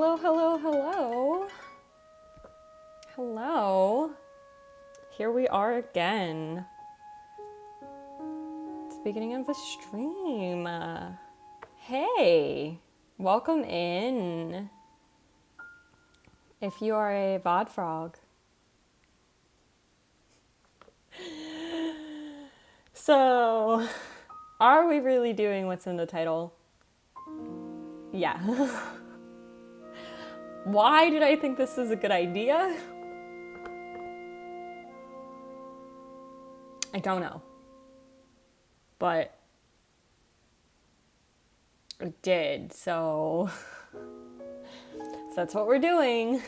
Hello, hello, hello. Hello. Here we are again. It's the beginning of the stream. Hey, welcome in. If you are a VOD frog. So, are we really doing what's in the title? Yeah. Why did I think this is a good idea? I don't know. But I did, so that's what we're doing.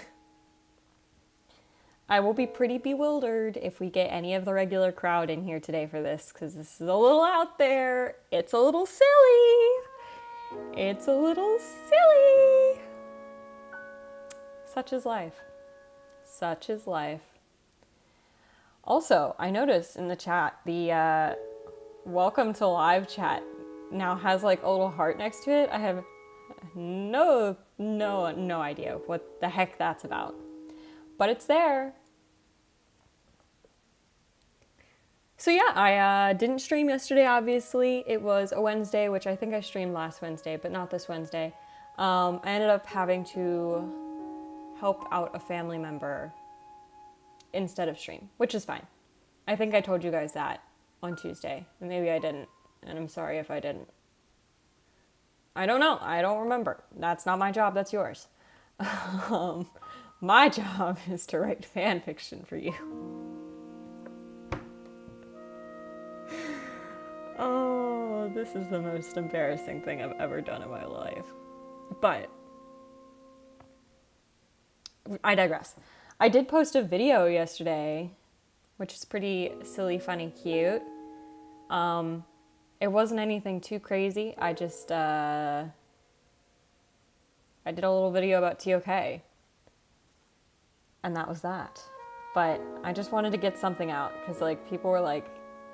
I will be pretty bewildered if we get any of the regular crowd in here today for this, because this is a little out there. It's a little silly. It's a little silly. Such is life. Such is life. Also, I noticed in the chat, the welcome to live chat now has like a little heart next to it. I have no idea what the heck that's about. But it's there. So yeah, I didn't stream yesterday, obviously. It was a Wednesday, which I think I streamed last Wednesday, but not this Wednesday. I ended up having to help out a family member instead of stream, which is fine. I think I told you guys that on Tuesday, and maybe I didn't, and I'm sorry if I didn't. I don't know. I don't remember. That's not my job. That's yours. My job is to write fan fiction for you. Oh, this is the most embarrassing thing I've ever done in my life. But I digress. I did post a video yesterday, which is pretty silly, funny, cute. It wasn't anything too crazy. I just, I did a little video about TOK. And that was that. But I just wanted to get something out, because like people were like,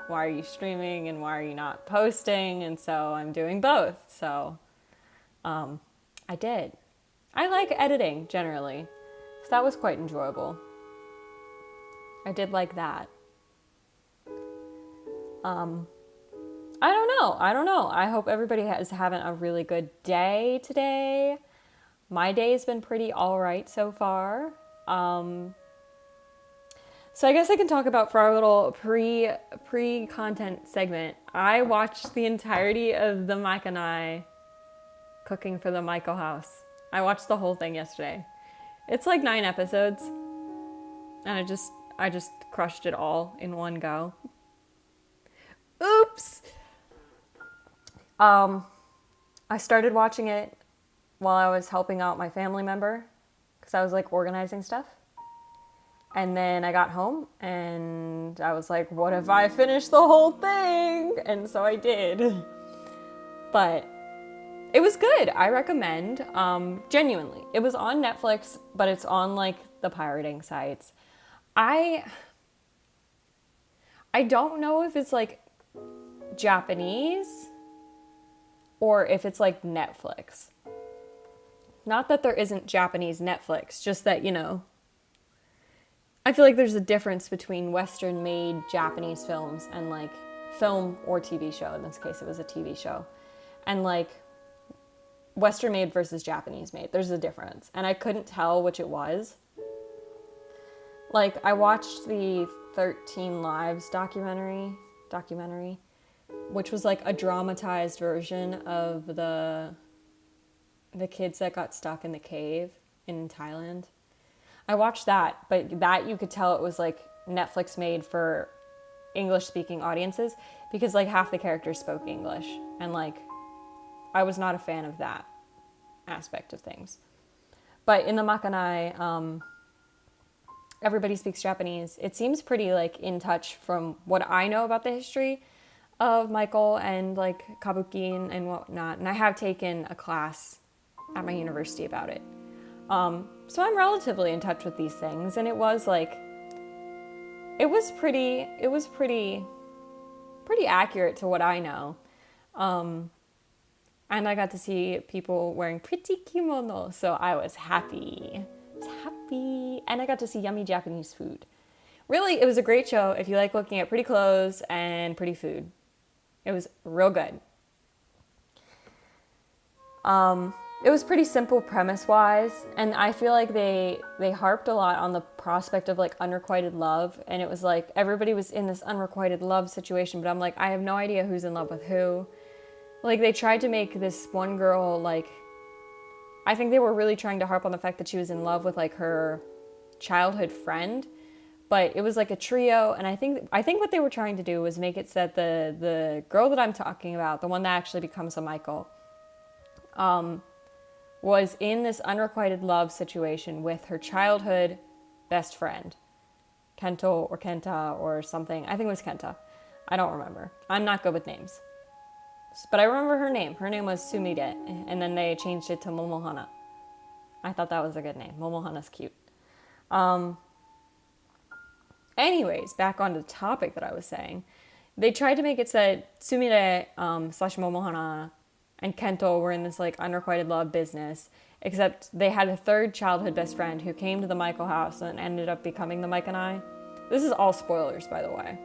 why are you streaming and why are you not posting? And so I'm doing both. So I did. I like editing generally, so that was quite enjoyable. I did like that. I don't know. I hope everybody is having a really good day today. My day's been pretty all right so far. So I guess I can talk about, for our little pre-content segment, I watched the entirety of the Mike and I cooking for the Michael house. I watched the whole thing yesterday. It's like 9 episodes, and I just crushed it all in one go. Oops! I started watching it while I was helping out my family member, because I was like organizing stuff. And then I got home and I was like, what if I finish the whole thing? And so I did. But it was good. I recommend, genuinely. It was on Netflix, but it's on like the pirating sites. I don't know if it's like Japanese or if it's like Netflix. Not that there isn't Japanese Netflix, just that, you know, I feel like there's a difference between Western-made Japanese films and like film or TV show. In this case, it was a TV show. And like Western-made versus Japanese-made. There's a difference. And I couldn't tell which it was. Like, I watched the 13 Lives documentary, which was like a dramatized version of the kids that got stuck in the cave in Thailand. I watched that, but that you could tell it was like Netflix made for English-speaking audiences, because like half the characters spoke English, and like I was not a fan of that aspect of things. But in the Makanai, everybody speaks Japanese. It seems pretty like in touch from what I know about the history of Michael and like kabuki and whatnot. And I have taken a class at my university about it. So I'm relatively in touch with these things, and it was pretty accurate to what I know. And I got to see people wearing pretty kimono, so I was happy. And I got to see yummy Japanese food. Really, it was a great show if you like looking at pretty clothes and pretty food. It was real good. It was pretty simple premise-wise, and I feel like they harped a lot on the prospect of like unrequited love, and it was like everybody was in this unrequited love situation, but I'm like, I have no idea who's in love with who. Like, they tried to make this one girl, like, I think they were really trying to harp on the fact that she was in love with like her childhood friend, but it was like a trio, and I think what they were trying to do was make it so that the girl that I'm talking about, the one that actually becomes a Michael, was in this unrequited love situation with her childhood best friend, Kento or Kenta or something. I think it was Kenta. I don't remember. I'm not good with names. But I remember her name. Her name was Sumire, and then they changed it to Momohana. I thought that was a good name. Momohana's cute. Anyways, back on the topic that I was saying. They tried to make it so that Sumire slash Momohana and Kento were in this like unrequited love business, except they had a third childhood best friend who came to the Michael house and ended up becoming the Mike and I. This is all spoilers, by the way.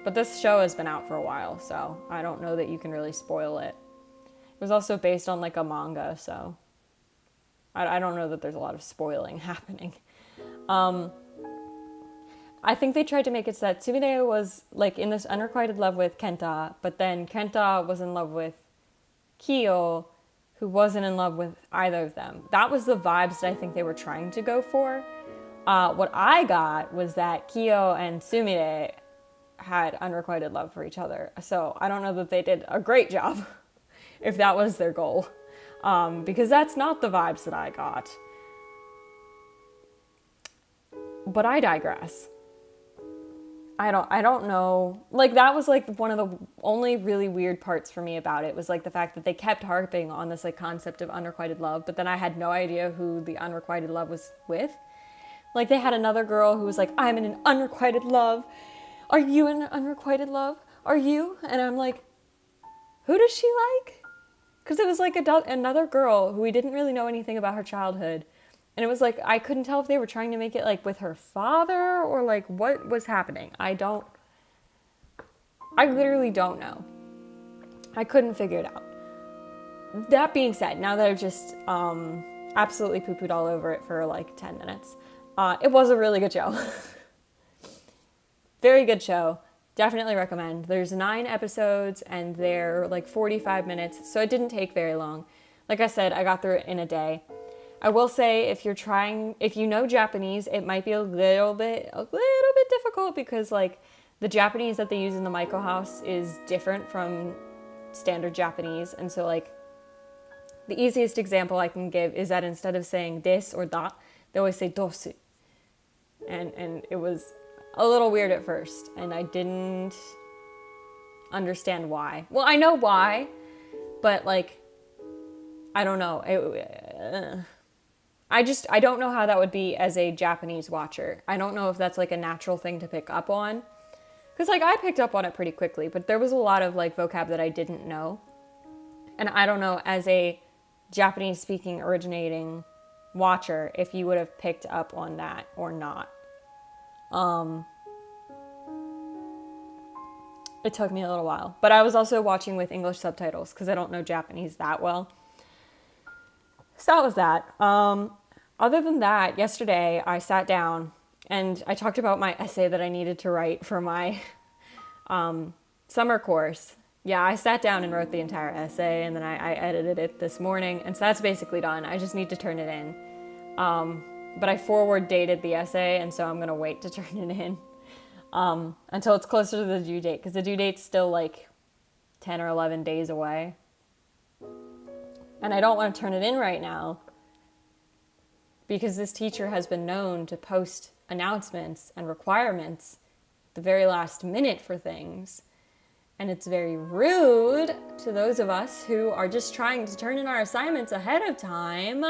But this show has been out for a while, so I don't know that you can really spoil it. It was also based on like a manga, so I don't know that there's a lot of spoiling happening. I think they tried to make it so that Sumire was like in this unrequited love with Kenta, but then Kenta was in love with Kyo, who wasn't in love with either of them. That was the vibes that I think they were trying to go for. What I got was that Kyo and Sumire had unrequited love for each other. So I don't know that they did a great job if that was their goal, because that's not the vibes that I got. But I digress. I don't know. Like, that was like one of the only really weird parts for me about it was like the fact that they kept harping on this like concept of unrequited love, but then I had no idea who the unrequited love was with. Like, they had another girl who was like, I'm in an unrequited love. Are you in an unrequited love? Are you? And I'm like, who does she like? Because it was like another girl who we didn't really know anything about her childhood. And it was like, I couldn't tell if they were trying to make it like with her father or like what was happening. I literally don't know. I couldn't figure it out. That being said, now that I've just absolutely poo-pooed all over it for like 10 minutes, it was a really good show. Very good show. Definitely recommend. There's 9 episodes and they're like 45 minutes, so it didn't take very long. Like I said, I got through it in a day. I will say, if you know Japanese, it might be a little bit difficult because like the Japanese that they use in the Maiko house is different from standard Japanese. And so like the easiest example I can give is that instead of saying this or that, they always say dosu. And it was a little weird at first, and I didn't understand why. Well, I know why, but like, I don't know. I don't know how that would be as a Japanese watcher. I don't know if that's like a natural thing to pick up on. Because like I picked up on it pretty quickly, but there was a lot of like vocab that I didn't know. And I don't know, as a Japanese speaking originating watcher, if you would have picked up on that or not. It took me a little while. But I was also watching with English subtitles because I don't know Japanese that well. So that was that. Other than that, yesterday I sat down and I talked about my essay that I needed to write for my summer course. Yeah, I sat down and wrote the entire essay, and then I edited it this morning, and so that's basically done. I just need to turn it in. But I forward dated the essay, and so I'm going to wait to turn it in until it's closer to the due date, because the due date's still like 10 or 11 days away. And I don't want to turn it in right now because this teacher has been known to post announcements and requirements at the very last minute for things. And it's very rude to those of us who are just trying to turn in our assignments ahead of time.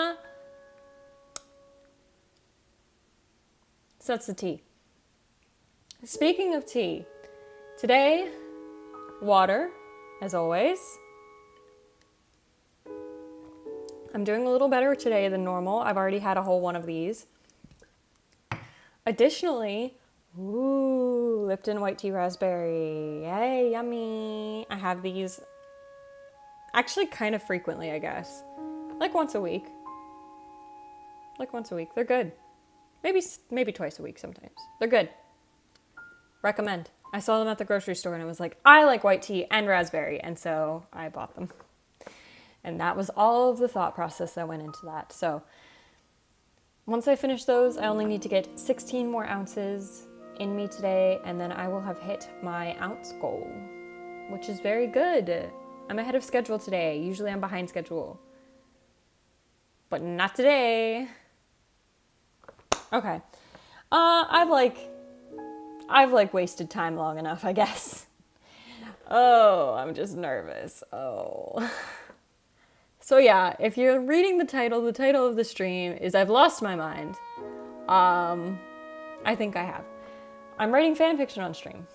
So that's the tea. Speaking of tea, today, water, as always. I'm doing a little better today than normal. I've already had a whole one of these. Additionally, Lipton white tea raspberry. Yay, yummy. I have these actually kind of frequently, I guess. Like once a week. They're good. Maybe twice a week sometimes. They're good. Recommend. I saw them at the grocery store and I was like, I like white tea and raspberry. And so I bought them. And that was all of the thought process that went into that. So once I finish those, I only need to get 16 more ounces in me today. And then I will have hit my ounce goal, which is very good. I'm ahead of schedule today. Usually I'm behind schedule. But not today. Okay. I've wasted time long enough, I guess. Oh, I'm just nervous. Oh. So yeah, if you're reading the title of the stream is I've Lost My Mind. I think I have. I'm writing fanfiction on stream.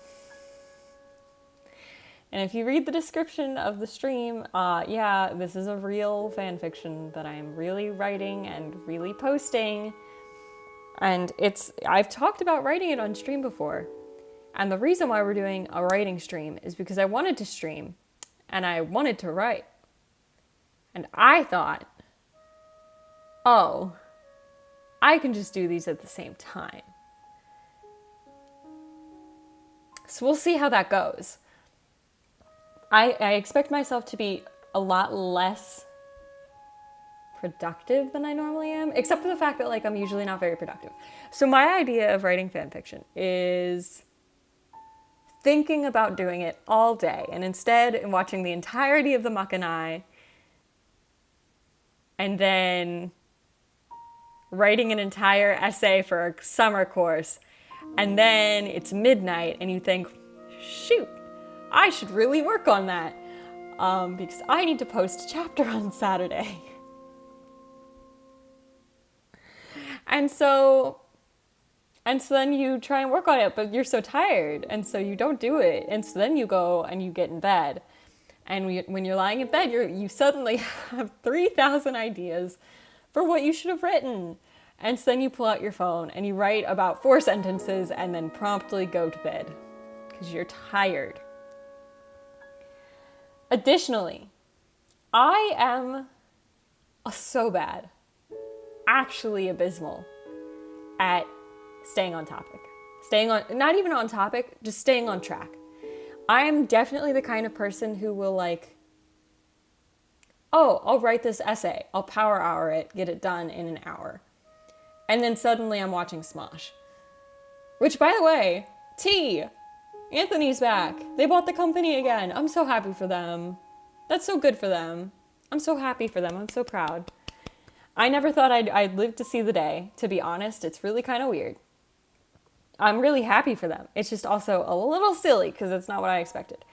And if you read the description of the stream, yeah, this is a real fanfiction that I'm really writing and really posting. And I've talked about writing it on stream before. And the reason why we're doing a writing stream is because I wanted to stream and I wanted to write. And I thought, oh, I can just do these at the same time. So we'll see how that goes. I expect myself to be a lot less productive than I normally am, except for the fact that I'm usually not very productive. So my idea of writing fanfiction is thinking about doing it all day and instead watching the entirety of the Makanai and then writing an entire essay for a summer course, and then it's midnight and you think, shoot, I should really work on that because I need to post a chapter on Saturday. And so then you try and work on it, but you're so tired, and so you don't do it. And so then you go and you get in bed. And when you're lying in bed, you suddenly have 3,000 ideas for what you should have written. And so then you pull out your phone and you write about 4 sentences and then promptly go to bed because you're tired. Additionally, I am so bad, actually abysmal, at staying on topic. Not even on topic, just staying on track. I am definitely the kind of person who will I'll write this essay. I'll power hour it, get it done in an hour. And then suddenly I'm watching Smosh. Which, by the way, Anthony's back. They bought the company again. I'm so happy for them. That's so good for them. I'm so happy for them. I'm so proud. I never thought I'd live to see the day. To be honest, it's really kind of weird. I'm really happy for them. It's just also a little silly because it's not what I expected.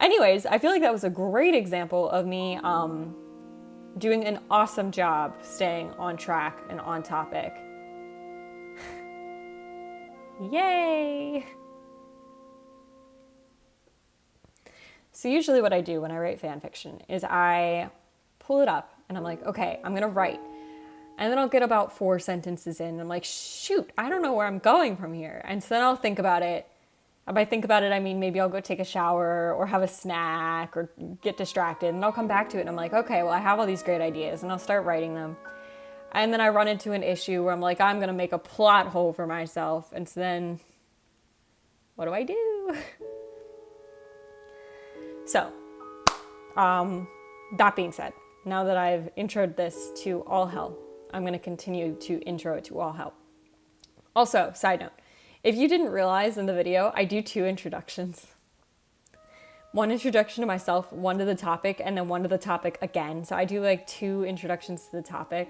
Anyways, I feel like that was a great example of me doing an awesome job staying on track and on topic. Yay! So usually what I do when I write fan fiction is I pull it up and I'm like, okay, I'm gonna write. And then I'll get about 4 sentences in and I'm like, shoot, I don't know where I'm going from here. And so then I'll think about it. And by think about it, I mean maybe I'll go take a shower or have a snack or get distracted, and I'll come back to it and I'm like, okay, well, I have all these great ideas, and I'll start writing them. And then I run into an issue where I'm like, I'm gonna make a plot hole for myself. And so then what do I do? So, that being said, now that I've introed this to all hell, I'm going to continue to intro it to all hell. Also, side note, if you didn't realize in the video, I do 2 introductions. One introduction to myself, one to the topic, and then one to the topic again. So I do 2 introductions to the topic.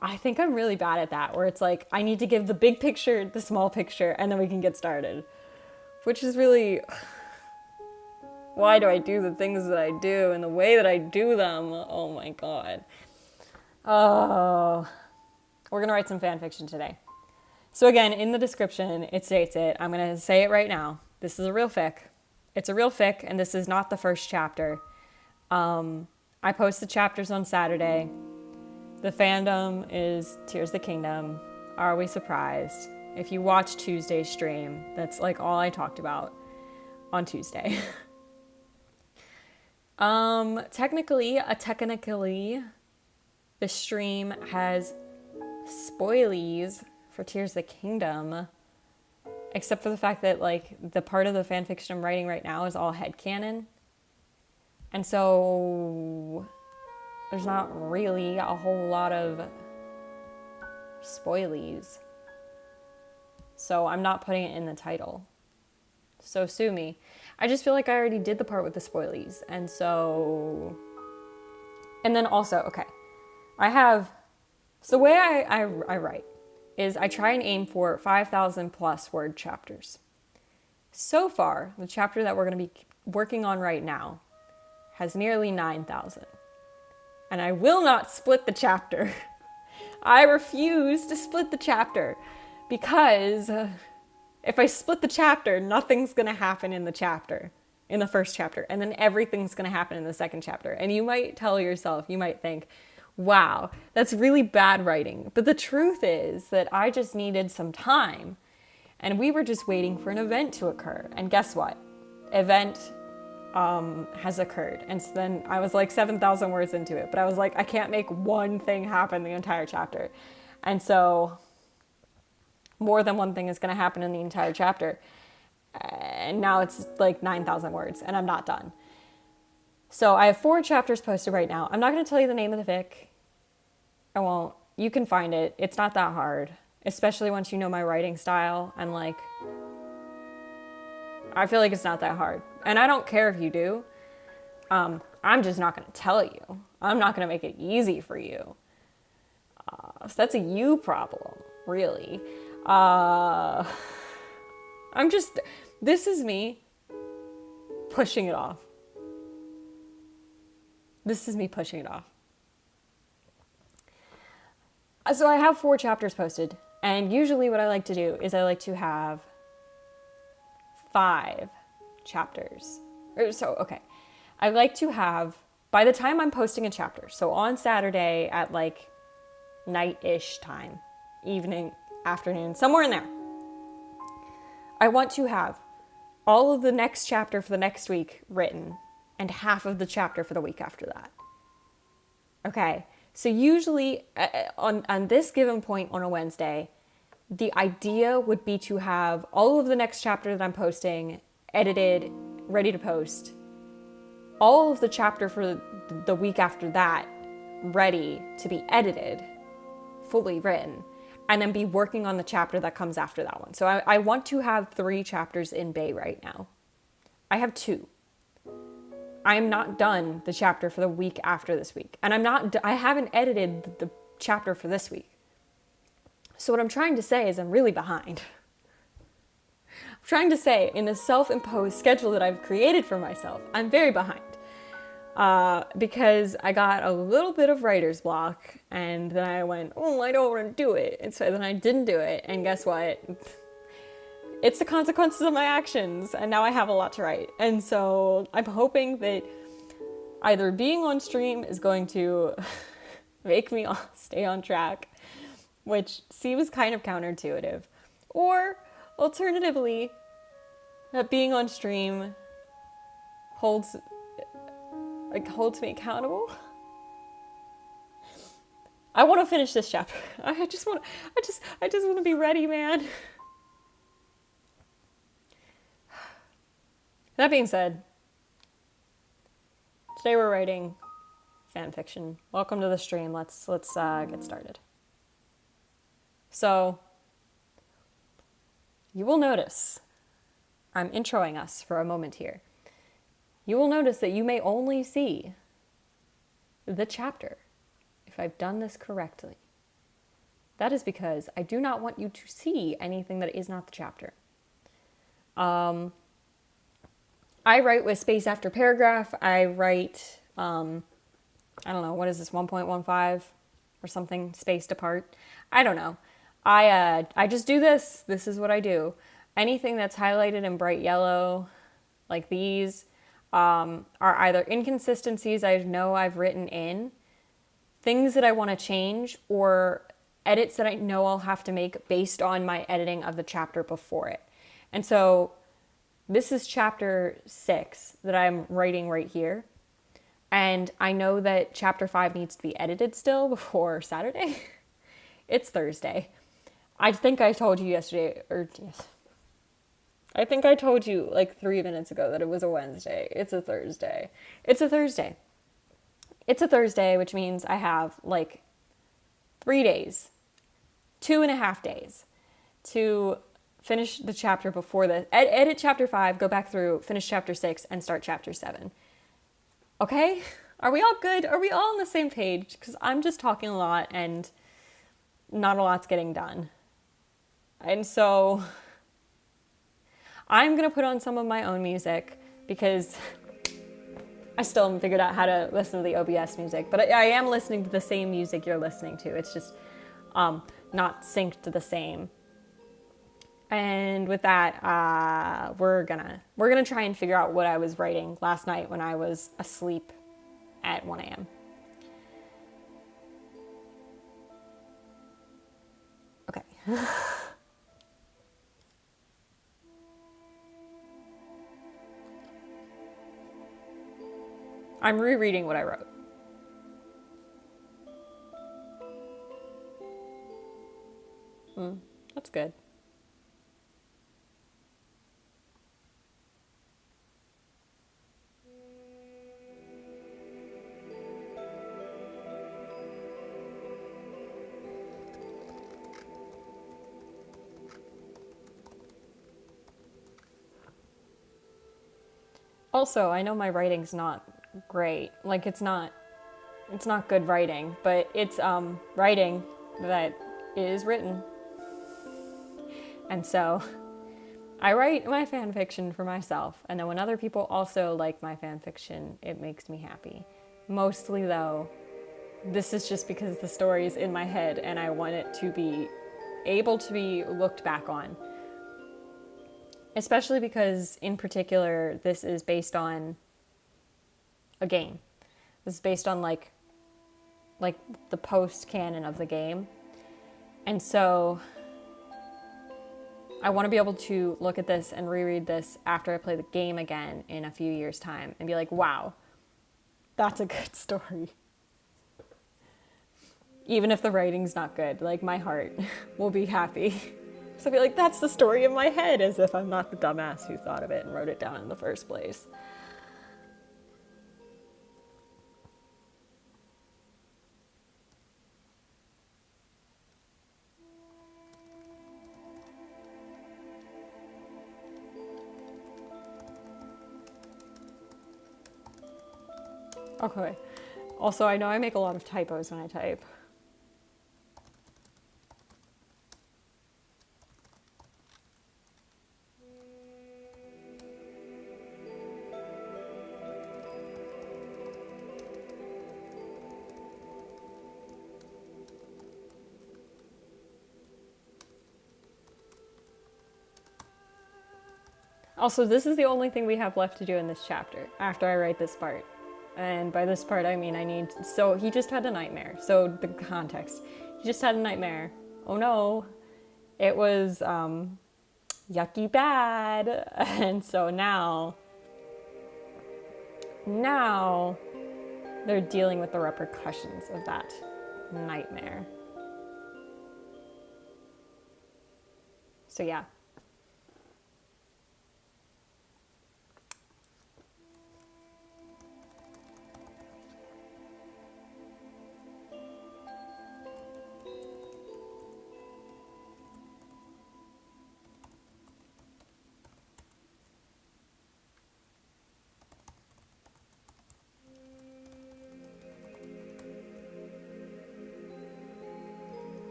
I think I'm really bad at that, where it's I need to give the big picture, the small picture, and then we can get started. Which is really... Why do I do the things that I do and the way that I do them? Oh my god. Oh. We're gonna write some fan fiction today. So again, in the description, it states it. I'm gonna say it right now. This is a real fic. It's a real fic, and this is not the first chapter. I post the chapters on Saturday. The fandom is Tears of the Kingdom. Are we surprised? If you watch Tuesday's stream, that's like all I talked about on Tuesday. Technically, the stream has spoilies for Tears of the Kingdom, except for the fact that like the part of the fanfiction I'm writing right now is all headcanon. And so there's not really a whole lot of spoilies. So I'm not putting it in the title. So sue me. I just feel like I already did the part with the spoilies. And so... And then also, okay. So the way I write is I try and aim for 5,000 plus word chapters. So far, the chapter that we're going to be working on right now has nearly 9,000. And I will not split the chapter. I refuse to split the chapter because if I split the chapter, nothing's going to happen in the first chapter, and then everything's going to happen in the second chapter. And you might tell yourself, you might think, wow, that's really bad writing. But the truth is that I just needed some time, and we were just waiting for an event to occur. And guess what? Event has occurred. And so then I was like 7,000 words into it, but I was like, I can't make one thing happen the entire chapter. And so more than one thing is going to happen in the entire chapter. And now it's like 9,000 words and I'm not done. So I have 4 chapters posted right now. I'm not going to tell you the name of the fic. I won't. You can find it. It's not that hard, especially once you know my writing style. And like, I feel like it's not that hard. And I don't care if you do. I'm just not going to tell you. I'm not going to make it easy for you. So that's a you problem, really. This is me pushing it off. So I have 4 chapters posted. And usually what I like to do is I like to have 5 chapters. I like to have, by the time I'm posting a chapter, so on Saturday at like night-ish time, evening, afternoon, somewhere in there, I want to have all of the next chapter for the next week written and half of the chapter for the week after that. Okay, so usually on this given point on a Wednesday, the idea would be to have all of the next chapter that I'm posting edited, ready to post, all of the chapter for the week after that ready to be edited, fully written, and then be working on the chapter that comes after that one. So I want to have 3 chapters in bay right now. I have 2. I am not done the chapter for the week after this week. And I haven't edited the chapter for this week. So what I'm trying to say is I'm really behind. I'm trying to say in the self-imposed schedule that I've created for myself, I'm very behind. Because I got a little bit of writer's block and then I went, I don't want to do it. And so then I didn't do it. And guess what? It's the consequences of my actions. And now I have a lot to write. And so I'm hoping that either being on stream is going to make me stay on track, which seems kind of counterintuitive. Or alternatively, that being on stream holds me accountable. I want to finish this chapter. I just want to be ready, man. That being said, today we're writing fanfiction. Welcome to the stream. Let's get started. So, you will notice, I'm introing us for a moment here. You will notice that you may only see the chapter if I've done this correctly. That is because I do not want you to see anything that is not the chapter. I write with space after paragraph. I write, I don't know, what is this, 1.15 or something spaced apart? I don't know. I just do this. This is what I do. Anything that's highlighted in bright yellow, like these, are either inconsistencies I know I've written in, things that I want to change, or edits that I know I'll have to make based on my editing of the chapter before it. And so this is chapter 6 that I'm writing right here. And I know that chapter 5 needs to be edited still before Saturday. It's Thursday. I think I told you yesterday, or yes. I think I told you like 3 minutes ago that it was a Wednesday. It's a Thursday. It's a Thursday. It's a Thursday, which means I have like 3 days, 2.5 days to finish the chapter before the edit chapter 5, go back through, finish chapter 6, and start chapter 7. Okay? Are we all good? Are we all on the same page? Because I'm just talking a lot and not a lot's getting done. And so I'm going to put on some of my own music because I still haven't figured out how to listen to the OBS music. But I am listening to the same music you're listening to. It's just not synced to the same. And with that, we're gonna try and figure out what I was writing last night when I was asleep at 1 a.m. Okay. I'm rereading what I wrote. That's good. Also, I know my writing's not great. Like it's not good writing, but it's writing that is written. And so I write my fan fiction for myself, and then when other people also like my fan fiction, it makes me happy. Mostly though, this is just because the story is in my head and I want it to be able to be looked back on. Especially because, in particular, this is based on a game. This is based on, like the post-canon of the game. And so I want to be able to look at this and reread this after I play the game again in a few years' time and be like, wow, that's a good story. Even if the writing's not good, like, my heart will be happy. So I feel like that's the story in my head, as if I'm not the dumbass who thought of it and wrote it down in the first place. Okay. Also, I know I make a lot of typos when I type. Also, this is the only thing we have left to do in this chapter after I write this part. And by this part, I mean so he just had a nightmare. So the context, he just had a nightmare. Oh no, it was yucky bad. And so now they're dealing with the repercussions of that nightmare. So yeah.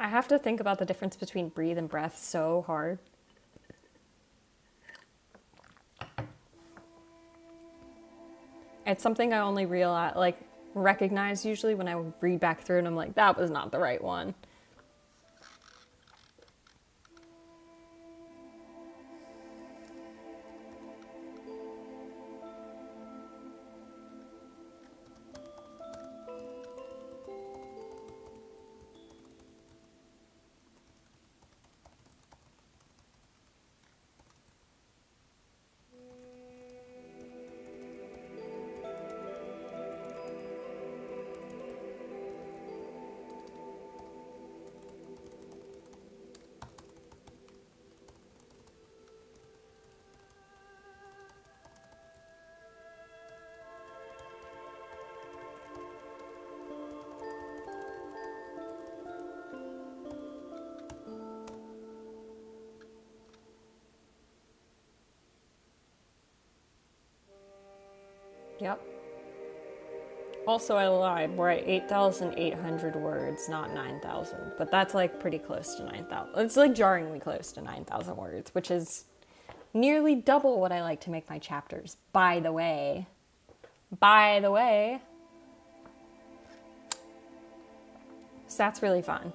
I have to think about the difference between breathe and breath so hard. It's something I only recognize usually when I read back through and I'm like, that was not the right one. Yep. Also, I lied. We're at 8,800 words, not 9,000. But that's like pretty close to 9,000. It's like jarringly close to 9,000 words, which is nearly double what I like to make my chapters, by the way. By the way. So that's really fun.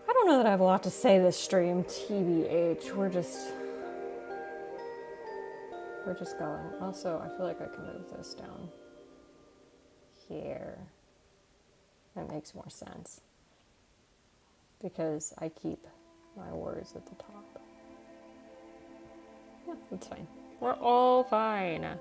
I don't know that I have a lot to say this stream, TBH. We're just going. Also, I feel like I can move this down here. That makes more sense. Because I keep my words at the top. Yeah, that's fine. We're all fine.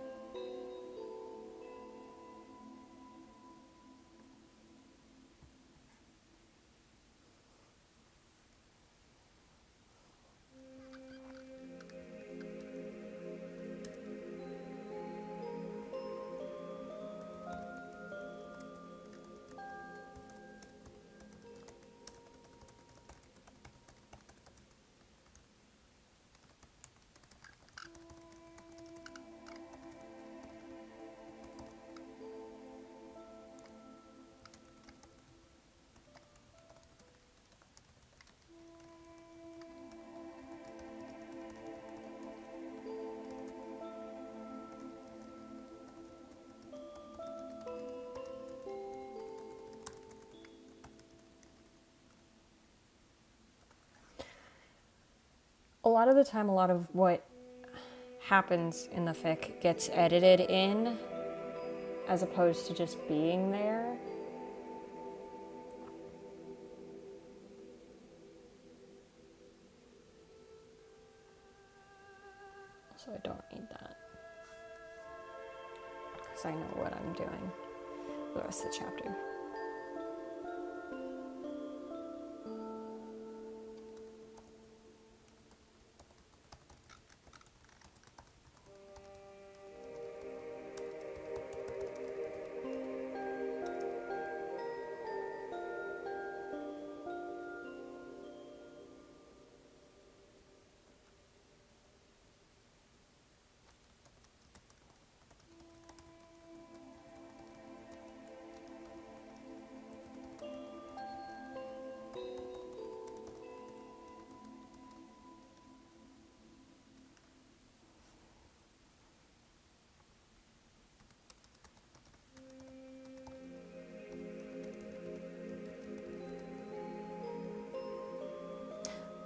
A lot of the time, a lot of what happens in the fic gets edited in as opposed to just being there. So I don't need that. Because I know what I'm doing for the rest of the chapter.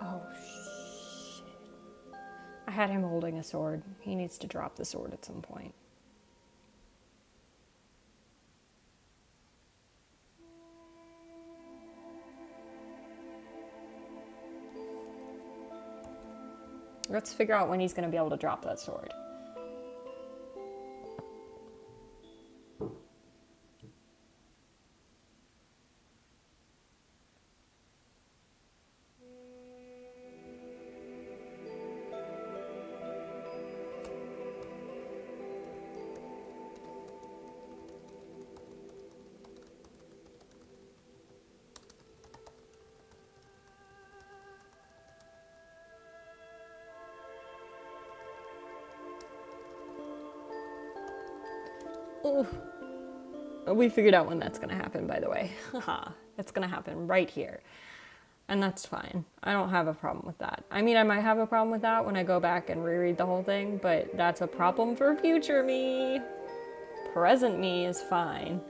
Oh, shit. I had him holding a sword. He needs to drop the sword at some point. Let's figure out when he's going to be able to drop that sword. Ooh. We figured out when that's gonna happen, by the way. Haha. It's gonna happen right here. And that's fine. I don't have a problem with that. I mean, I might have a problem with that when I go back and reread the whole thing, but that's a problem for future me. Present me is fine.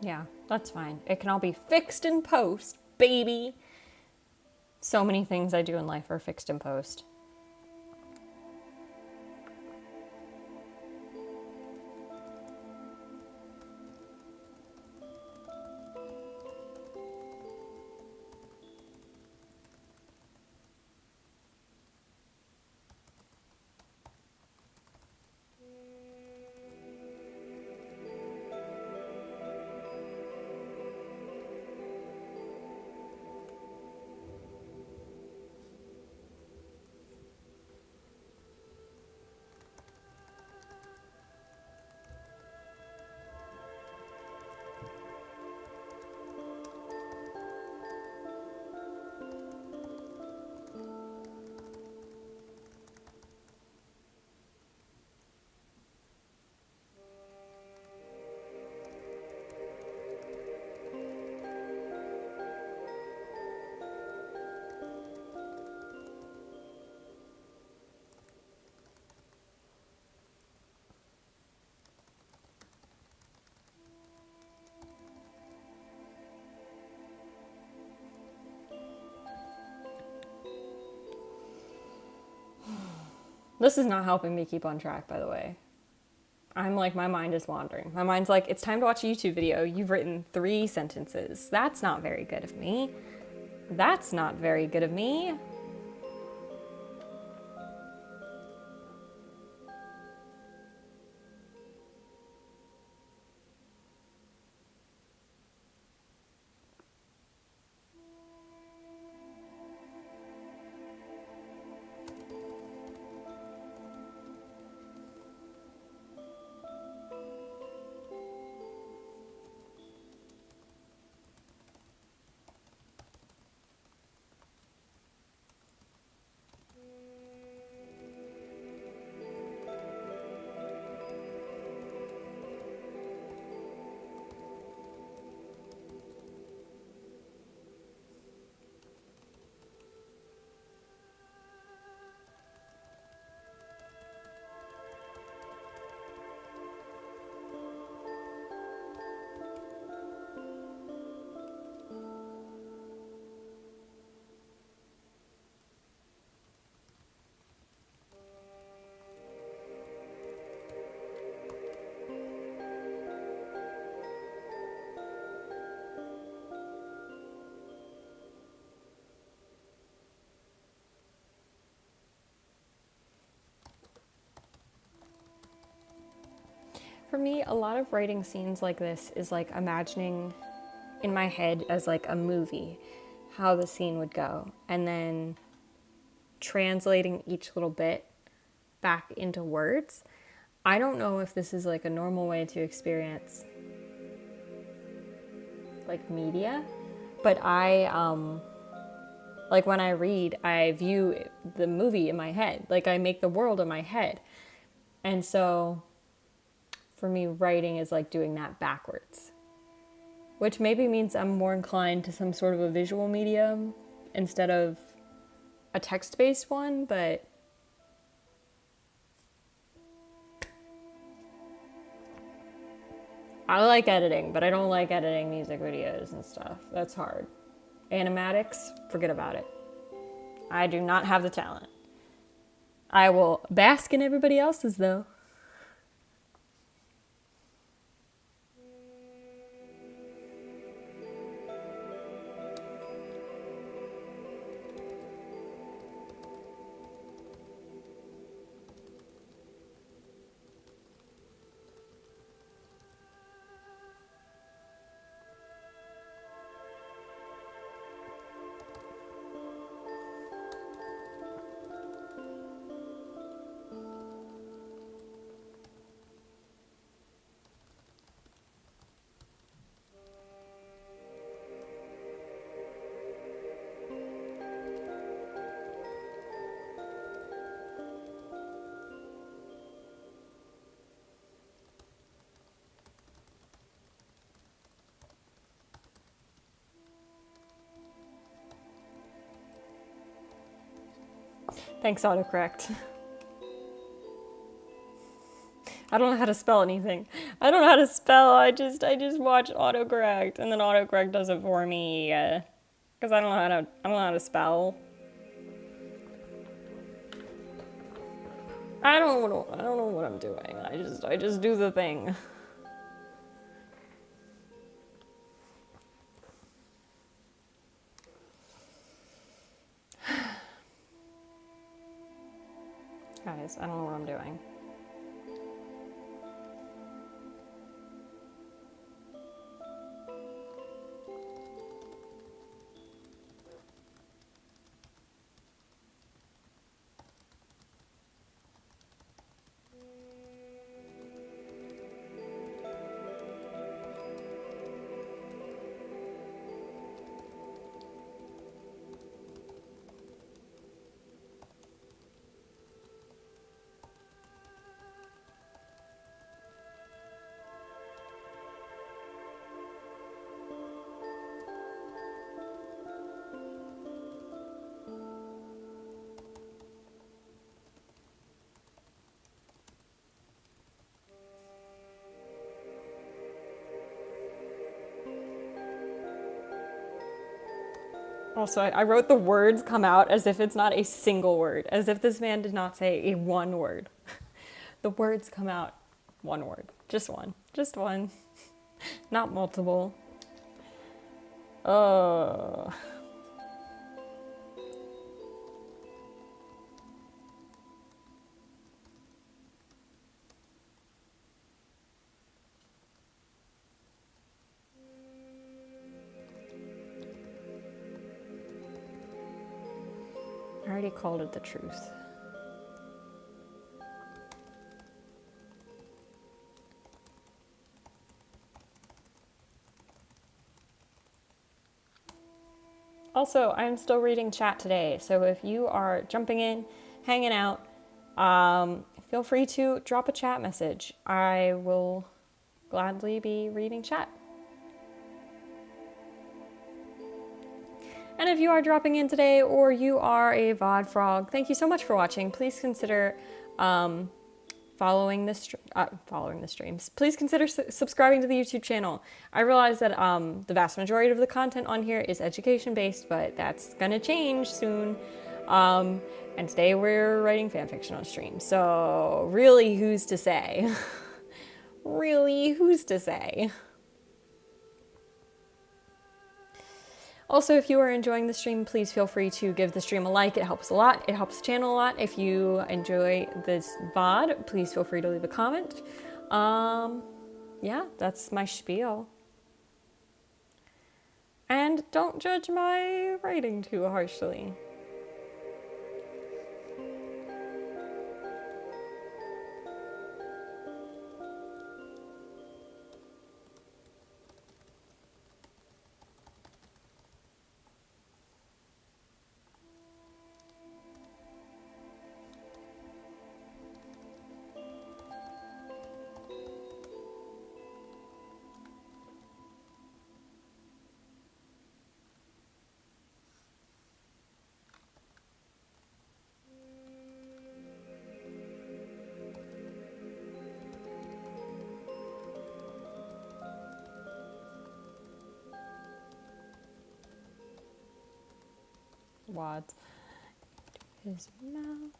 Yeah, that's fine. It can all be fixed in post, baby. So many things I do in life are fixed in post. This is not helping me keep on track, by the way. I'm like, my mind is wandering. My mind's like, it's time to watch a YouTube video. You've written 3 sentences. That's not very good of me. That's not very good of me. For me, a lot of writing scenes like this is like imagining in my head as like a movie how the scene would go, and then translating each little bit back into words. I don't know if this is like a normal way to experience like media, but like when I read, I view the movie in my head. Like I make the world in my head. And so for me, writing is like doing that backwards, which maybe means I'm more inclined to some sort of a visual medium instead of a text-based one, but I like editing, but I don't like editing music videos and stuff. That's hard. Animatics, forget about it. I do not have the talent. I will bask in everybody else's, though. Thanks, autocorrect. I don't know how to spell anything. I don't know how to spell. I just watch autocorrect, and then autocorrect does it for me. Because I don't know how to spell. I don't know what I'm doing. I just do the thing. Guys, I don't know what I'm doing. Also, I wrote the words come out as if it's not a single word, as if this man did not say a one word. The words come out one word, just one, not multiple. Oh. I already called it the truth. Also, I'm still reading chat today, so if you are jumping in, hanging out, feel free to drop a chat message. I will gladly be reading chat. And if you are dropping in today or you are a VOD frog, thank you so much for watching. Please consider following the streams. Please consider subscribing to the YouTube channel. I realize that the vast majority of the content on here is education-based, but that's gonna change soon. And today we're writing fanfiction on stream. So really, who's to say? Really, who's to say? Also, if you are enjoying the stream, please feel free to give the stream a like. It helps a lot. It helps the channel a lot. If you enjoy this VOD, please feel free to leave a comment. Yeah, that's my spiel. And don't judge my writing too harshly. What? His mouth.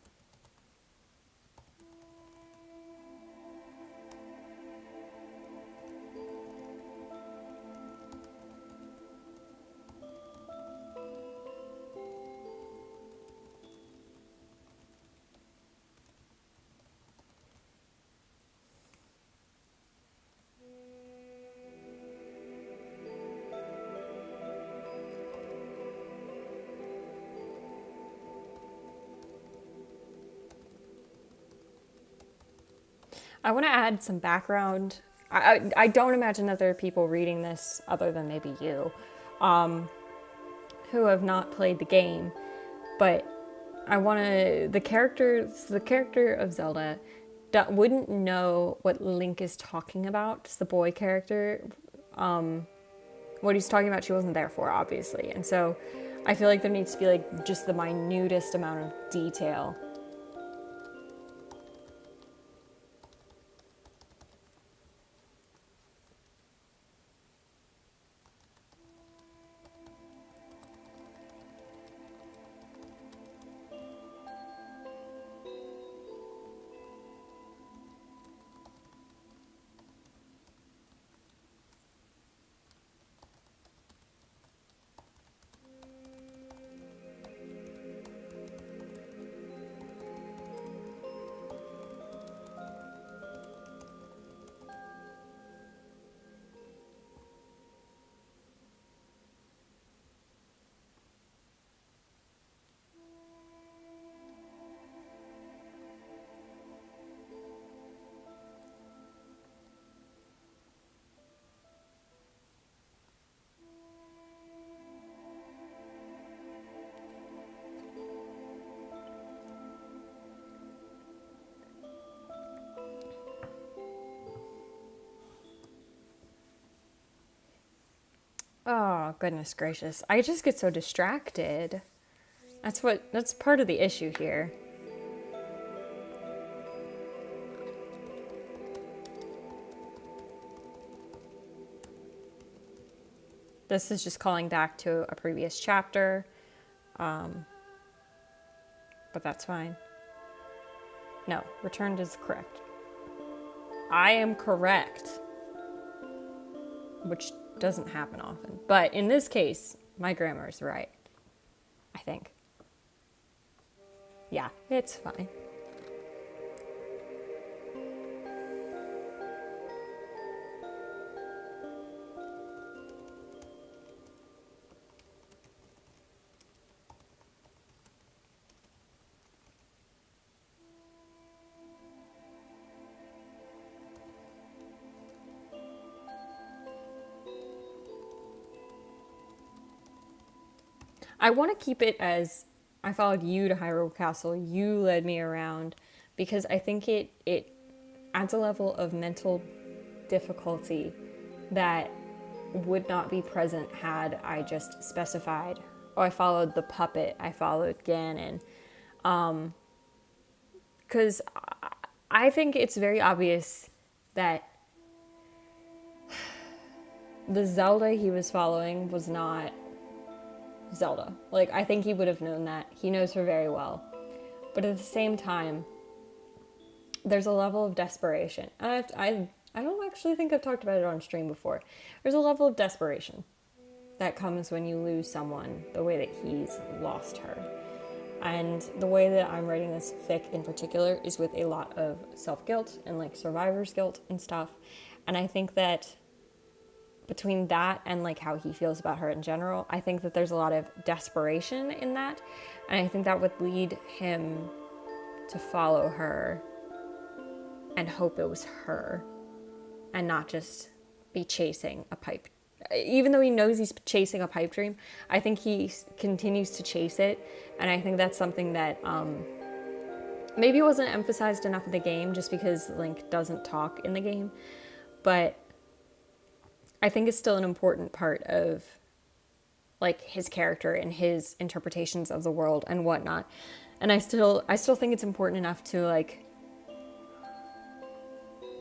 I want to add some background. I don't imagine that there are people reading this other than maybe you, who have not played the game, but I want to, the character of Zelda wouldn't know what Link is talking about. It's the boy character. What he's talking about, she wasn't there for, obviously. And so I feel like there needs to be like just the minutest amount of detail. Oh, goodness gracious. I just get so distracted. That's part of the issue here. This is just calling back to a previous chapter. But that's fine. No, returned is correct. I am correct. Which doesn't happen often. But in this case, my grammar is right. I think. Yeah, it's fine. I want to keep it as I followed you to Hyrule Castle, you led me around, because I think it adds a level of mental difficulty that would not be present had I just specified, oh, I followed the puppet, I followed Ganon. Because I think it's very obvious that the Zelda he was following was not Zelda. Like, I think he would have known that. He knows her very well. But at the same time, there's a level of desperation. And I don't actually think I've talked about it on stream before. There's a level of desperation that comes when you lose someone the way that he's lost her. And the way that I'm writing this fic in particular is with a lot of self-guilt and like survivor's guilt and stuff. And I think that between that and like how he feels about her in general, I think that there's a lot of desperation in that. And I think that would lead him to follow her and hope it was her and not just be chasing a pipe. Even though he knows he's chasing a pipe dream, I think he continues to chase it. And I think that's something that maybe wasn't emphasized enough in the game just because Link doesn't talk in the game. But I think it's still an important part of like his character and his interpretations of the world and whatnot. And I still think it's important enough to like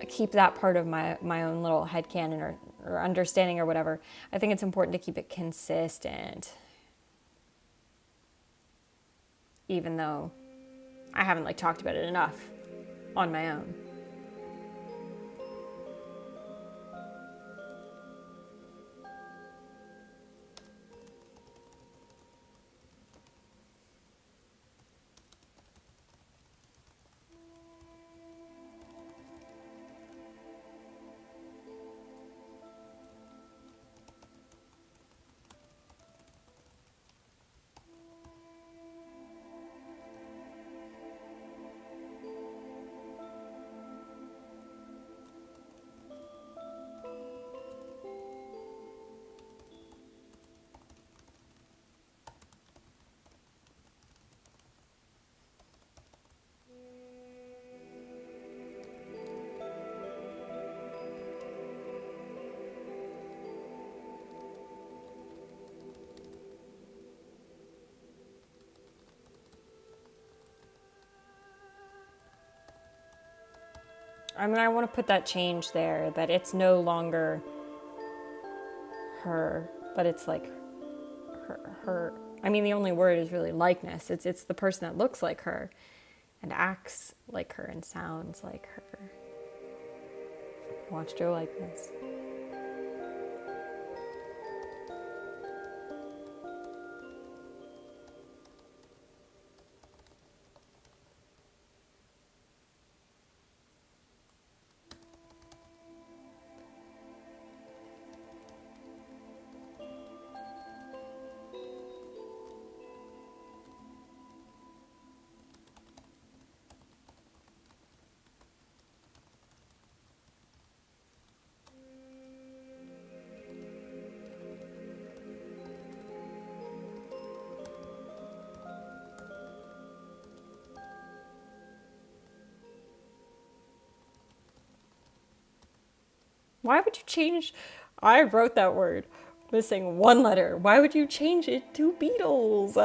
keep that part of my own little headcanon or understanding or whatever. I think it's important to keep it consistent. Even though I haven't like talked about it enough on my own. I mean, I want to put that change there, that it's no longer her, but it's like her. I mean, the only word is really likeness. It's the person that looks like her and acts like her and sounds like her. Watched her likeness. Why would you change? I wrote that word, missing one letter. Why would you change it to Beatles?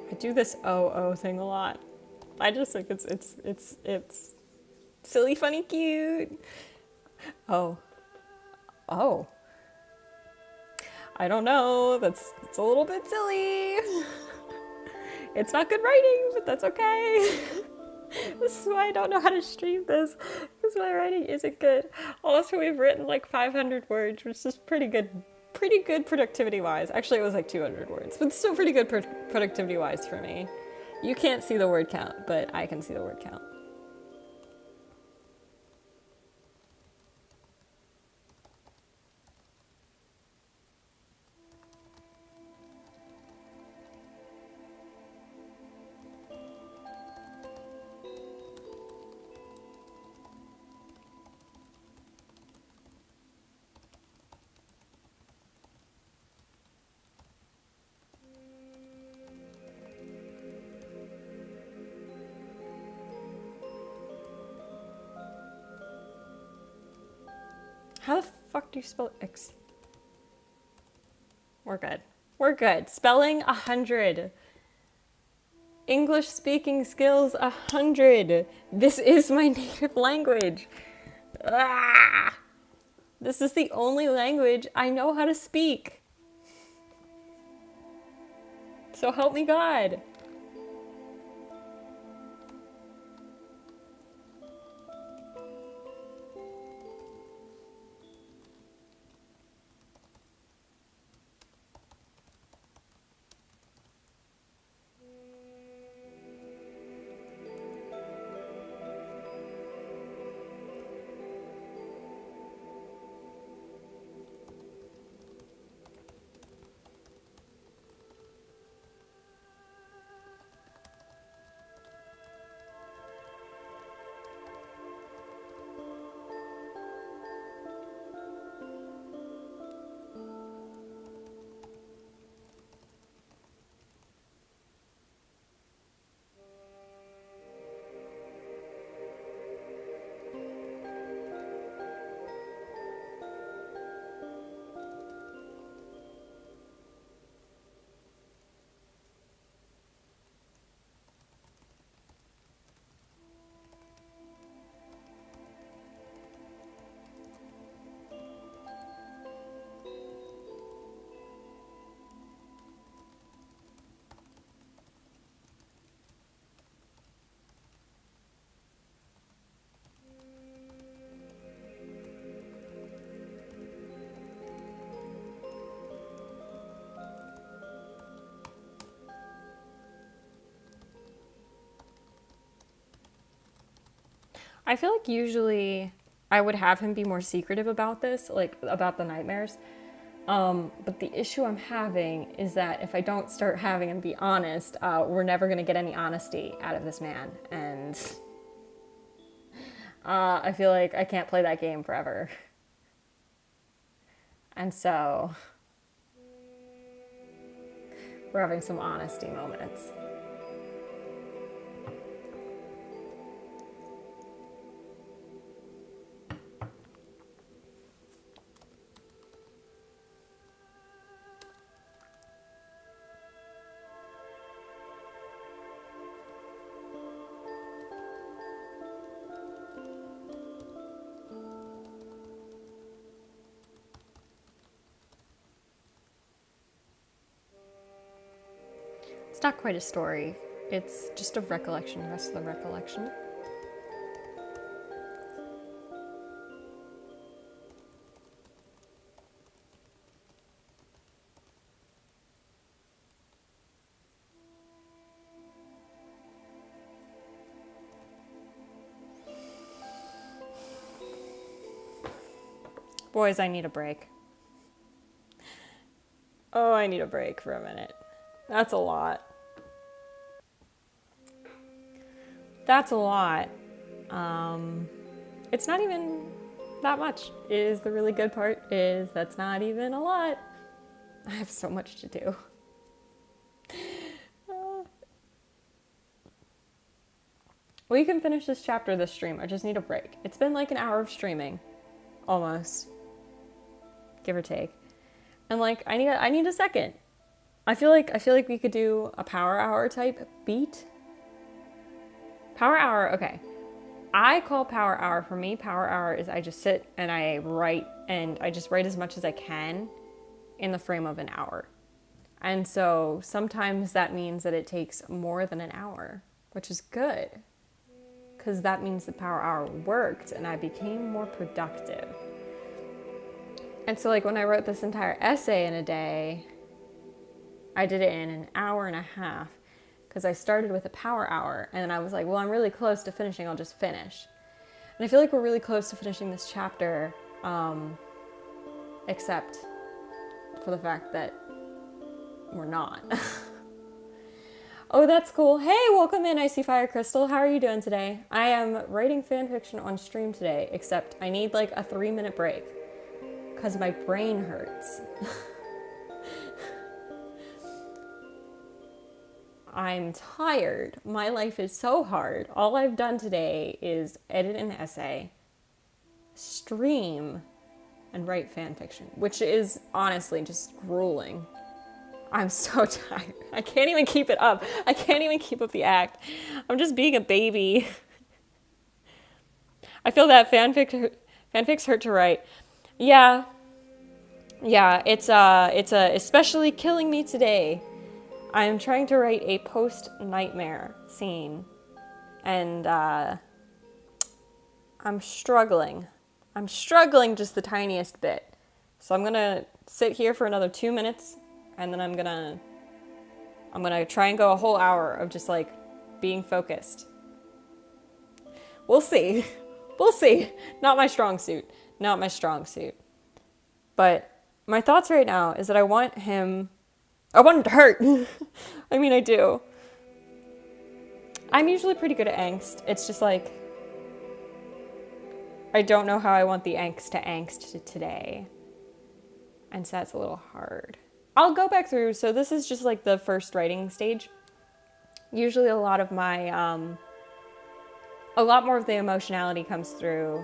I do this oh thing a lot. I just think it's silly, funny, cute. Oh, oh. I don't know. It's a little bit silly. It's not good writing, but that's okay. This is why I don't know how to stream this, because my writing isn't good. Also, we've written like 500 words, which is pretty good productivity wise. Actually, it was like 200 words, but still pretty good productivity wise for me. You can't see the word count, but I can see the word count. How the fuck do you spell X? We're good. We're good. Spelling 100. English speaking skills 100. This is my native language. Ah! This is the only language I know how to speak. So help me God. I feel like usually I would have him be more secretive about this, like about the nightmares. But the issue I'm having is that if I don't start having him be honest, we're never going to get any honesty out of this man. And I feel like I can't play that game forever. And so We're having some honesty moments. It's not quite a story. It's just a recollection, the rest of the recollection. Boys, I need a break. Oh, I need a break for a minute. That's a lot. That's a lot. It's not even that much. Is the really good part is that's not even a lot. I have so much to do. We can finish this chapter of this stream. I just need a break. It's been like an hour of streaming. Almost. Give or take. And like I need a second. I feel like we could do a power hour type beat. Power hour, okay. I call power hour, for me, power hour is I just sit and I write, and I just write as much as I can in the frame of an hour. And so sometimes that means that it takes more than an hour, which is good, because that means the power hour worked and I became more productive. And so like when I wrote this entire essay in a day, I did it in an hour and a half. Because I started with a power hour, and then I was like, well, I'm really close to finishing, I'll just finish. And I feel like we're really close to finishing this chapter, except for the fact that we're not. Oh, that's cool. Hey, welcome in, Icy Fire Crystal. How are you doing today? I am writing fan fiction on stream today, except I need like a 3-minute break, because my brain hurts. I'm tired. My life is so hard. All I've done today is edit an essay, stream, and write fan fiction, which is honestly just grueling. I'm so tired. I can't even keep it up. I can't even keep up the act. I'm just being a baby. I feel that fanfics hurt to write. Yeah, it's especially killing me today. I'm trying to write a post-nightmare scene, and I'm struggling. I'm struggling just the tiniest bit. So I'm gonna sit here for another 2 minutes, and then I'm gonna try and go a whole hour of just like being focused. We'll see. We'll see. Not my strong suit. Not my strong suit. But my thoughts right now is that I want him to hurt. I mean, I do. I'm usually pretty good at angst. It's just like, I don't know how I want the angst to angst today. And so that's a little hard. I'll go back through. So this is just like the first writing stage. Usually a lot more of the emotionality comes through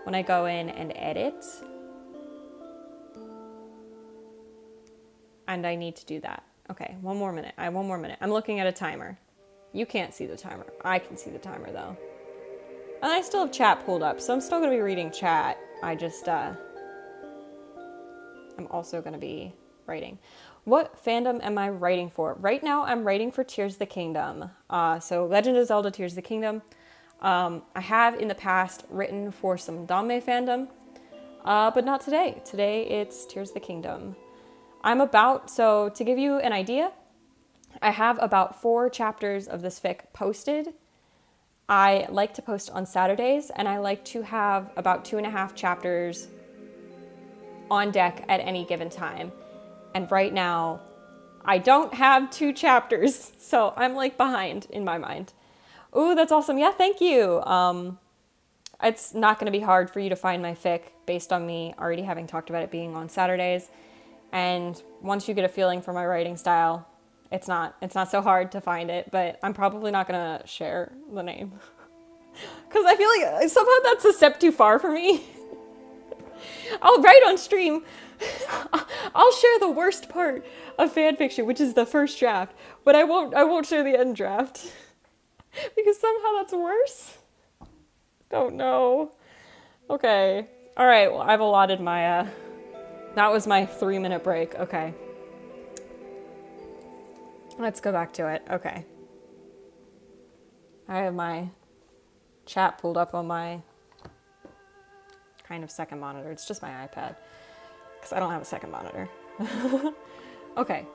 when I go in and edit. And I need to do that. Okay, one more minute. I'm looking at a timer. You can't see the timer. I can see the timer though. And I still have chat pulled up, so I'm still going to be reading chat. I'm also going to be writing. What fandom am I writing for? Right now, I'm writing for Tears of the Kingdom. So Legend of Zelda Tears of the Kingdom. I have in the past written for some Dame fandom, but not today. Today, it's Tears of the Kingdom. So to give you an idea, I have about 4 chapters of this fic posted. I like to post on Saturdays, and I like to have about 2.5 chapters on deck at any given time. And right now, I don't have 2 chapters, so I'm like behind in my mind. Ooh, that's awesome. Yeah, thank you. It's not going to be hard for you to find my fic based on me already having talked about it being on Saturdays. And once you get a feeling for my writing style, It's not so hard to find it, but I'm probably not gonna share the name because I feel like somehow that's a step too far for me. I'll write on stream. I'll share the worst part of fanfiction, which is the first draft, but I won't share the end draft because somehow that's worse. Don't know. Okay. All right. Well, I've allotted my. That was my 3-minute break. Okay. Let's go back to it. Okay. I have my chat pulled up on my kind of second monitor. It's just my iPad because I don't have a second monitor. Okay.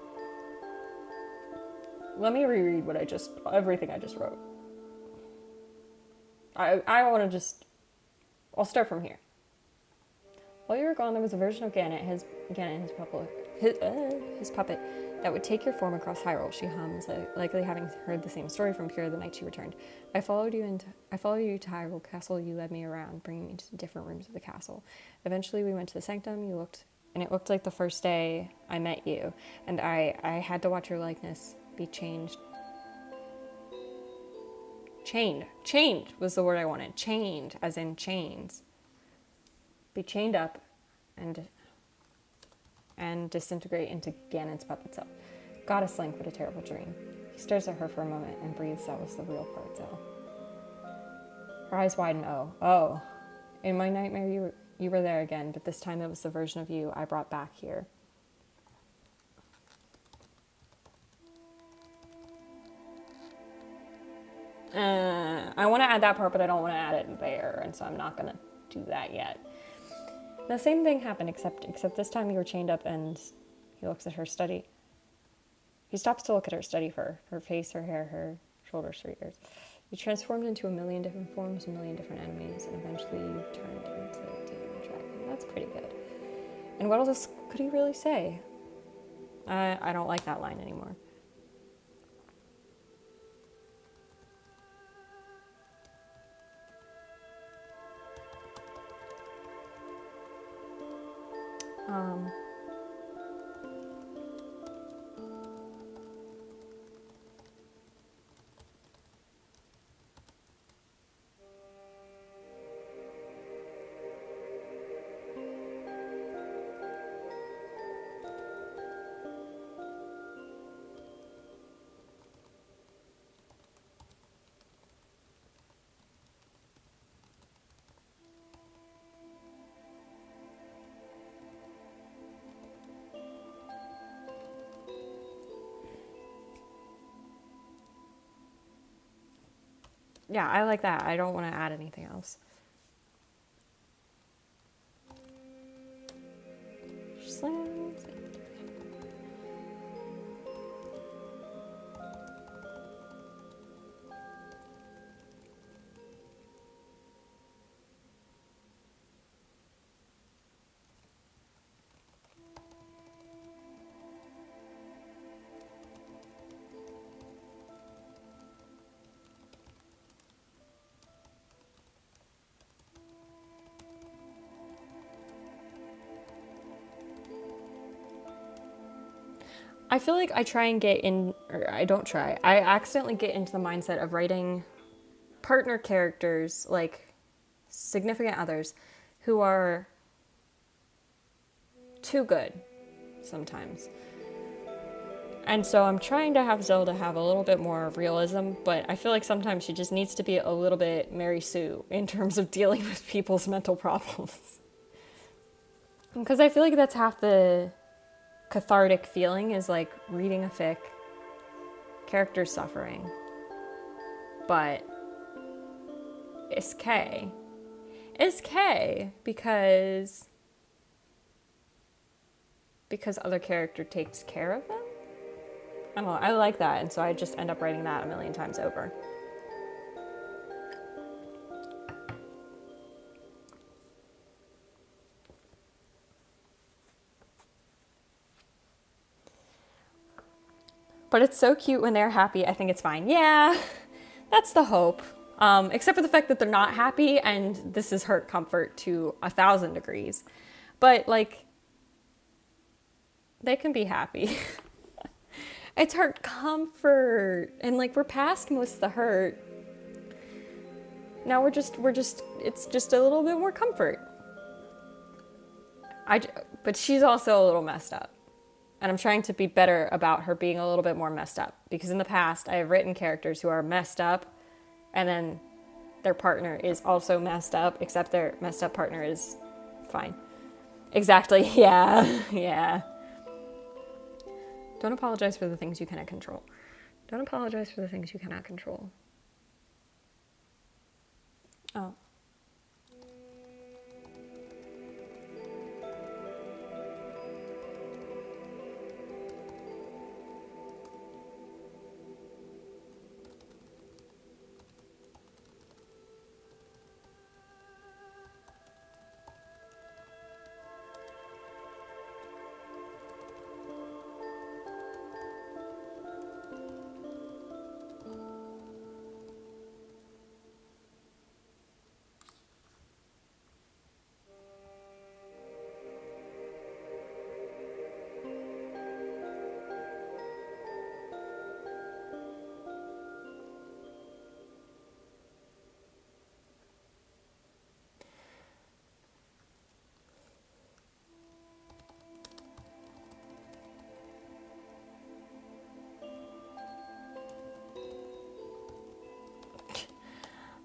Let me reread everything I just wrote. I want to I'll start from here. While you were gone, there was a version of Gannett, his puppet, that would take your form across Hyrule. She hums, likely having heard the same story from Pyrrha the night she returned. I followed you to Hyrule Castle. You led me around, bringing me to different rooms of the castle. Eventually, we went to the sanctum. It looked like the first day I met you, and I had to watch your likeness be changed. Chained was the word I wanted. Chained, as in chains. Be chained up and disintegrate into Ganon's puppet self. Goddess Link, what a terrible dream. He stares at her for a moment and breathes. That was the real part, though. Her eyes widen. Oh. In my nightmare, you were there again, but this time it was the version of you I brought back here. I want to add that part, but I don't want to add it there, and so I'm not going to do that yet. The same thing happened, except this time you were chained up, and he looks at her study. He stops to look at her, study her face, her hair, her shoulders, her ears. You transformed into a million different forms, a million different enemies, and eventually you turned into a demon dragon. That's pretty good. And what else could he really say? I don't like that line anymore. Yeah, I like that. I don't want to add anything else. I feel like I try and get in, or I don't try. I accidentally get into the mindset of writing partner characters, like significant others, who are too good sometimes. And so I'm trying to have Zelda have a little bit more realism, but I feel like sometimes she just needs to be a little bit Mary Sue in terms of dealing with people's mental problems. Because I feel like that's half the cathartic feeling, is like reading a fic, characters suffering, but it's K. It's K because other character takes care of them. I don't know, I like that, and so I just end up writing that a million times over. But it's so cute when they're happy. I think it's fine. Yeah, that's the hope. Except for the fact that they're not happy, and this is hurt comfort to 1,000 degrees. But, like, they can be happy. It's her comfort. And like we're past most of the hurt. Now it's just a little bit more comfort. But she's also a little messed up. And I'm trying to be better about her being a little bit more messed up. Because in the past, I have written characters who are messed up, and then their partner is also messed up, except their messed up partner is fine. Exactly, yeah, yeah. Don't apologize for the things you cannot control. Don't apologize for the things you cannot control. Oh.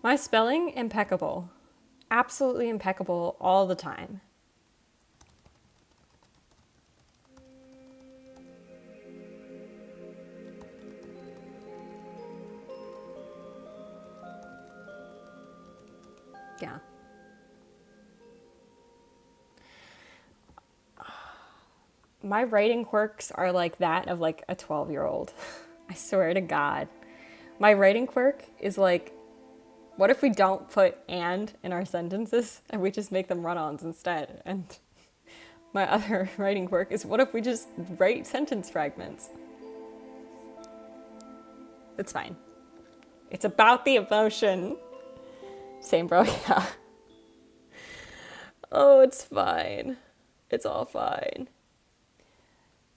My spelling, impeccable. Absolutely impeccable all the time. Yeah. My writing quirks are like that of like a 12-year-old. I swear to God. My writing quirk is like, what if we don't put "and" in our sentences and we just make them run-ons instead? And my other writing quirk is, what if we just write sentence fragments? It's fine. It's about the emotion. Same, bro, yeah. Oh, it's fine. It's all fine.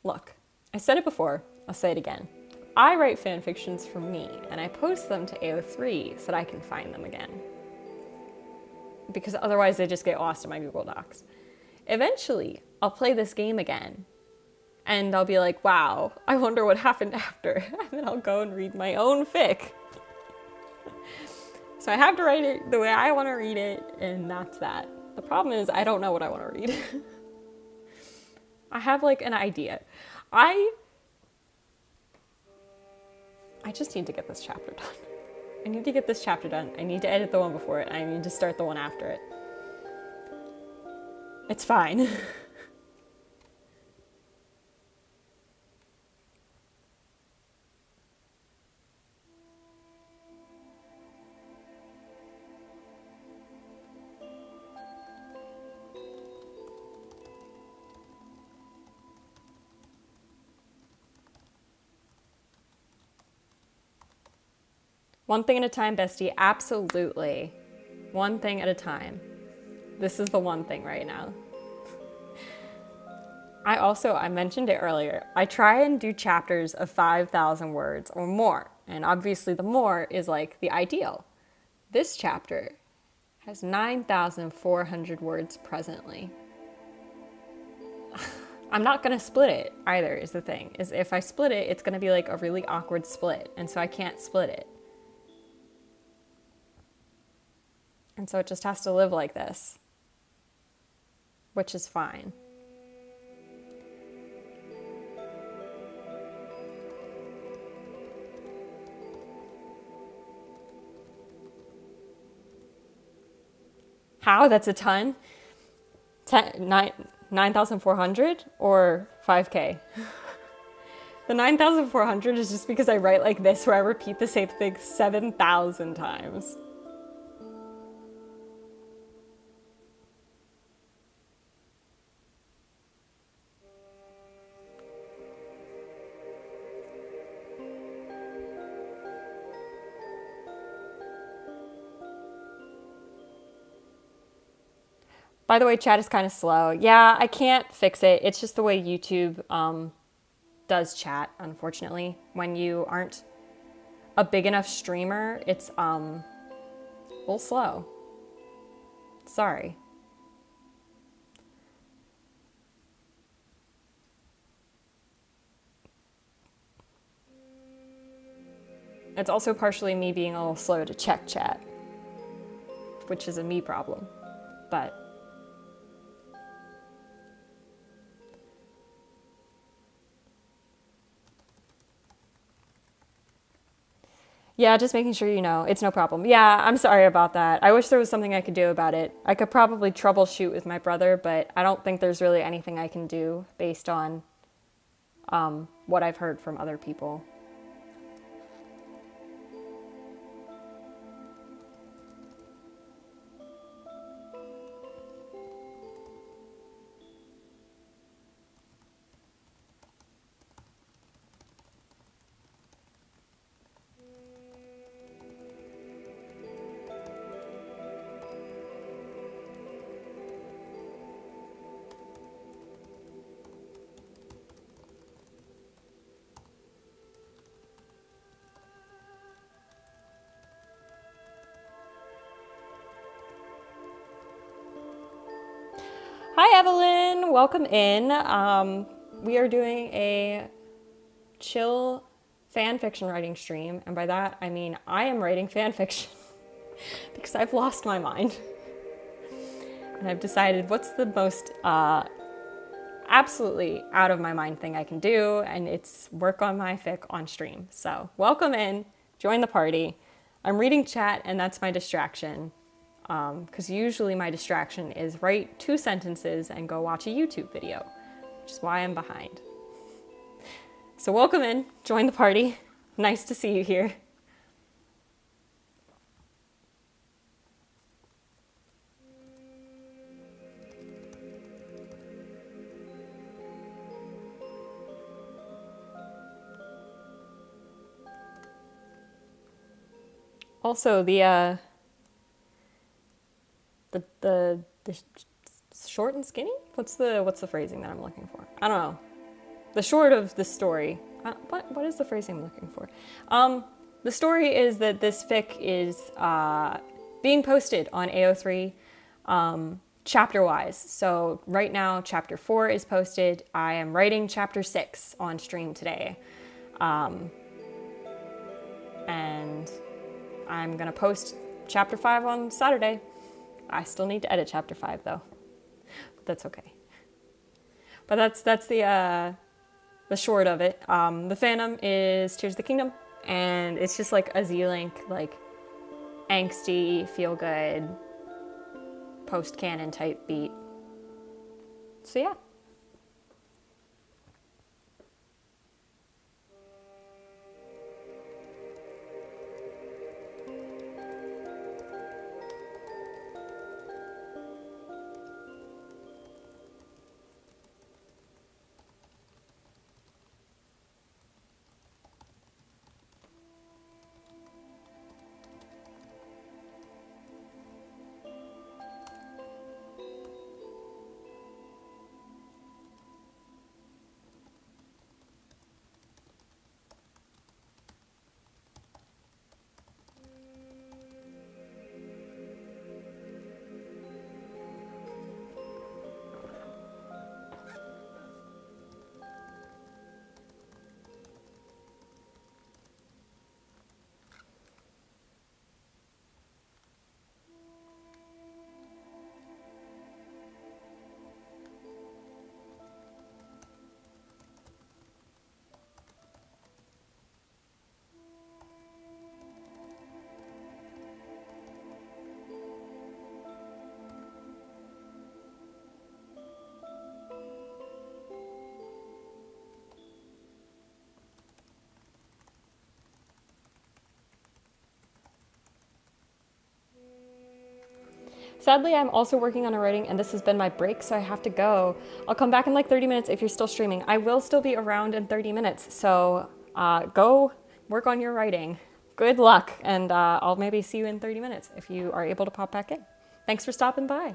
Look, I said it before, I'll say it again. I write fan fictions for me, and I post them to AO3 so that I can find them again. Because otherwise they just get lost in my Google Docs. Eventually, I'll play this game again, and I'll be like, wow, I wonder what happened after. And then I'll go and read my own fic. So I have to write it the way I want to read it, and that's that. The problem is I don't know what I want to read. I have like an idea. I just need to get this chapter done. I need to get this chapter done. I need to edit the one before it. I need to start the one after it. It's fine. One thing at a time, bestie. Absolutely. One thing at a time. This is the one thing right now. I mentioned it earlier, I try and do chapters of 5,000 words or more. And obviously the more is like the ideal. This chapter has 9,400 words presently. I'm not going to split it either is the thing. Is if I split it, it's going to be like a really awkward split. And so I can't split it. And so it just has to live like this, which is fine. How? That's a ton? 9,400 or 5K? The 9,400 is just because I write like this, where I repeat the same thing 7,000 times. By the way, chat is kind of slow. Yeah, I can't fix it. It's just the way YouTube does chat, unfortunately. When you aren't a big enough streamer, it's a little slow. Sorry. It's also partially me being a little slow to check chat, which is a me problem. But yeah, just making sure you know. It's no problem. Yeah, I'm sorry about that. I wish there was something I could do about it. I could probably troubleshoot with my brother, but I don't think there's really anything I can do based on what I've heard from other people. Hi, Evelyn. Welcome in. We are doing a chill fan fiction writing stream, and by that I mean I am writing fan fiction because I've lost my mind. And I've decided what's the most absolutely out of my mind thing I can do, and it's work on my fic on stream. So welcome in, join the party. I'm reading chat, and that's my distraction. Because usually my distraction is write 2 sentences and go watch a YouTube video, which is why I'm behind. So welcome in, join the party. Nice to see you here. Also, the short and skinny? What's the phrasing that I'm looking for? I don't know. The short of the story. What is the phrasing I'm looking for? The story is that this fic is being posted on AO3 chapter-wise. So right now, chapter 4 is posted. I am writing chapter 6 on stream today. And I'm going to post chapter 5 on Saturday. I still need to edit chapter 5 though. But that's okay. But that's the short of it. The fandom is Tears of the Kingdom, and it's just like a Z-Link, like angsty, feel good, post-canon type beat. So yeah. Sadly, I'm also working on a writing, and this has been my break, so I have to go. I'll come back in like 30 minutes if you're still streaming. I will still be around in 30 minutes, so go work on your writing. Good luck, and I'll maybe see you in 30 minutes if you are able to pop back in. Thanks for stopping by.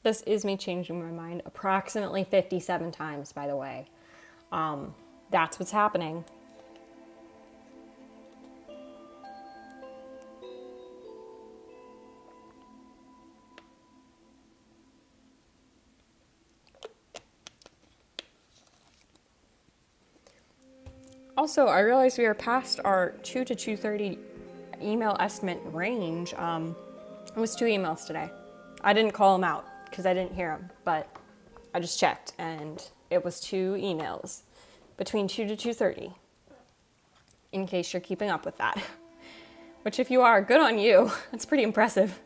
This is me changing my mind approximately 57 times, by the way. That's what's happening. Also, I realized we are past our 2 to 2:30 email estimate range. It was 2 emails today. I didn't call them out because I didn't hear them, but I just checked, and it was 2 emails between 2 to 2:30, in case you're keeping up with that. Which, if you are, good on you. That's pretty impressive.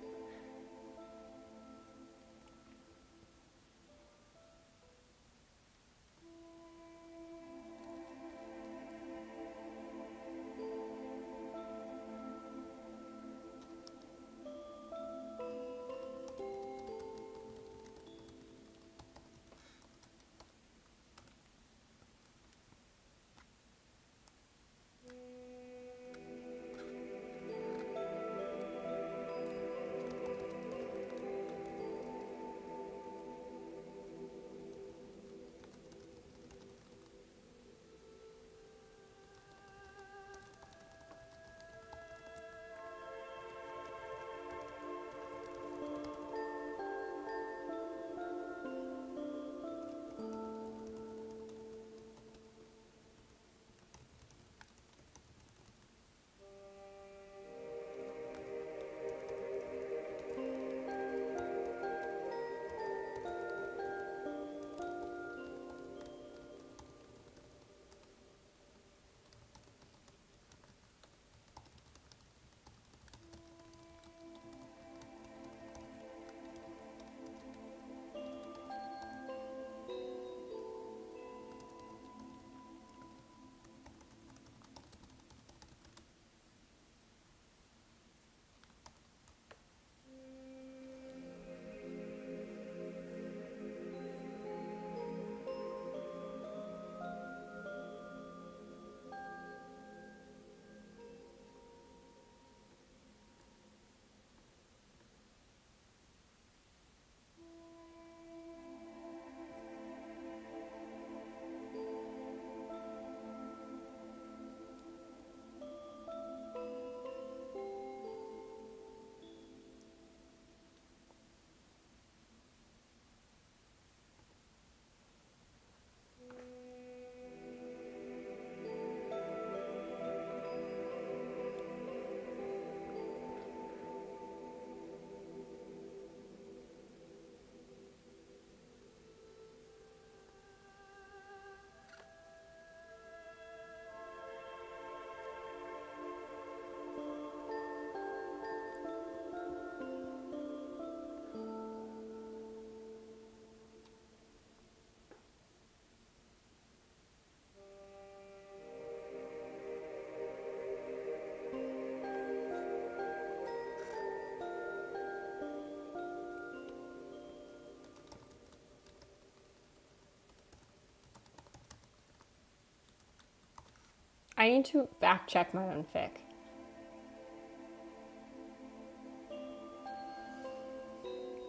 I need to fact check my own fic.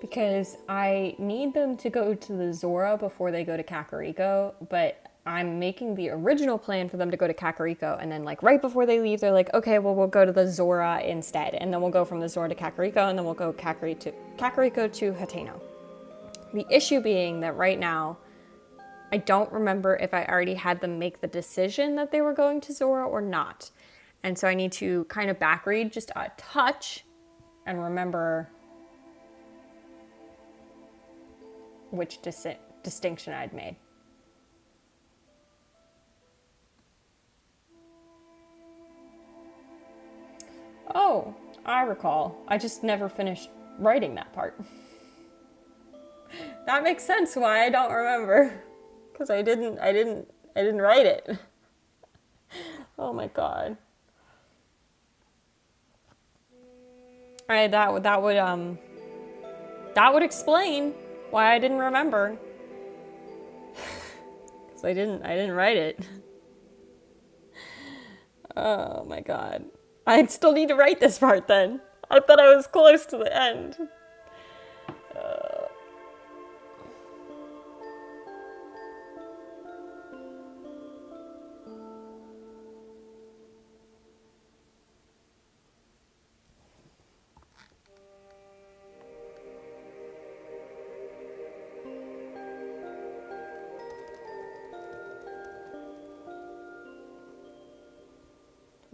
Because I need them to go to the Zora before they go to Kakariko, but I'm making the original plan for them to go to Kakariko, and then like right before they leave, they're like, okay, well, we'll go to the Zora instead, and then we'll go from the Zora to Kakariko, and then we'll go Kakariko to Hateno. The issue being that right now, I don't remember if I already had them make the decision that they were going to Zora or not. And so I need to kind of back read just a touch and remember which distinction I'd made. Oh, I recall. I just never finished writing that part. That makes sense why I don't remember. Because I didn't write it. Oh my god. Alright, that would explain why I didn't remember. Because I didn't write it. Oh my god. I still need to write this part then. I thought I was close to the end.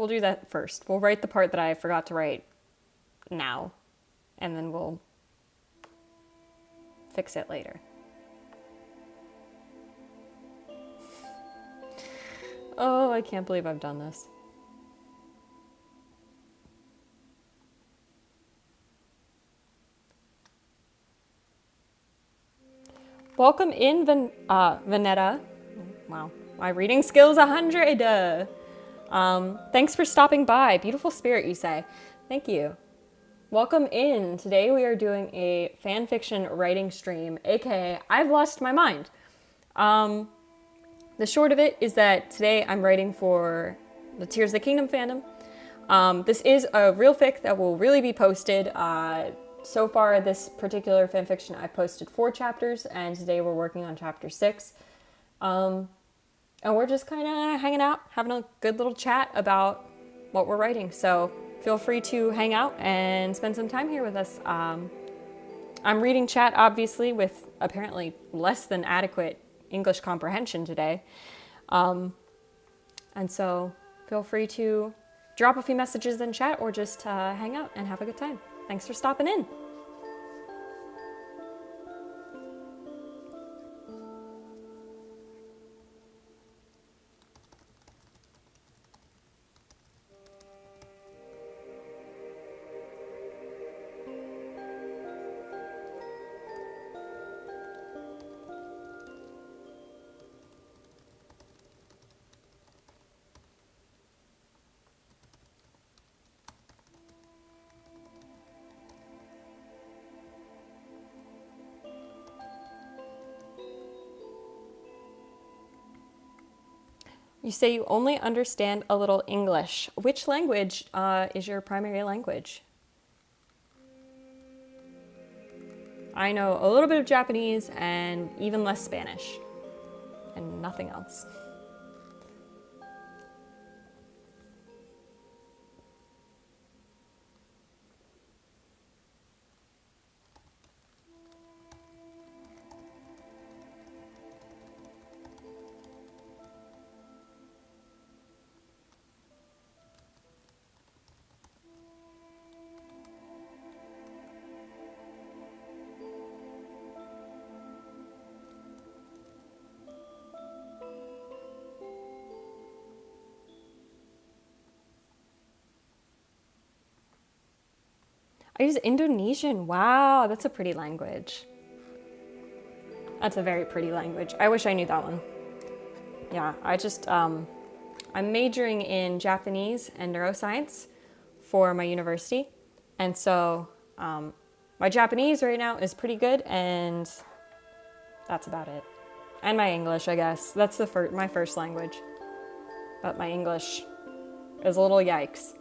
we'll do that first. We'll write the part that I forgot to write now, and then we'll fix it later. Oh, I can't believe I've done this. Welcome in, Vanetta. Wow, my reading skills 100. Thanks for stopping by. Beautiful spirit, you say. Thank you. Welcome in. Today we are doing a fan fiction writing stream, aka I've lost my mind. The short of it is that today I'm writing for the Tears of the Kingdom fandom. This is a real fic that will really be posted. So far, this particular fanfiction, I posted 4 chapters, and today we're working on chapter 6. And we're just kind of hanging out, having a good little chat about what we're writing. So feel free to hang out and spend some time here with us. I'm reading chat, obviously, with apparently less than adequate English comprehension today. And so feel free to drop a few messages in chat or just hang out and have a good time. Thanks for stopping in. You say you only understand a little English. Which language is your primary language? I know a little bit of Japanese and even less Spanish, and nothing else. I use Indonesian. Wow, that's a pretty language. That's a very pretty language. I wish I knew that one. Yeah, I'm majoring in Japanese and neuroscience for my university. And so my Japanese right now is pretty good, and that's about it. And my English, I guess. That's my first language. But my English is a little yikes.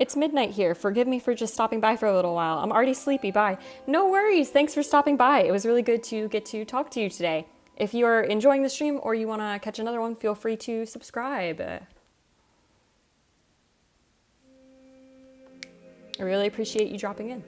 It's midnight here. Forgive me for just stopping by for a little while. I'm already sleepy. Bye. No worries. Thanks for stopping by. It was really good to get to talk to you today. If you are enjoying the stream or you want to catch another one, feel free to subscribe. I really appreciate you dropping in.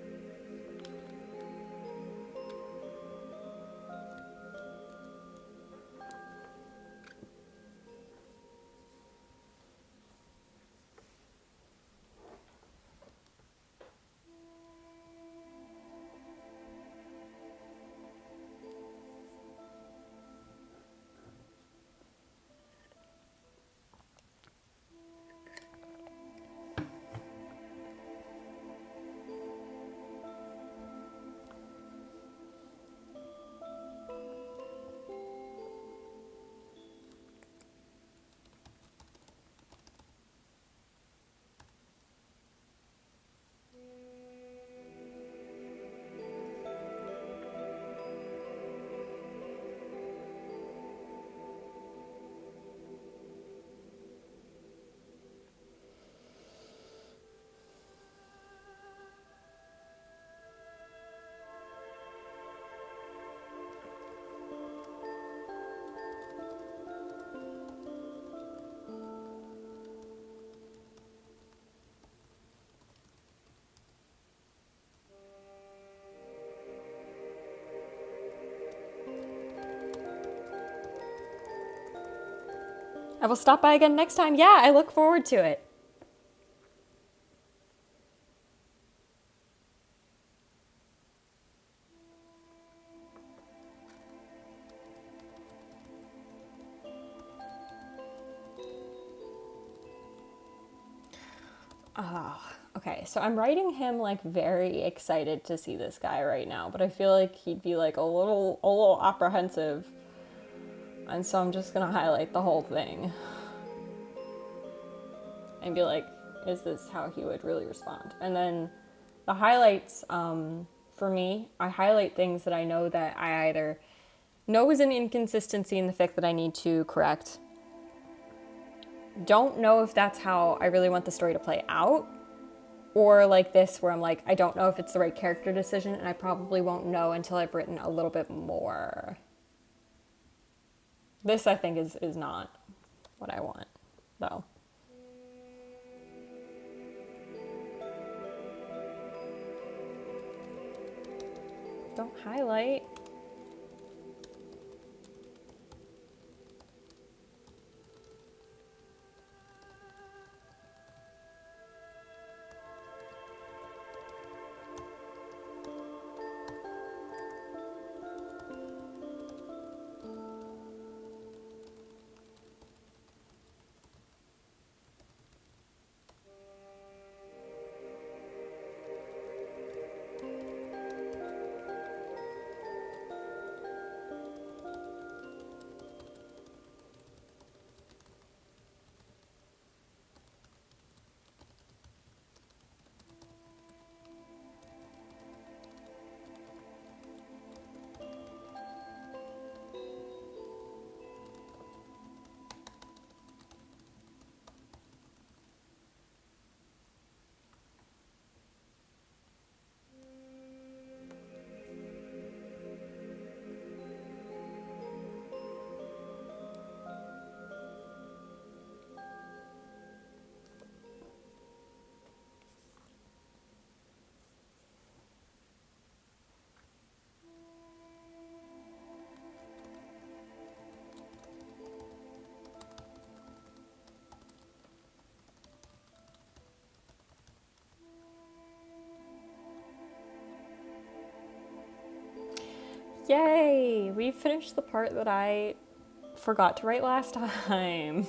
I will stop by again next time. Yeah, I look forward to it. Oh, okay. So I'm writing him like very excited to see this guy right now, but I feel like he'd be like a little apprehensive. And so I'm just gonna highlight the whole thing and be like, is this how he would really respond? And then the highlights, for me, I highlight things that I know that I either know is an inconsistency in the fic that I need to correct. Don't know if that's how I really want the story to play out. Or like this, where I'm like, I don't know if it's the right character decision, and I probably won't know until I've written a little bit more. This, I think, is not what I want, though. Don't highlight. Yay! We finished the part that I forgot to write last time.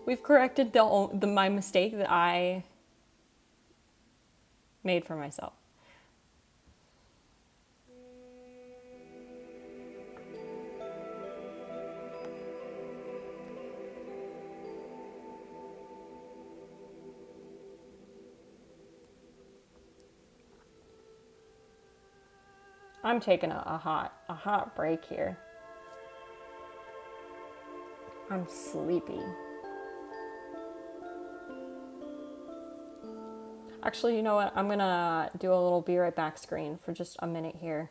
We've corrected my mistake that I made for myself. I'm taking a hot break here. I'm sleepy. Actually, you know what? I'm gonna do a little be right back screen for just a minute here.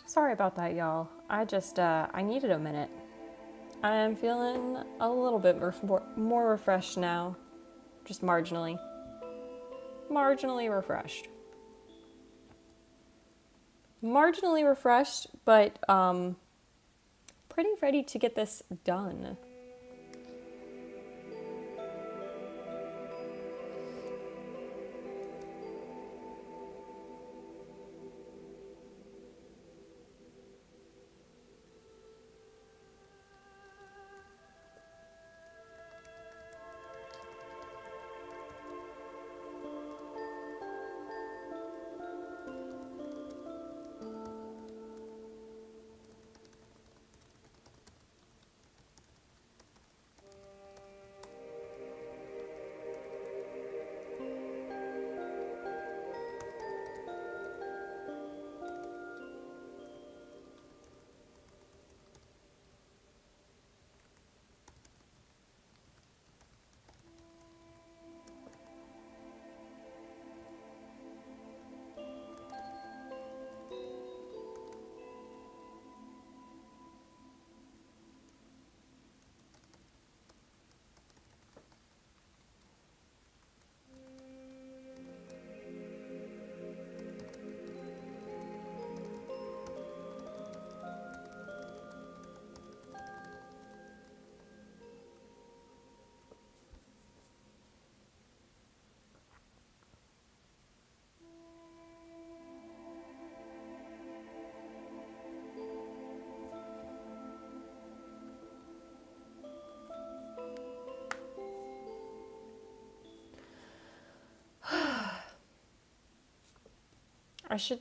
Sorry about that, y'all. I needed a minute. I'm feeling a little bit more refreshed now. Just marginally. Marginally refreshed. Marginally refreshed, but pretty ready to get this done.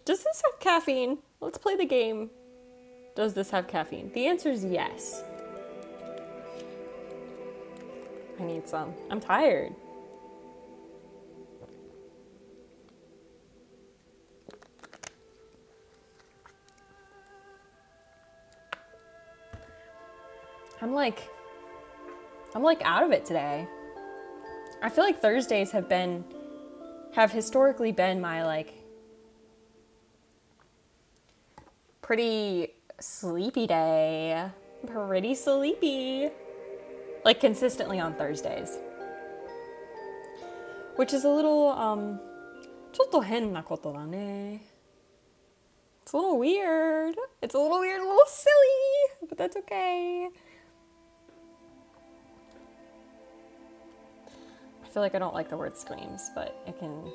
Does this have caffeine? Let's play the game. Does this have caffeine? The answer is yes. I need some. I'm tired. I'm like out of it today. I feel like Thursdays have historically been my like pretty sleepy day. Pretty sleepy. Like consistently on Thursdays. Which is a little ちょっと変なことだね. It's a little weird. It's a little weird, a little silly, but that's okay. I feel like I don't like the word screams, but it can...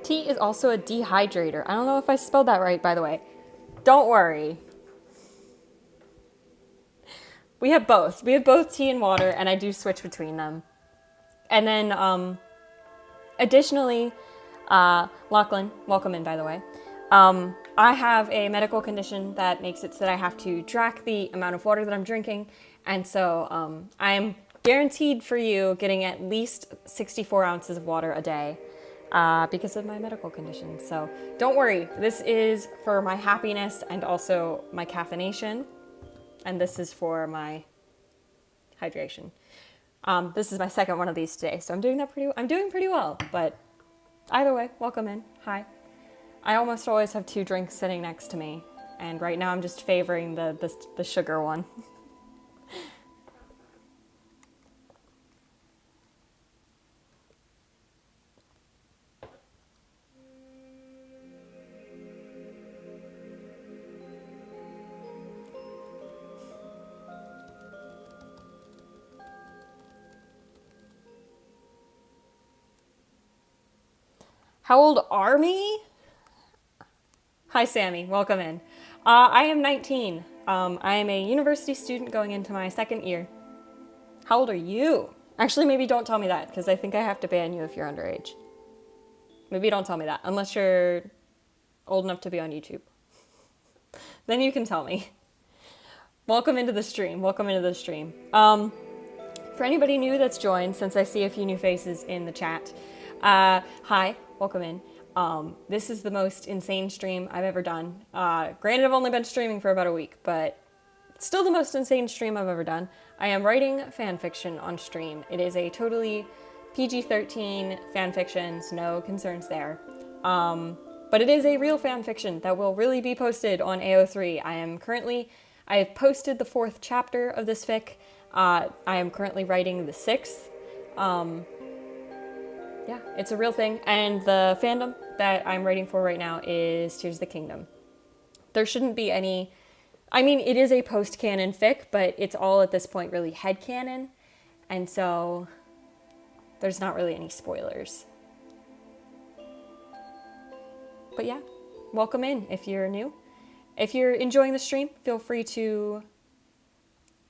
Tea is also a dehydrator. I don't know if I spelled that right, by the way. Don't worry. We have both. We have both tea and water, and I do switch between them. And then, additionally, Lachlan, welcome in, by the way. I have a medical condition that makes it so that I have to track the amount of water that I'm drinking. And so I'm guaranteed for you getting at least 64 ounces of water a day because of my medical condition. So don't worry. This is for my happiness and also my caffeination. And this is for my hydration. This is my second one of these today. So I'm doing pretty well. But either way, welcome in. Hi. I almost always have 2 drinks sitting next to me. And right now I'm just favoring the sugar one. How old are me? Hi, Sammy. Welcome in. I am 19. I am a university student going into my 2nd year. How old are you? Actually, maybe don't tell me that, because I think I have to ban you if you're underage. Maybe don't tell me that, unless you're old enough to be on YouTube. Then you can tell me. Welcome into the stream. For anybody new that's joined, since I see a few new faces in the chat, hi. Welcome in. This is the most insane stream I've ever done. Granted, I've only been streaming for about a week, but still the most insane stream I've ever done. I am writing fanfiction on stream. It is a totally PG-13 fanfiction, so no concerns there. But it is a real fanfiction that will really be posted on AO3. I have posted the 4th chapter of this fic. I am currently writing the 6th. Yeah, it's a real thing. And the fandom that I'm writing for right now is Tears of the Kingdom. There shouldn't be any... I mean, it is a post-canon fic, but it's all at this point really headcanon. And so there's not really any spoilers. But yeah, welcome in if you're new. If you're enjoying the stream, feel free to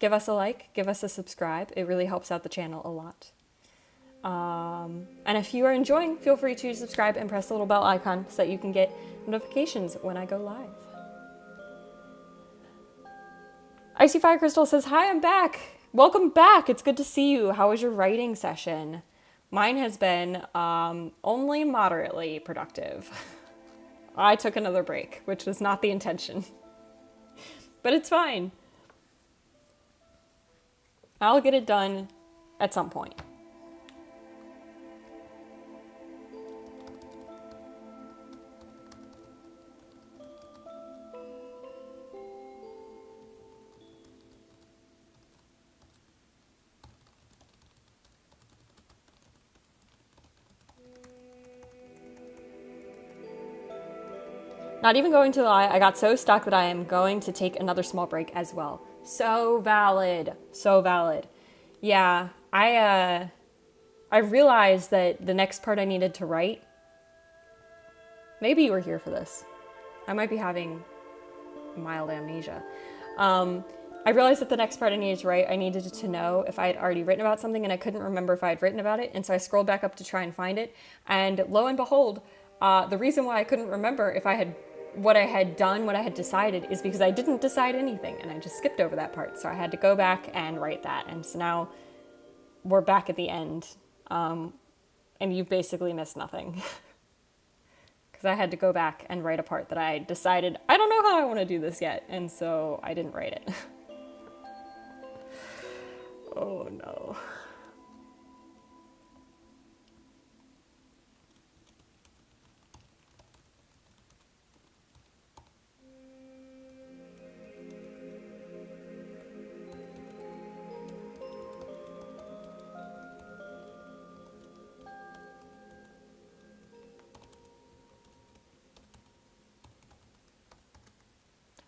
give us a like, give us a subscribe. It really helps out the channel a lot. And if you are enjoying, feel free to subscribe and press the little bell icon so that you can get notifications when I go live. Icy Fire Crystal says, hi, I'm back. Welcome back. It's good to see you. How was your writing session? Mine has been only moderately productive. I took another break, which was not the intention. But it's fine. I'll get it done at some point. Not even going to lie, I got so stuck that I am going to take another small break as well. So valid. So valid. Yeah, I realized that the next part I needed to write... Maybe you were here for this. I might be having mild amnesia. I realized that the next part I needed to write, I needed to know if I had already written about something, and I couldn't remember if I had written about it, and so I scrolled back up to try and find it, and lo and behold, the reason why I couldn't remember if I had what I had done, what I had decided, is because I didn't decide anything, and I just skipped over that part, so I had to go back and write that, and so now we're back at the end, and you've basically missed nothing. Because I had to go back and write a part that I decided, I don't know how I want to do this yet, and so I didn't write it. Oh no.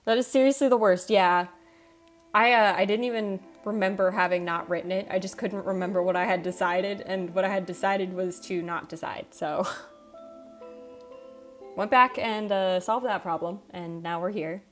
That is seriously the worst, yeah. I didn't even remember having not written it. I just couldn't remember what I had decided, and what I had decided was to not decide, so... went back and solved that problem, and now we're here.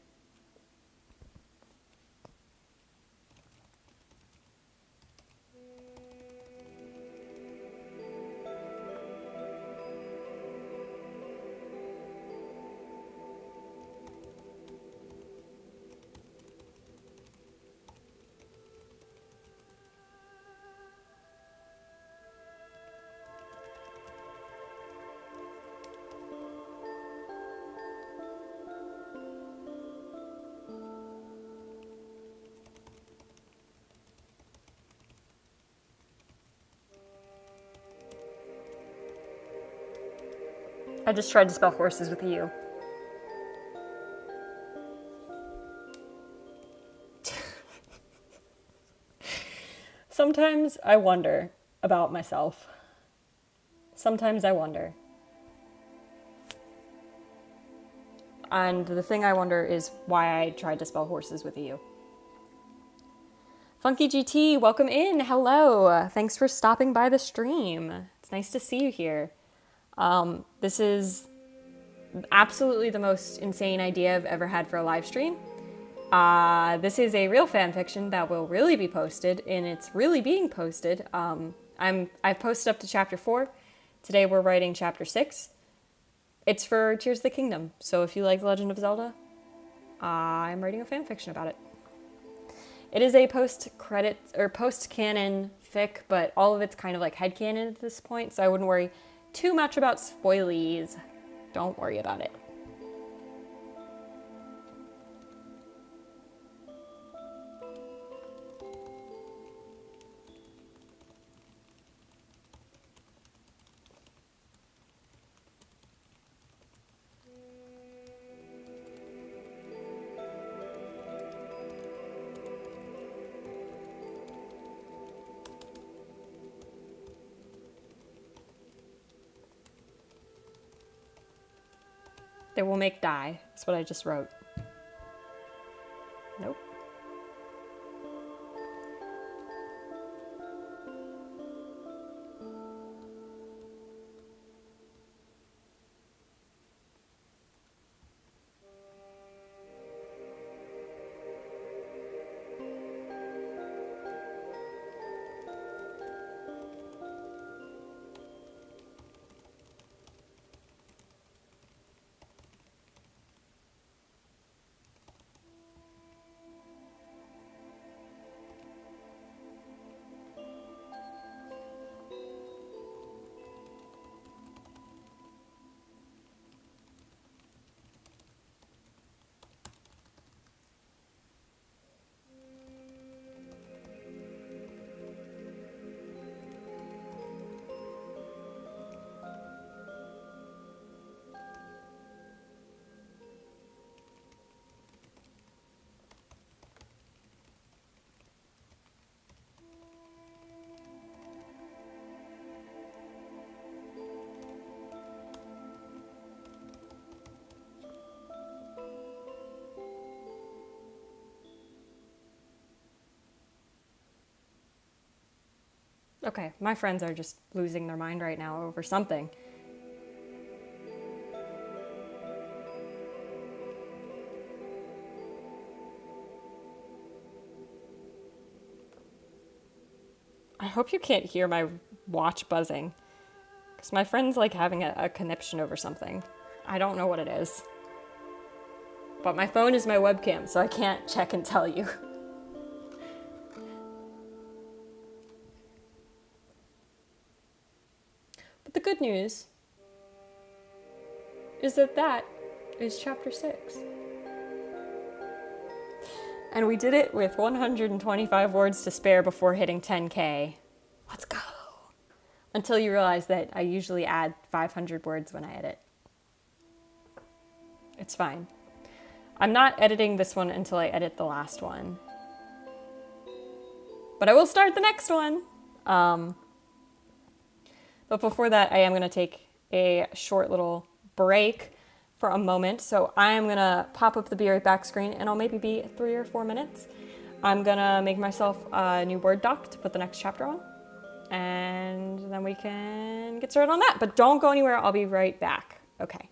I just tried to spell horses with a U. Sometimes I wonder about myself. Sometimes I wonder. And the thing I wonder is why I tried to spell horses with a U. Funky GT, welcome in. Hello. Thanks for stopping by the stream. It's nice to see you here. This is absolutely the most insane idea I've ever had for a live stream. This is a real fan fiction that will really be posted, and it's really being posted. I've posted up to chapter 4. Today we're writing chapter 6. It's for Tears of the Kingdom, so if you like The Legend of Zelda, I'm writing a fan fiction about it. It is a post-credit or post-canon fic, but all of it's kind of like headcanon at this point, so I wouldn't worry too much about spoilies. Don't worry about it. They will make dye. That's what I just wrote. Nope. Okay, my friends are just losing their mind right now over something. I hope you can't hear my watch buzzing, because my friend's like having a conniption over something. I don't know what it is. But my phone is my webcam, so I can't check and tell you. But the good news is that is chapter 6. And we did it with 125 words to spare before hitting 10K. Let's go. Until you realize that I usually add 500 words when I edit. It's fine. I'm not editing this one until I edit the last one. But I will start the next one. But before that, I am going to take a short little break for a moment. So I'm going to pop up the Be Right Back screen, and I'll maybe be 3 or 4 minutes. I'm going to make myself a new Word doc to put the next chapter on. And then we can get started on that. But don't go anywhere. I'll be right back. Okay.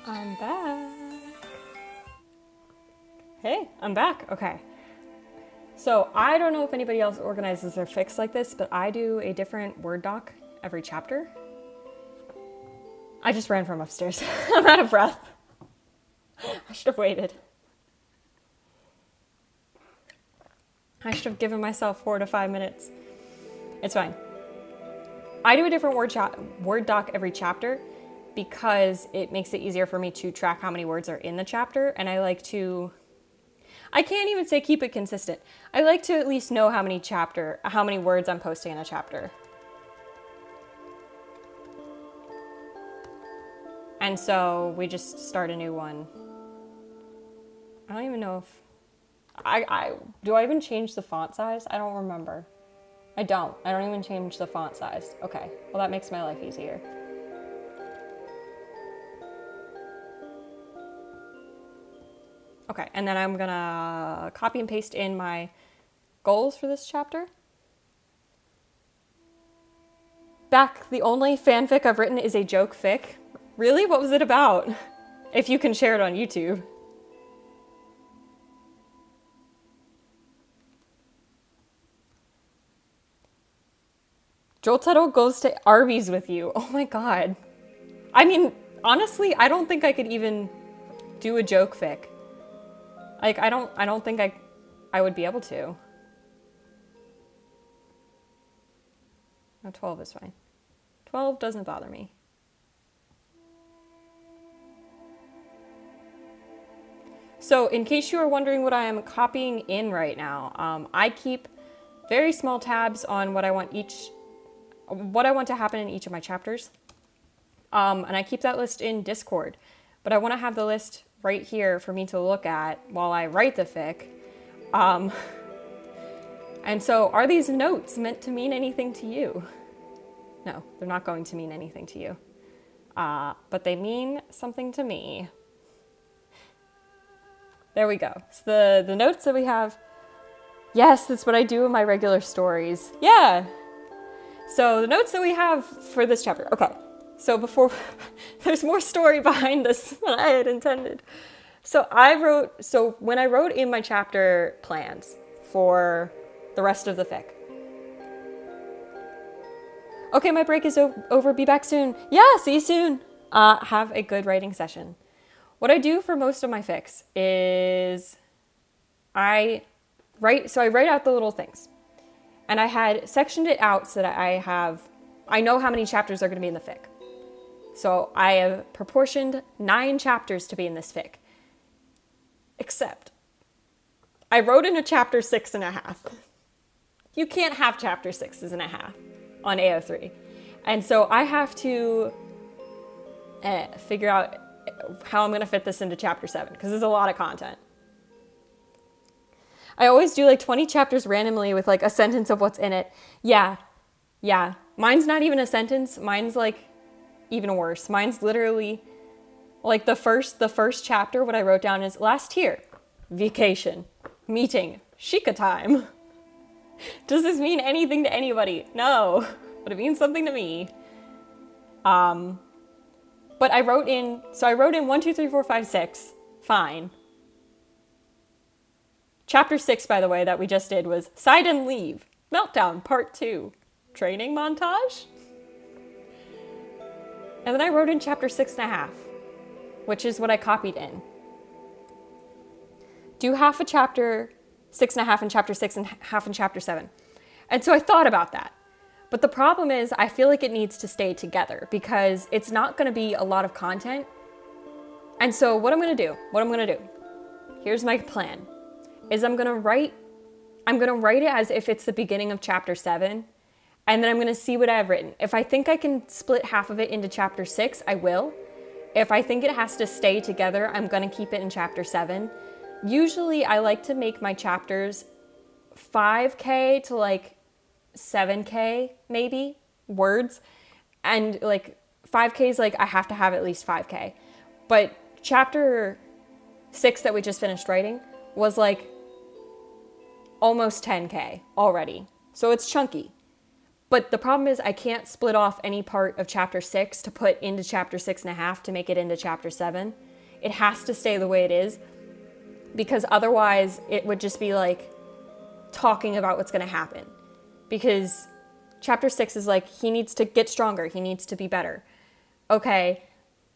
I'm back. Hey, I'm back. Okay. So I don't know if anybody else organizes their fics like this, but I do a different Word doc every chapter. I just ran from upstairs. I'm out of breath. I should have waited. I should have given myself 4 to 5 minutes. It's fine. I do a different Word doc every chapter because it makes it easier for me to track how many words are in the chapter, and I like to... I can't even say keep it consistent. I like to at least know how many words I'm posting in a chapter. And so we just start a new one. I don't even know if... do I even change the font size? I don't remember. I don't even change the font size. Okay, well that makes my life easier. Okay, and then I'm gonna copy and paste in my goals for this chapter. Back, the only fanfic I've written is a joke fic. Really? What was it about? If you can share it on YouTube. Jotaro goes to Arby's with you. Oh my god. I mean, honestly, I don't think I could even do a joke fic. Like, I don't think I would be able to. No, 12 is fine. 12 doesn't bother me. So, in case you are wondering what I am copying in right now, I keep very small tabs on what I want to happen in each of my chapters. And I keep that list in Discord. But I want to have the list right here for me to look at while I write the fic. And so, are these notes meant to mean anything to you? No, they're not going to mean anything to you. But they mean something to me. There we go. So the notes that we have, yes, that's what I do in my regular stories. Yeah. So the notes that we have for this chapter. Okay. So there's more story behind this than I had intended. So when I wrote in my chapter plans for the rest of the fic. Okay, my break is over. Be back soon. Yeah, see you soon. Have a good writing session. What I do for most of my fics is I write out the little things. And I had sectioned it out so that I know how many chapters are going to be in the fic. So I have proportioned 9 chapters to be in this fic. Except, I wrote in a chapter 6.5. You can't have chapter 6.5 on AO3. And so I have to figure out how I'm going to fit this into chapter 7, because there's a lot of content. I always do like 20 chapters randomly with like a sentence of what's in it. Yeah. Mine's not even a sentence. Mine's like even worse. Mine's literally like the first chapter. What I wrote down is last year, vacation, meeting, Shika time. Does this mean anything to anybody? No, but it means something to me. But I wrote in 1, 2, 3, 4, 5, 6. Fine. Chapter 6, by the way, that we just did was Side and Leave, Meltdown, Part 2, Training Montage. And then I wrote in chapter 6.5, which is what I copied in. Do half a chapter 6.5 in chapter 6 and half in chapter 7. And so I thought about that. But the problem is I feel like it needs to stay together because it's not going to be a lot of content. And so what I'm going to do, here's my plan, is I'm going to write it as if it's the beginning of chapter 7. And then I'm going to see what I've written. If I think I can split half of it into chapter 6, I will. If I think it has to stay together, I'm going to keep it in chapter 7. Usually I like to make my chapters 5K to like 7K maybe words. And like 5K is like I have to have at least 5K. But chapter 6 that we just finished writing was like almost 10K already. So it's chunky. But the problem is I can't split off any part of chapter 6 to put into chapter 6.5 to make it into chapter 7. It has to stay the way it is, because otherwise it would just be like talking about what's going to happen. Because chapter 6 is like, he needs to get stronger, he needs to be better. Okay,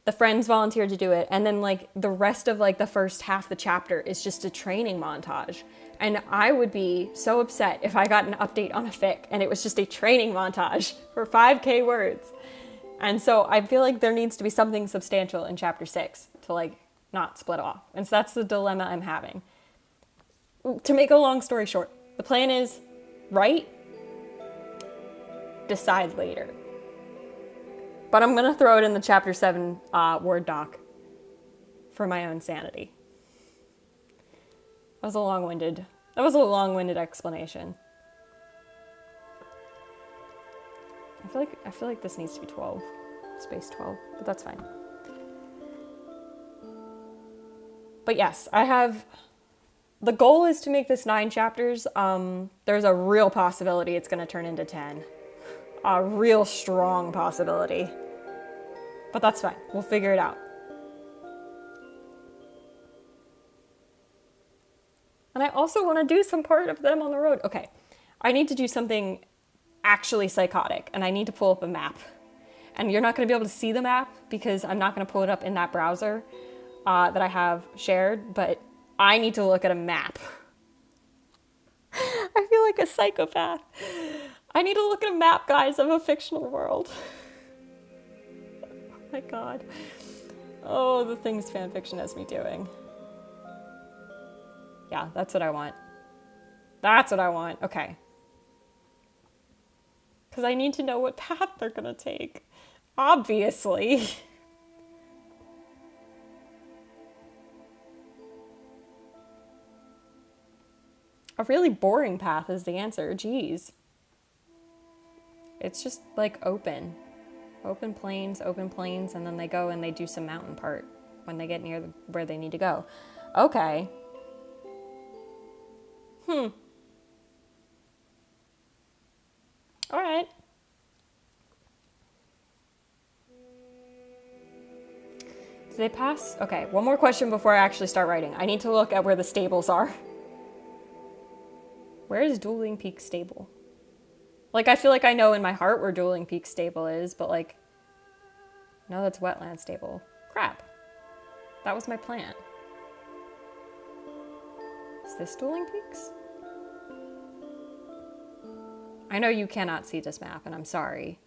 the friends volunteered to do it, and then like the rest of like the first half of the chapter is just a training montage. And I would be so upset if I got an update on a fic and it was just a training montage for 5K words. And so I feel like there needs to be something substantial in chapter 6 to like not split off. And so that's the dilemma I'm having. To make a long story short, the plan is write, decide later. But I'm going to throw it in the chapter 7 Word doc for my own sanity. That was a long-winded explanation. I feel like this needs to be 12, space 12, but that's fine. But yes, the goal is to make this 9 chapters. There's a real possibility it's going to turn into 10. A real strong possibility. But that's fine. We'll figure it out. And I also want to do some part of them on the road. Okay, I need to do something actually psychotic, and I need to pull up a map. And you're not going to be able to see the map because I'm not going to pull it up in that browser that I have shared, but I need to look at a map. I feel like a psychopath. I need to look at a map, guys, of a fictional world. Oh my god. Oh, the things fanfiction has me doing. Yeah, that's what I want. That's what I want. Okay. Because I need to know what path they're going to take. Obviously. A really boring path is the answer. Jeez. It's just like open. Open plains, and then they go and they do some mountain part when they get near where they need to go. Okay. All right. Do they pass? Okay, one more question before I actually start writing. I need to look at where the stables are. Where is Dueling Peak Stable? Like, I feel like I know in my heart where Dueling Peak Stable is, but like, no, that's Wetland Stable. Crap. That was my plan. Is this Dueling Peaks? I know you cannot see this map, and I'm sorry.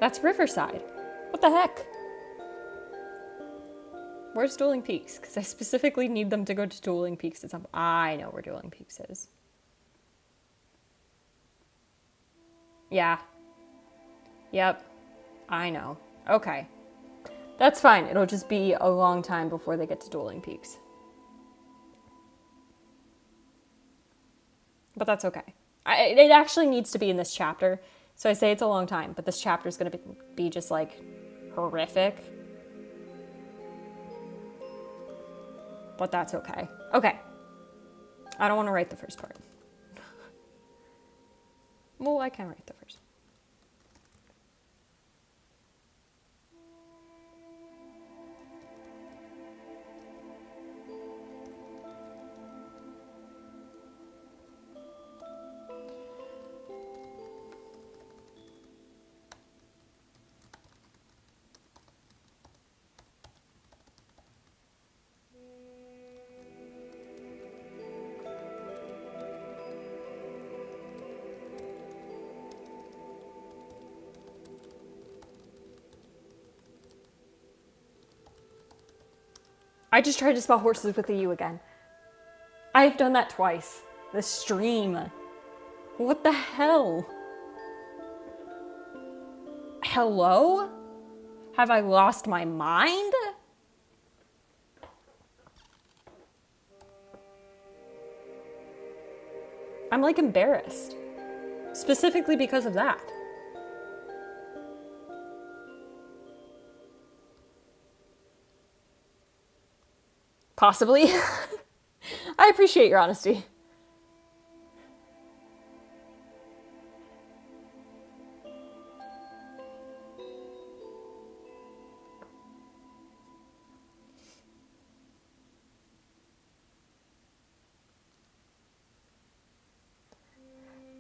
That's Riverside. What the heck? Where's Dueling Peaks? Because I specifically need them to go to Dueling Peaks at some... I know where Dueling Peaks is. Yeah. Yep. I know. Okay. That's fine. It'll just be a long time before they get to Dueling Peaks. But that's okay. It actually needs to be in this chapter. So I say it's a long time, but this chapter is going to be just like horrific. But that's okay. Okay. I don't want to write the first part. Well, I can write the first. I just tried to spell horses with a U again. I've done that twice. The stream. What the hell? Hello? Have I lost my mind? I'm like embarrassed. Specifically because of that. Possibly. I appreciate your honesty.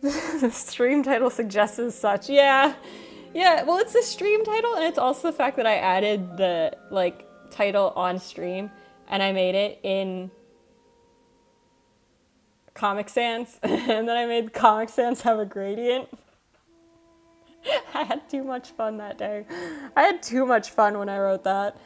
The stream title suggests as such. Yeah. Yeah, well, it's the stream title, and it's also the fact that I added the, like, title on stream, and I made it in Comic Sans, and then I made Comic Sans have a gradient. I had too much fun that day. I had too much fun when I wrote that.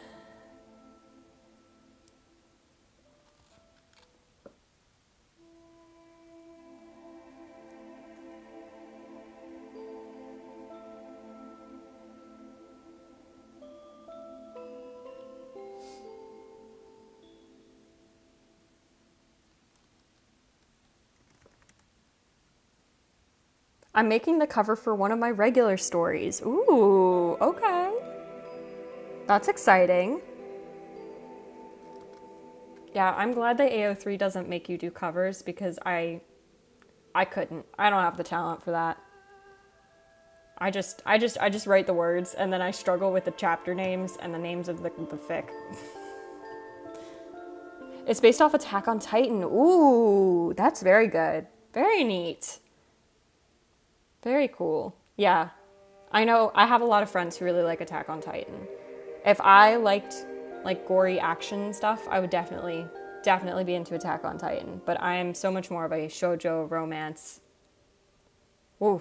I'm making the cover for one of my regular stories. Ooh, okay. That's exciting. Yeah, I'm glad that AO3 doesn't make you do covers because I couldn't. I don't have the talent for that. I just write the words and then I struggle with the chapter names and the names of the fic. It's based off Attack on Titan. Ooh, that's very good. Very neat. Very cool. Yeah. I know I have a lot of friends who really like Attack on Titan. If I liked like gory action stuff, I would definitely be into Attack on Titan. But I am so much more of a shoujo romance. Ooh.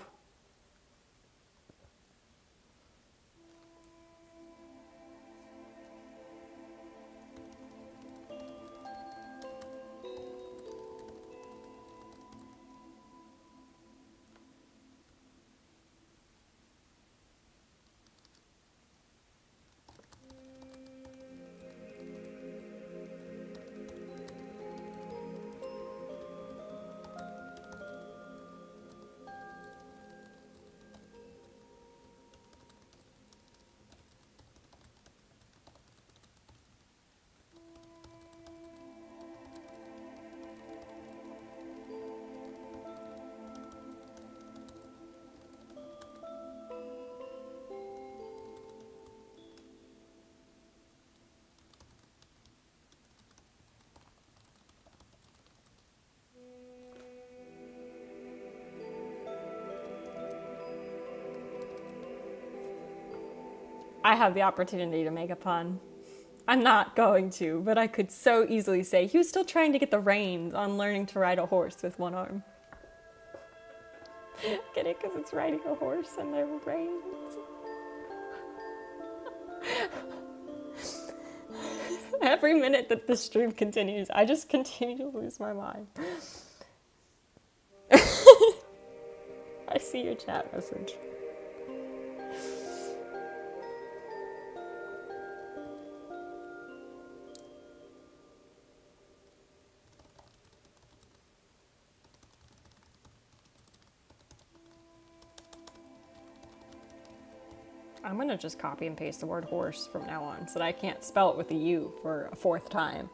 I have the opportunity to make a pun. I'm not going to, but I could so easily say he was still trying to get the reins on learning to ride a horse with one arm. Get it? Because it's riding a horse and there are reins. Every minute that the stream continues, I just continue to lose my mind. I see your chat message. I'm gonna just copy and paste the word horse from now on so that I can't spell it with a U for a fourth time.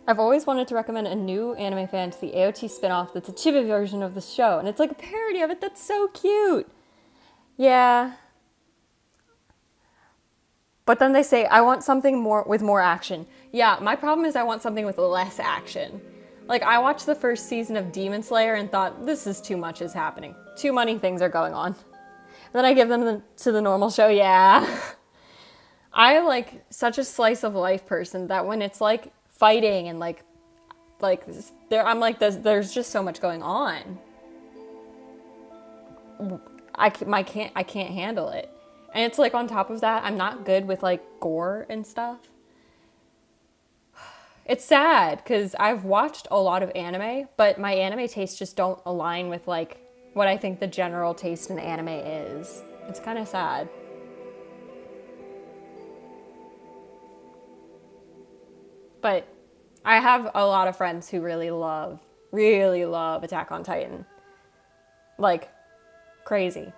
I've always wanted to recommend a new anime fan to the AOT spinoff that's a chibi version of the show, and it's like a parody of it that's so cute. Yeah. But then they say, I want something more with more action. Yeah, my problem is I want something with less action. Like, I watched the first season of Demon Slayer and thought, this is too much is happening. Too many things are going on. And then I give them to the normal show, yeah. I like such a slice of life person that when it's like fighting and like there, I'm like, there's just so much going on. I can't handle it. And it's like on top of that, I'm not good with like gore and stuff. It's sad because I've watched a lot of anime, but my anime tastes just don't align with like what I think the general taste in anime is. It's kind of sad. But I have a lot of friends who really love Attack on Titan. Like, crazy.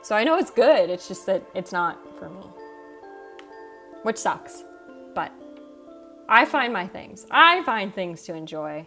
So I know it's good, it's just that it's not for me. Which sucks. But I find my things. I find things to enjoy.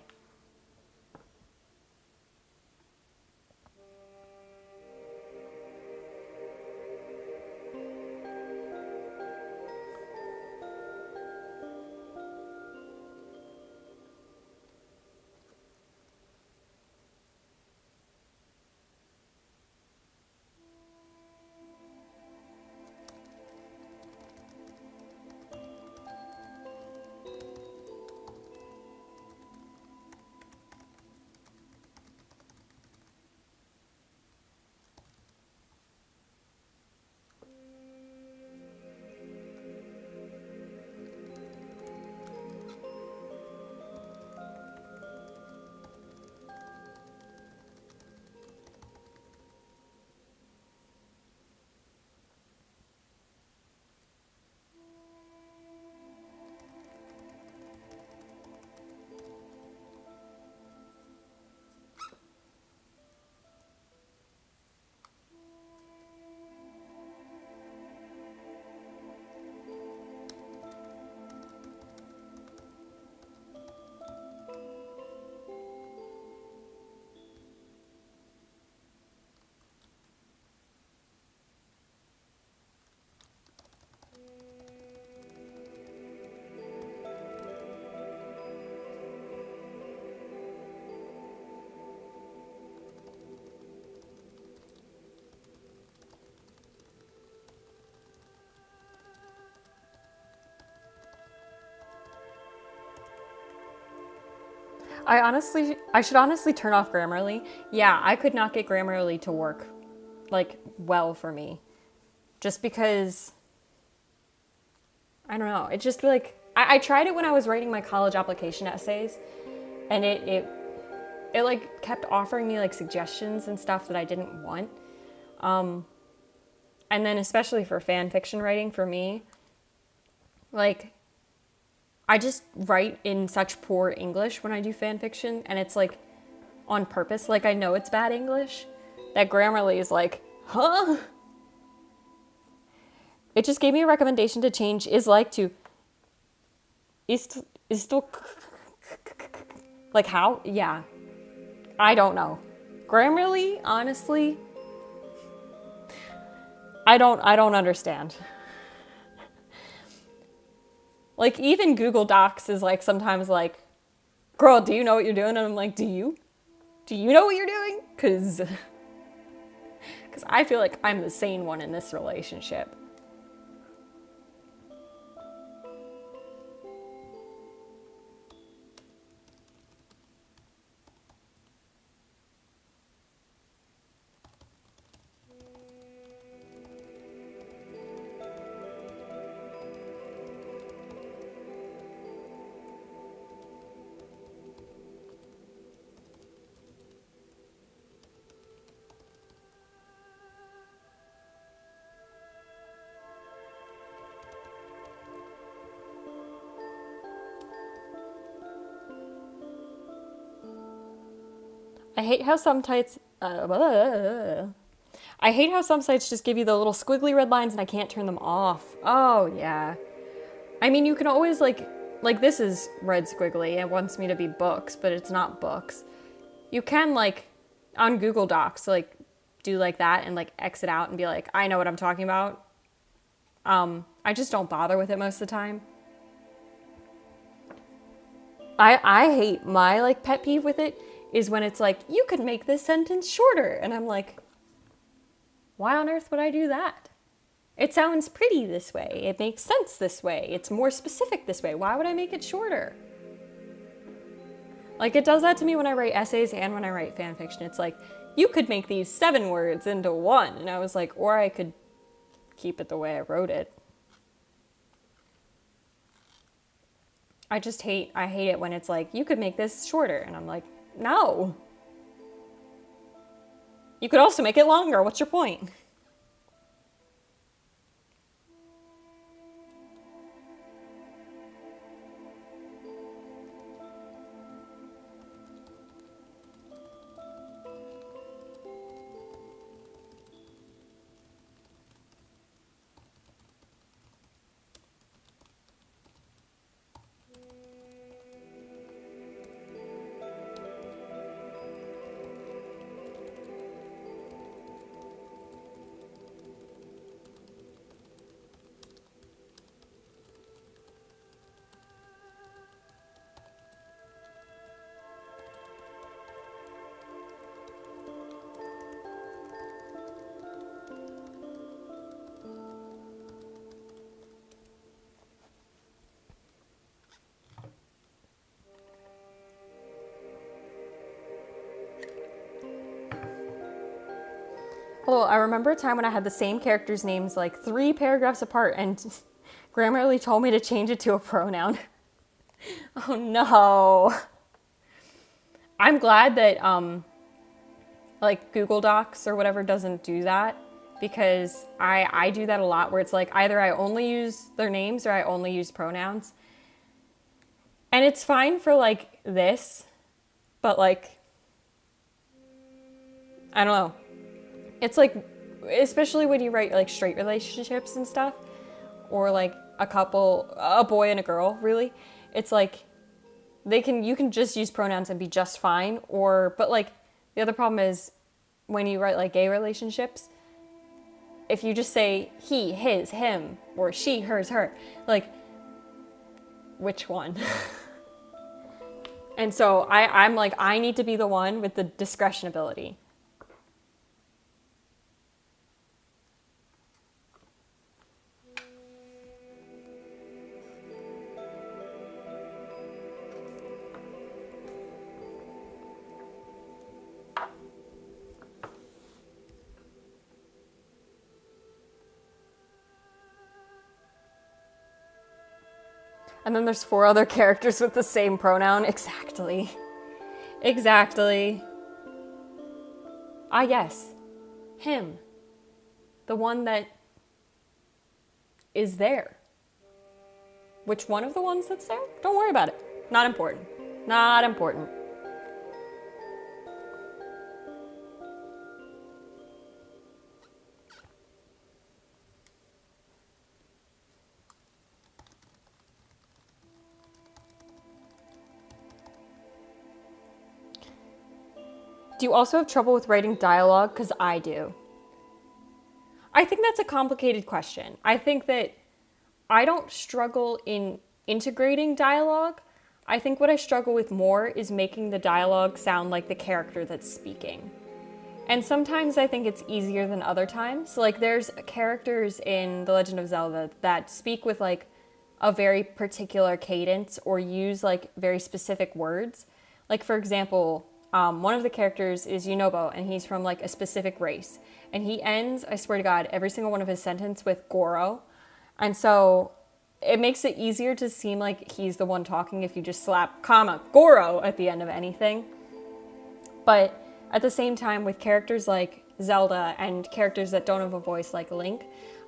I should honestly turn off Grammarly. Yeah, I could not get Grammarly to work, like, well for me. Just because, I don't know, it just like, I tried it when I was writing my college application essays, and it like kept offering me like suggestions and stuff that I didn't want. And then especially for fan fiction writing for me, like, I just write in such poor English when I do fan fiction, and it's like on purpose. Like, I know it's bad English. That Grammarly is like, huh? It just gave me a recommendation to change is like to is to like how? Yeah. I don't know. Grammarly, honestly, I don't understand. Like, even Google Docs is like sometimes like, girl, do you know what you're doing? And I'm like, do you? Do you know what you're doing? Because I feel like I'm the sane one in this relationship. I hate how some sites. I hate how some sites just give you the little squiggly red lines and I can't turn them off. Oh, yeah. I mean, you can always, like, like this is red squiggly. It wants me to be books, but it's not books. You can like on Google Docs, like do like that and like exit out and be like, I know what I'm talking about. I just don't bother with it most of the time. I hate my like pet peeve with it is when it's like, you could make this sentence shorter. And I'm like, why on earth would I do that? It sounds pretty this way. It makes sense this way. It's more specific this way. Why would I make it shorter? Like, it does that to me when I write essays and when I write fan fiction. It's like, you could make these 7 words into 1. And I was like, or I could keep it the way I wrote it. I hate it when it's like, you could make this shorter. And I'm like, no. You could also make it longer. What's your point? Well, I remember a time when I had the same character's names like 3 paragraphs apart and Grammarly told me to change it to a pronoun. Oh no. I'm glad that like Google Docs or whatever doesn't do that, because I do that a lot where it's like either I only use their names or I only use pronouns. And it's fine for like this, but like, I don't know. It's like, especially when you write like straight relationships and stuff, or like a boy and a girl, really. It's like, you can just use pronouns and be just fine, but like, the other problem is when you write like gay relationships, if you just say he, his, him, or she, hers, her, like, which one? And so I'm like, I need to be the one with the discretion ability. And then there's 4 other characters with the same pronoun. Exactly. Exactly. Ah, yes. Him. The one that is there. Which one of the ones that's there? Don't worry about it. Not important. Not important. Do you also have trouble with writing dialogue? Because I do. I think that's a complicated question. I think that I don't struggle in integrating dialogue. I think what I struggle with more is making the dialogue sound like the character that's speaking. And sometimes I think it's easier than other times. Like there's characters in The Legend of Zelda that speak with like a very particular cadence or use like very specific words. Like for example, one of the characters is Yunobo, and he's from like a specific race. And he ends, I swear to God, every single one of his sentences with Goro. And so it makes it easier to seem like he's the one talking if you just slap comma Goro at the end of anything. But at the same time, with characters like Zelda and characters that don't have a voice like Link,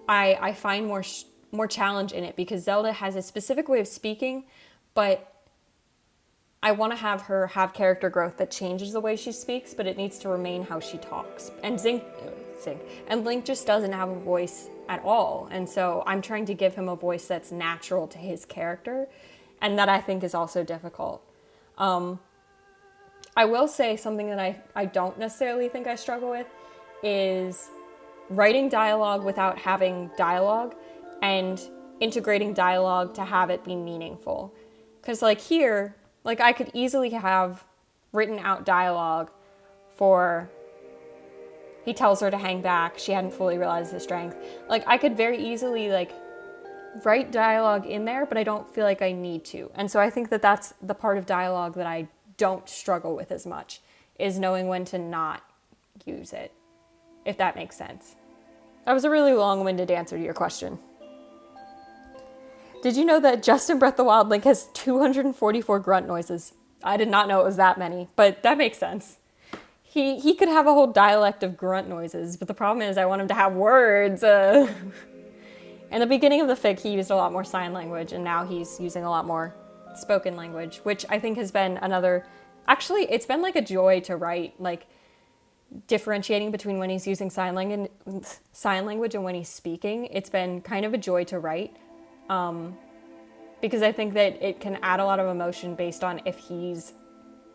I find more challenge in it, because Zelda has a specific way of speaking, but I want to have her have character growth that changes the way she speaks, but it needs to remain how she talks. And Link just doesn't have a voice at all. And so I'm trying to give him a voice that's natural to his character. And that I think is also difficult. I will say something that I don't necessarily think I struggle with is writing dialogue without having dialogue and integrating dialogue to have it be meaningful. Because like here, like I could easily have written out dialogue for he tells her to hang back, she hadn't fully realized the strength. Like I could very easily like write dialogue in there, but I don't feel like I need to. And so I think that that's the part of dialogue that I don't struggle with as much, is knowing when to not use it, if that makes sense. That was a really long-winded answer to your question. Did you know that Just in Breath of the Wild Link has 244 grunt noises? I did not know it was that many, but that makes sense. He could have a whole dialect of grunt noises, but the problem is I want him to have words. In the beginning of the fic, he used a lot more sign language, and now he's using a lot more spoken language, which I think has been another... Actually, it's been like a joy to write, like differentiating between when he's using sign language and when he's speaking. It's been kind of a joy to write, because I think that it can add a lot of emotion based on if he's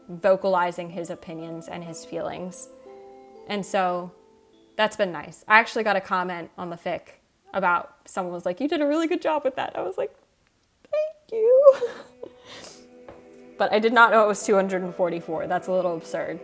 vocalizing his opinions and his feelings. And so that's been nice. I actually got a comment on the fic about someone was like, you did a really good job with that. I was like, thank you. But I did not know it was 244. That's a little absurd.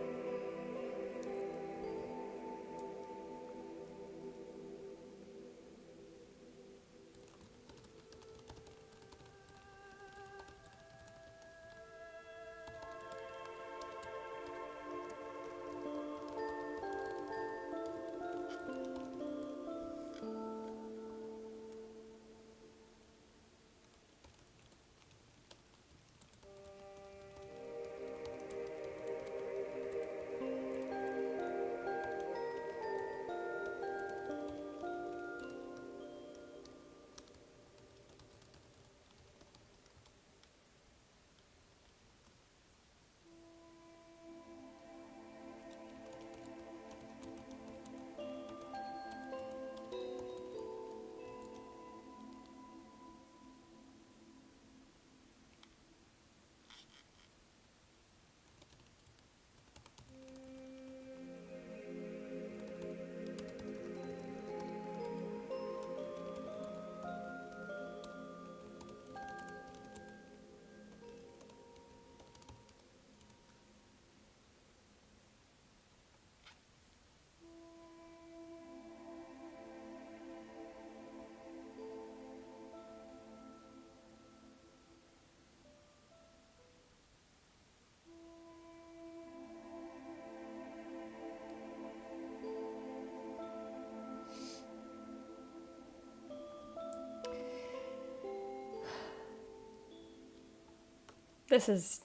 This is...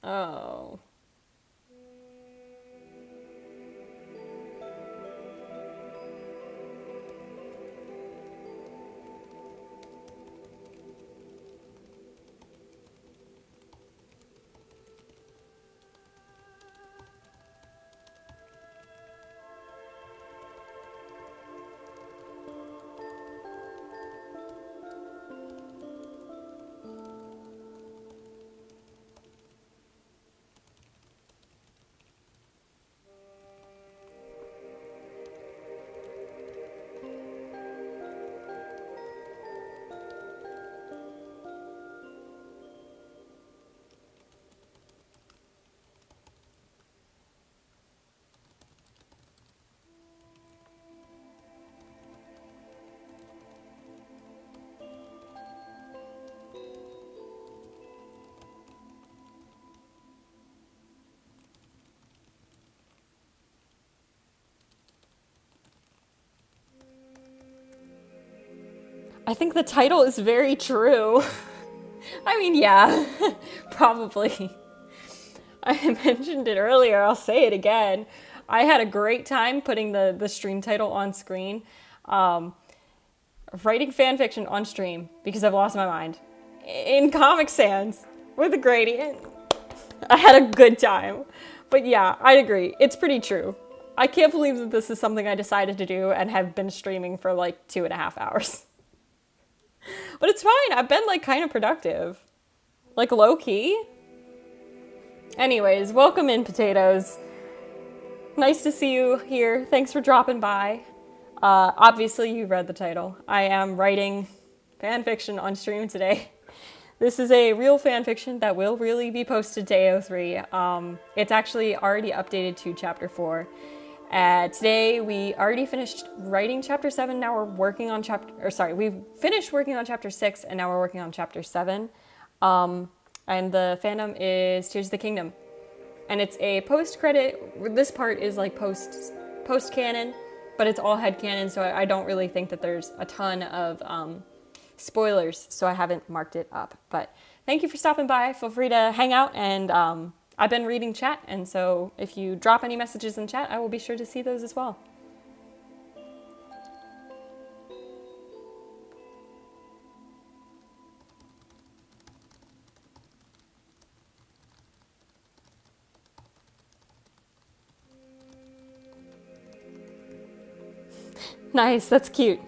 Oh. I think the title is very true. I mean, yeah, probably. I mentioned it earlier, I'll say it again. I had a great time putting the stream title on screen. Writing fanfiction on stream, because I've lost my mind. In Comic Sans, with a gradient. I had a good time. But yeah, I'd agree. It's pretty true. I can't believe that this is something I decided to do and have been streaming for like 2.5 hours. But it's fine. I've been like kind of productive. Like low key. Anyways, welcome in, potatoes. Nice to see you here. Thanks for dropping by. Obviously, you read the title. I am writing fan fiction on stream today. This is a real fan fiction that will really be posted to AO3. It's actually already updated to chapter 4. Today we already finished writing chapter 7. Now we're working on we've finished working on chapter 6 and now we're working on chapter 7. And the fandom is Tears of the Kingdom. And it's a post-credit, this part is like post-canon, but it's all headcanon, so I don't really think that there's a ton of spoilers, so I haven't marked it up. But thank you for stopping by. Feel free to hang out, and I've been reading chat, and so if you drop any messages in chat, I will be sure to see those as well. Nice, that's cute.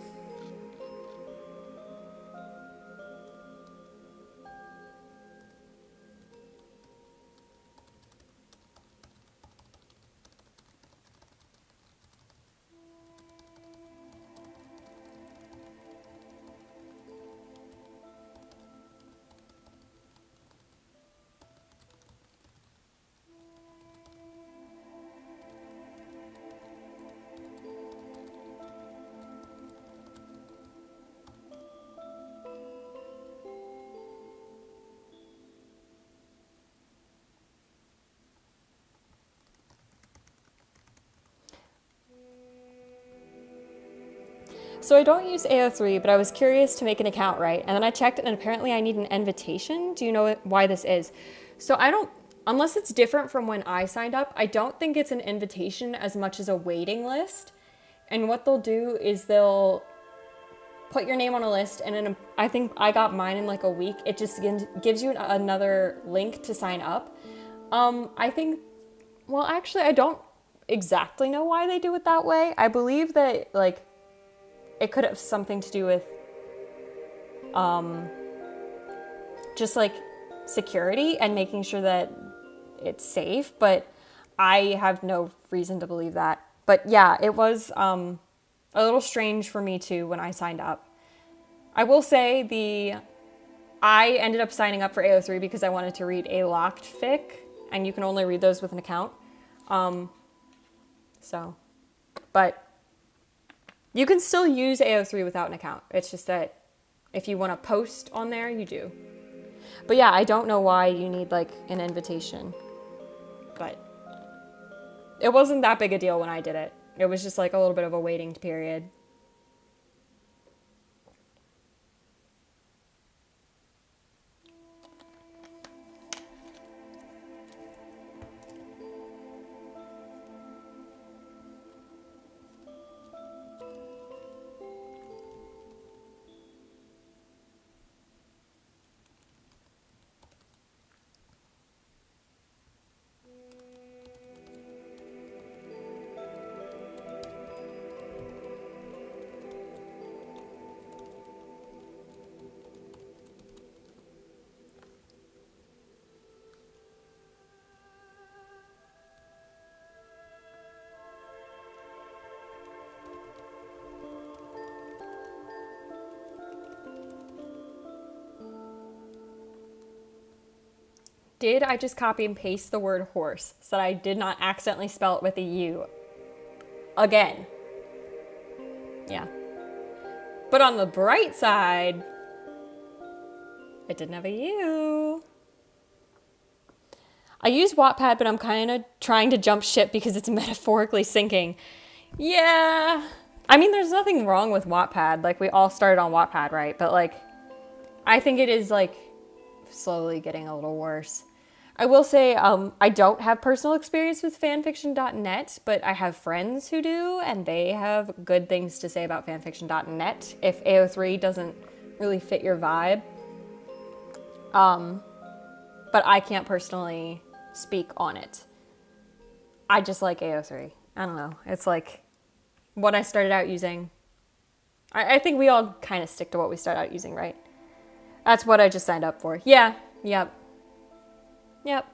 So I don't use AO3, but I was curious to make an account, right? And then I checked and apparently I need an invitation. Do you know why this is? So I don't, unless it's different from when I signed up, I don't think it's an invitation as much as a waiting list. And what they'll do is they'll put your name on a list, and I think I got mine in like a week. It just gives you another link to sign up. I think, well, actually, I don't exactly know why they do it that way. I believe that like it could have something to do with just like security and making sure that it's safe, but I have no reason to believe that. But yeah, it was a little strange for me too when I signed up. I will say I ended up signing up for AO3 because I wanted to read a locked fic, and you can only read those with an account. But you can still use AO3 without an account. It's just that if you want to post on there, you do. But yeah, I don't know why you need like an invitation. But it wasn't that big a deal when I did it. It was just like a little bit of a waiting period. Did I just copy and paste the word horse so that I did not accidentally spell it with a U? Again. Yeah. But on the bright side, it didn't have a U. I use Wattpad, but I'm kind of trying to jump ship because it's metaphorically sinking. Yeah. I mean, there's nothing wrong with Wattpad. Like, we all started on Wattpad, right? But, like, I think it is, like, slowly getting a little worse. I will say I don't have personal experience with fanfiction.net, but I have friends who do, and they have good things to say about fanfiction.net if AO3 doesn't really fit your vibe. But I can't personally speak on it. I just like AO3. I don't know. It's like what I started out using. I think we all kind of stick to what we start out using, right? That's what I just signed up for. Yeah. Yep. Yep.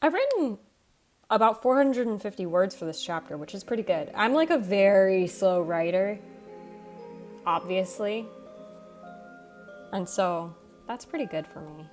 I've written about 450 words for this chapter, which is pretty good. I'm like a very slow writer, obviously. And so that's pretty good for me.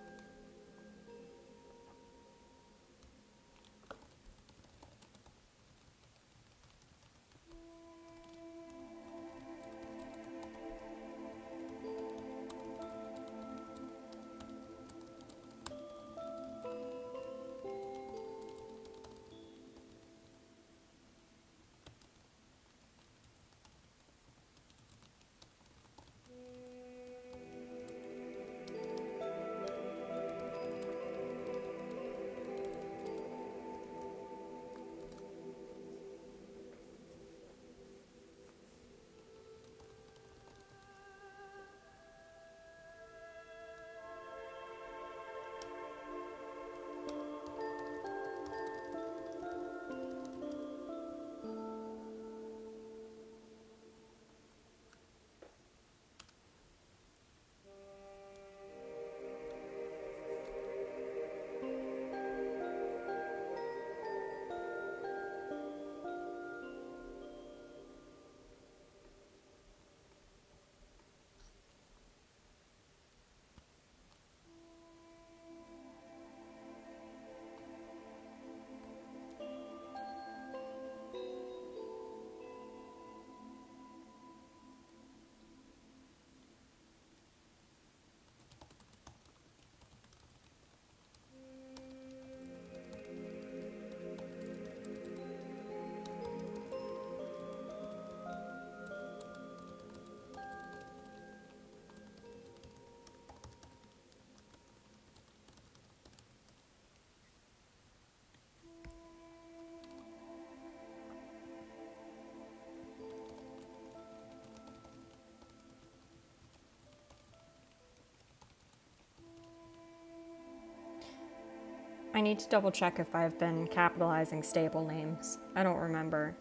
I need to double check if I've been capitalizing stable names. I don't remember.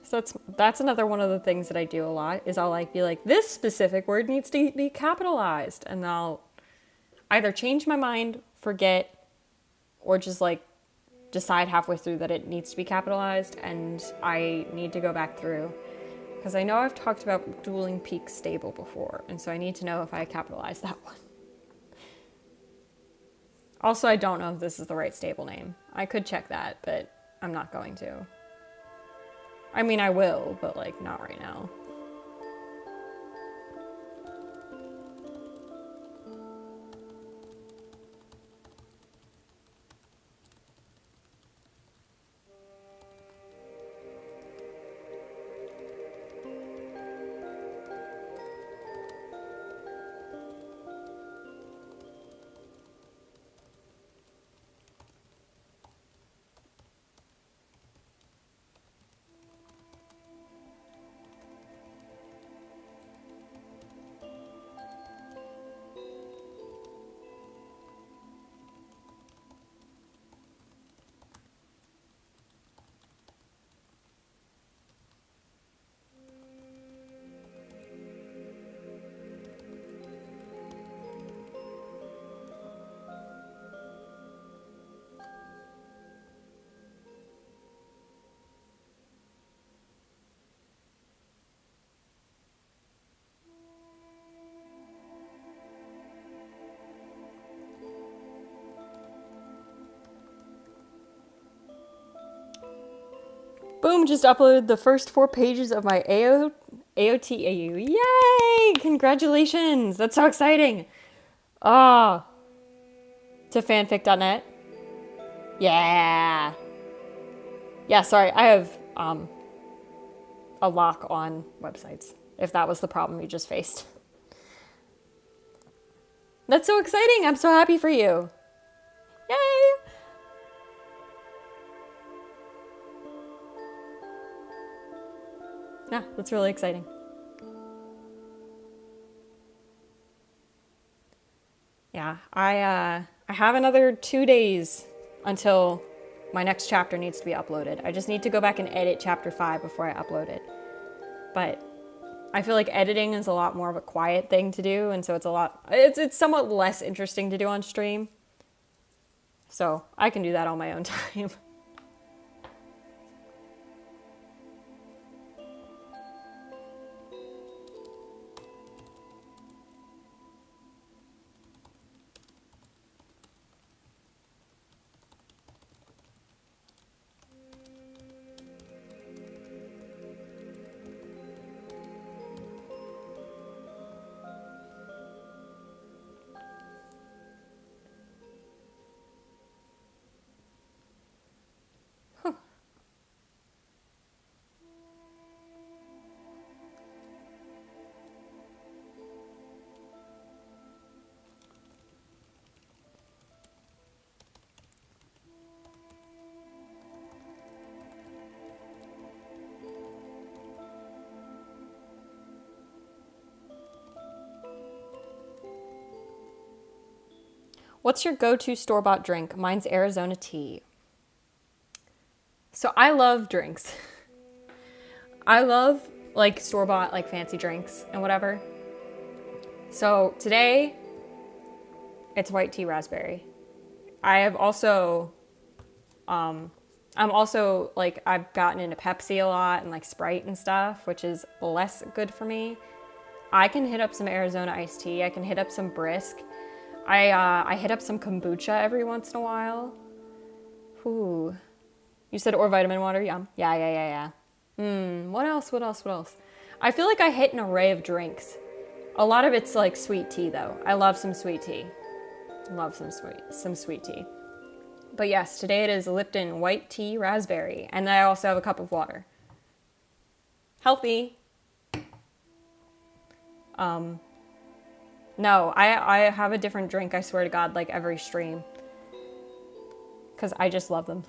So that's another one of the things that I do a lot is I'll like be like, this specific word needs to be capitalized, and I'll either change my mind, forget, or just like decide halfway through that it needs to be capitalized, and I need to go back through because I know I've talked about dueling peak stable before, and so I need to know if I capitalized that one. Also, I don't know if this is the right stable name. I could check that, but I'm not going to. I mean, I will, but like not right now. Boom, just uploaded the first 4 pages of my AOT AU. Yay! Congratulations! That's so exciting! Ah. To fanfic.net. Yeah. Yeah, sorry, I have a lock on websites, if that was the problem you just faced. That's so exciting! I'm so happy for you! Yay! Yeah, that's really exciting. Yeah, I have another 2 days until my next chapter needs to be uploaded. I just need to go back and edit chapter 5 before I upload it. But I feel like editing is a lot more of a quiet thing to do, and so it's somewhat less interesting to do on stream. So I can do that on my own time. What's your go-to store-bought drink? Mine's Arizona tea. So I love drinks. I love like store-bought like fancy drinks and whatever. So today it's white tea raspberry. I have also I'm also like I've gotten into Pepsi a lot and like Sprite and stuff, which is less good for me. I can hit up some Arizona iced tea. I can hit up some Brisk. I hit up some kombucha every once in a while. Ooh. You said or vitamin water? Yum. Yeah. What else? I feel like I hit an array of drinks. A lot of it's like sweet tea though. I love some sweet tea. Love some sweet tea. But yes, today it is Lipton white tea raspberry. And I also have a cup of water. Healthy. No, I have a different drink, I swear to God, like every stream. Because I just love them.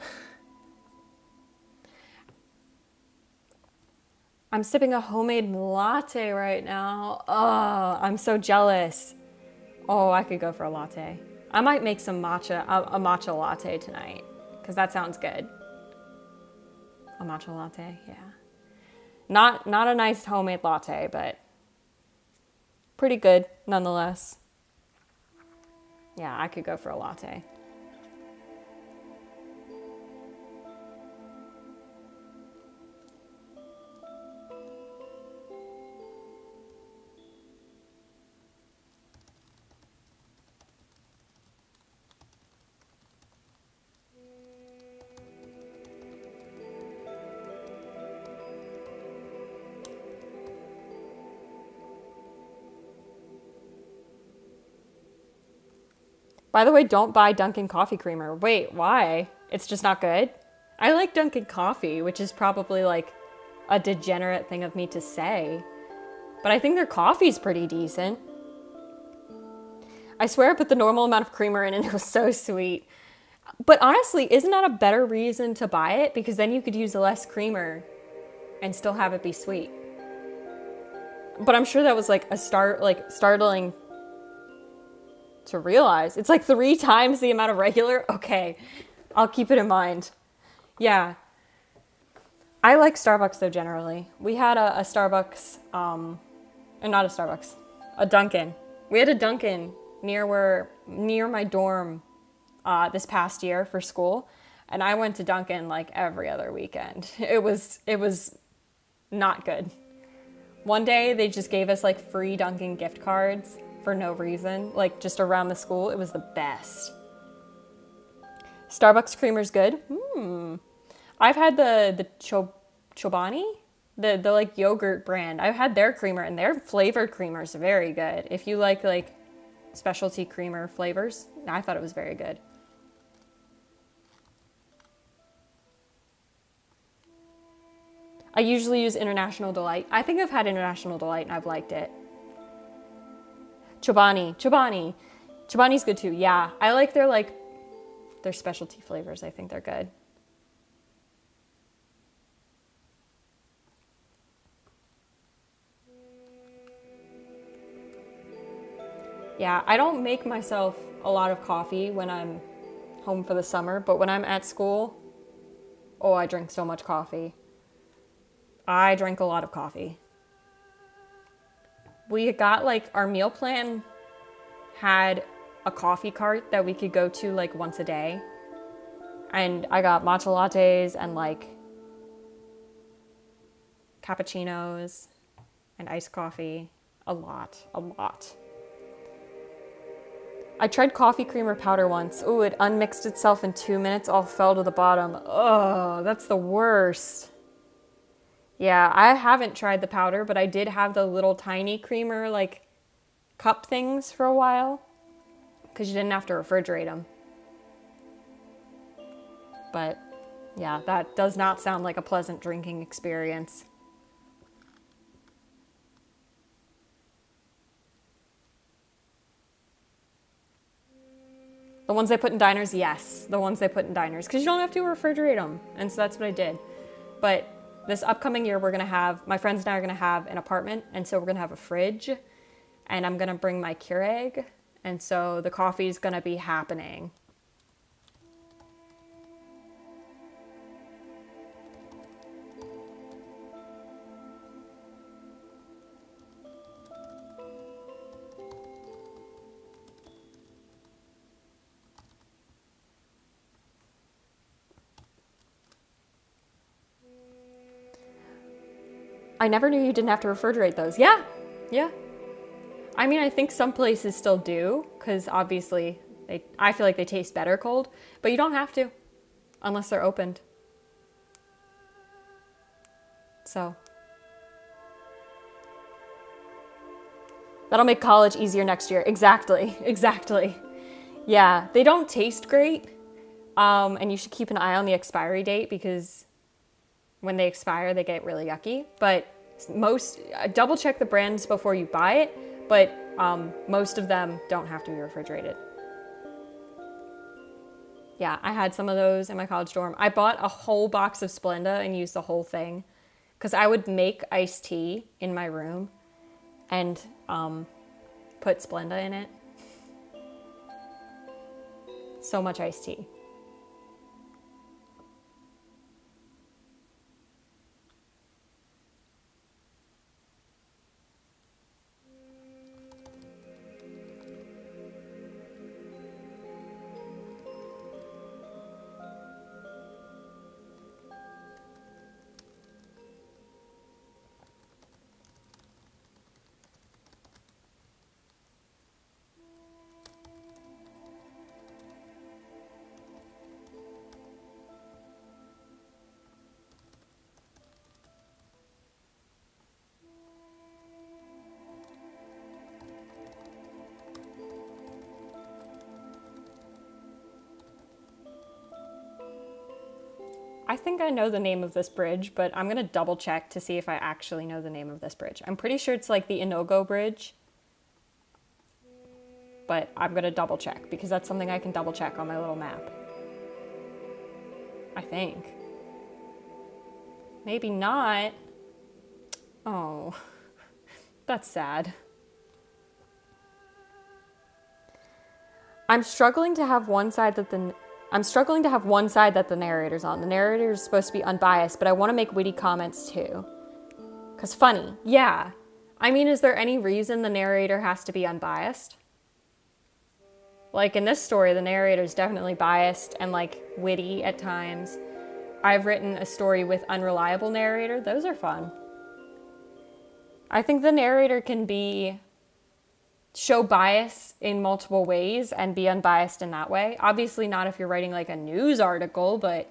I'm sipping a homemade latte right now. Oh, I'm so jealous. Oh, I could go for a latte. I might make some matcha, a matcha latte tonight. Because that sounds good. A matcha latte, yeah. Not a nice homemade latte, but pretty good nonetheless. Yeah, I could go for a latte. By the way, don't buy Dunkin' coffee creamer. Wait, why? It's just not good? I like Dunkin' coffee, which is probably like a degenerate thing of me to say. But I think their coffee's pretty decent. I swear I put the normal amount of creamer in and it was so sweet. But honestly, isn't that a better reason to buy it? Because then you could use less creamer and still have it be sweet. But I'm sure that was like startling to realize. It's like 3 times the amount of regular. Okay, I'll keep it in mind. Yeah. I like Starbucks though generally. We had a Starbucks, not a Starbucks, a Dunkin'. We had a Dunkin' near my dorm this past year for school. And I went to Dunkin' like every other weekend. It was not good. One day they just gave us like free Dunkin' gift cards for no reason, like just around the school. It was the best. Starbucks creamer's good. I've had the Chobani, the like yogurt brand. I've had their creamer, and their flavored creamer is very good. If you like specialty creamer flavors, I thought it was very good. I usually use International Delight. I think I've had International Delight and I've liked it. Chobani's good too. Yeah, I like their specialty flavors. I think they're good. Yeah, I don't make myself a lot of coffee when I'm home for the summer, but when I'm at school, oh, I drink so much coffee. I drink a lot of coffee. We got our meal plan had a coffee cart that we could go to once a day. And I got matcha lattes and cappuccinos and iced coffee. A lot. I tried coffee creamer powder once. Ooh, it unmixed itself in 2 minutes, all fell to the bottom. Oh, that's the worst. Yeah, I haven't tried the powder, but I did have the little tiny creamer, cup things for a while, because you didn't have to refrigerate them. But, yeah, that does not sound like a pleasant drinking experience. The ones they put in diners, yes. The ones they put in diners, because you don't have to refrigerate them. And so that's what I did. But this upcoming year, my friends and I are going to have an apartment. And so we're going to have a fridge. And I'm going to bring my Keurig. And so the coffee is going to be happening. I never knew you didn't have to refrigerate those. Yeah. I mean, I think some places still do, because obviously I feel like they taste better cold, but you don't have to, unless they're opened. So that'll make college easier next year. Exactly. Yeah, they don't taste great, and you should keep an eye on the expiry date, because when they expire, they get really yucky. But double check the brands before you buy it, but most of them don't have to be refrigerated. Yeah, I had some of those in my college dorm. I bought a whole box of Splenda and used the whole thing, because I would make iced tea in my room and put Splenda in it. So much iced tea. I think I know the name of this bridge, but I'm going to double check to see if I actually know the name of this bridge. I'm pretty sure it's the Inogo Bridge, but I'm going to double check, because that's something I can double check on my little map. I think. Maybe not. Oh, that's sad. I'm struggling to have one side that the narrator's on. The narrator is supposed to be unbiased, but I want to make witty comments too. 'Cause funny. Yeah. I mean, is there any reason the narrator has to be unbiased? In this story, the narrator is definitely biased and witty at times. I've written a story with unreliable narrator. Those are fun. I think the narrator can show bias in multiple ways and be unbiased in that way. Obviously not if you're writing a news article, but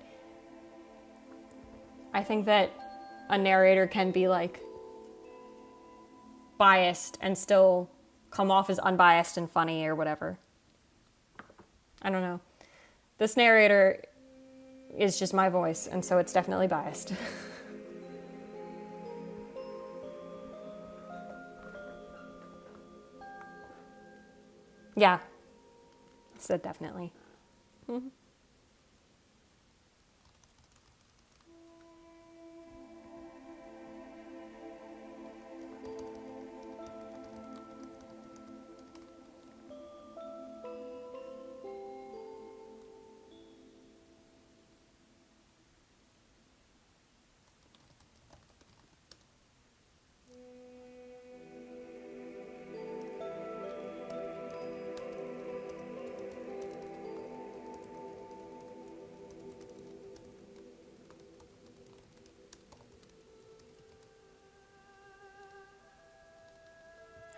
I think that a narrator can be like biased and still come off as unbiased and funny or whatever. I don't know. This narrator is just my voice, and so it's definitely biased. Yeah, I said definitely. Mm-hmm.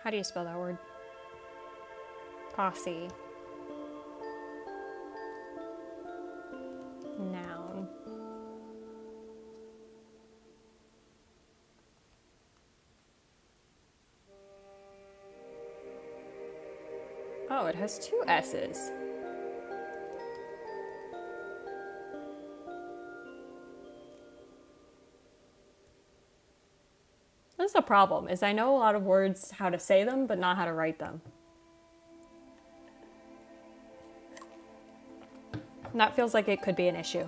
How do you spell that word? Posse. Noun. Oh, it has two S's. That's the problem, is I know a lot of words, how to say them, but not how to write them. And that feels like it could be an issue.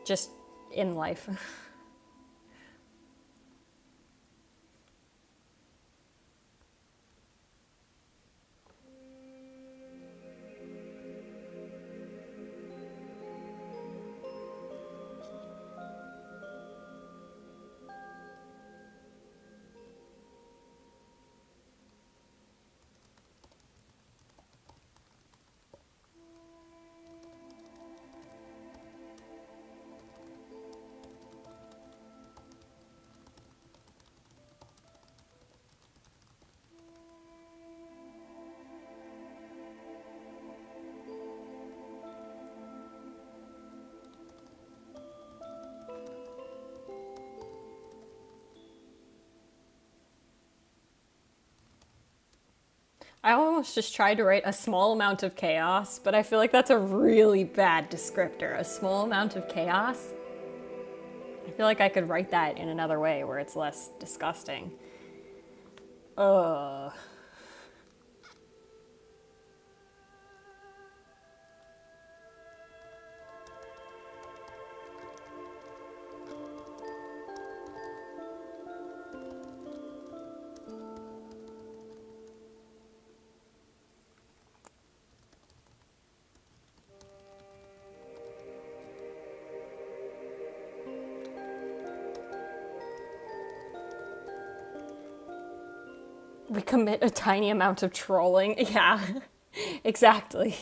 Just in life. I almost just tried to write a small amount of chaos, but I feel like that's a really bad descriptor. A small amount of chaos? I feel like I could write that in another way where it's less disgusting. Ugh. We commit a tiny amount of trolling. Yeah, exactly.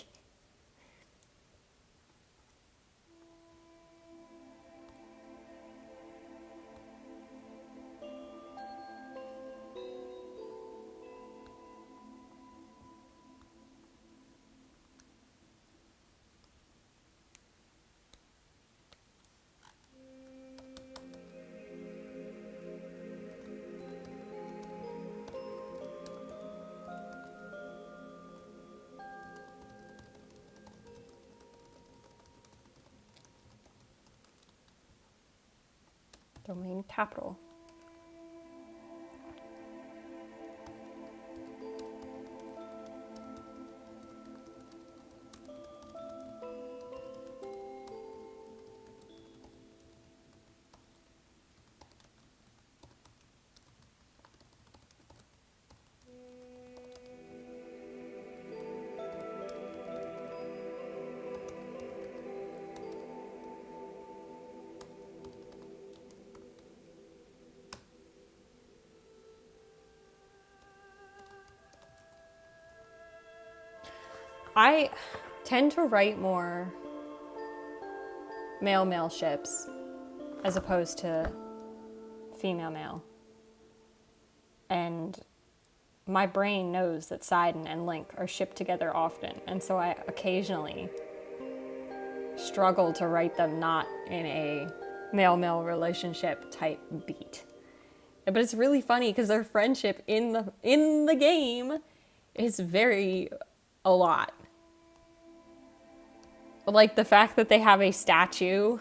Domain capital. I tend to write more male-male ships as opposed to female-male. And my brain knows that Sidon and Link are shipped together often, and so I occasionally struggle to write them not in a male-male relationship type beat. But it's really funny because their friendship in the game is very a lot. Like the fact that they have a statue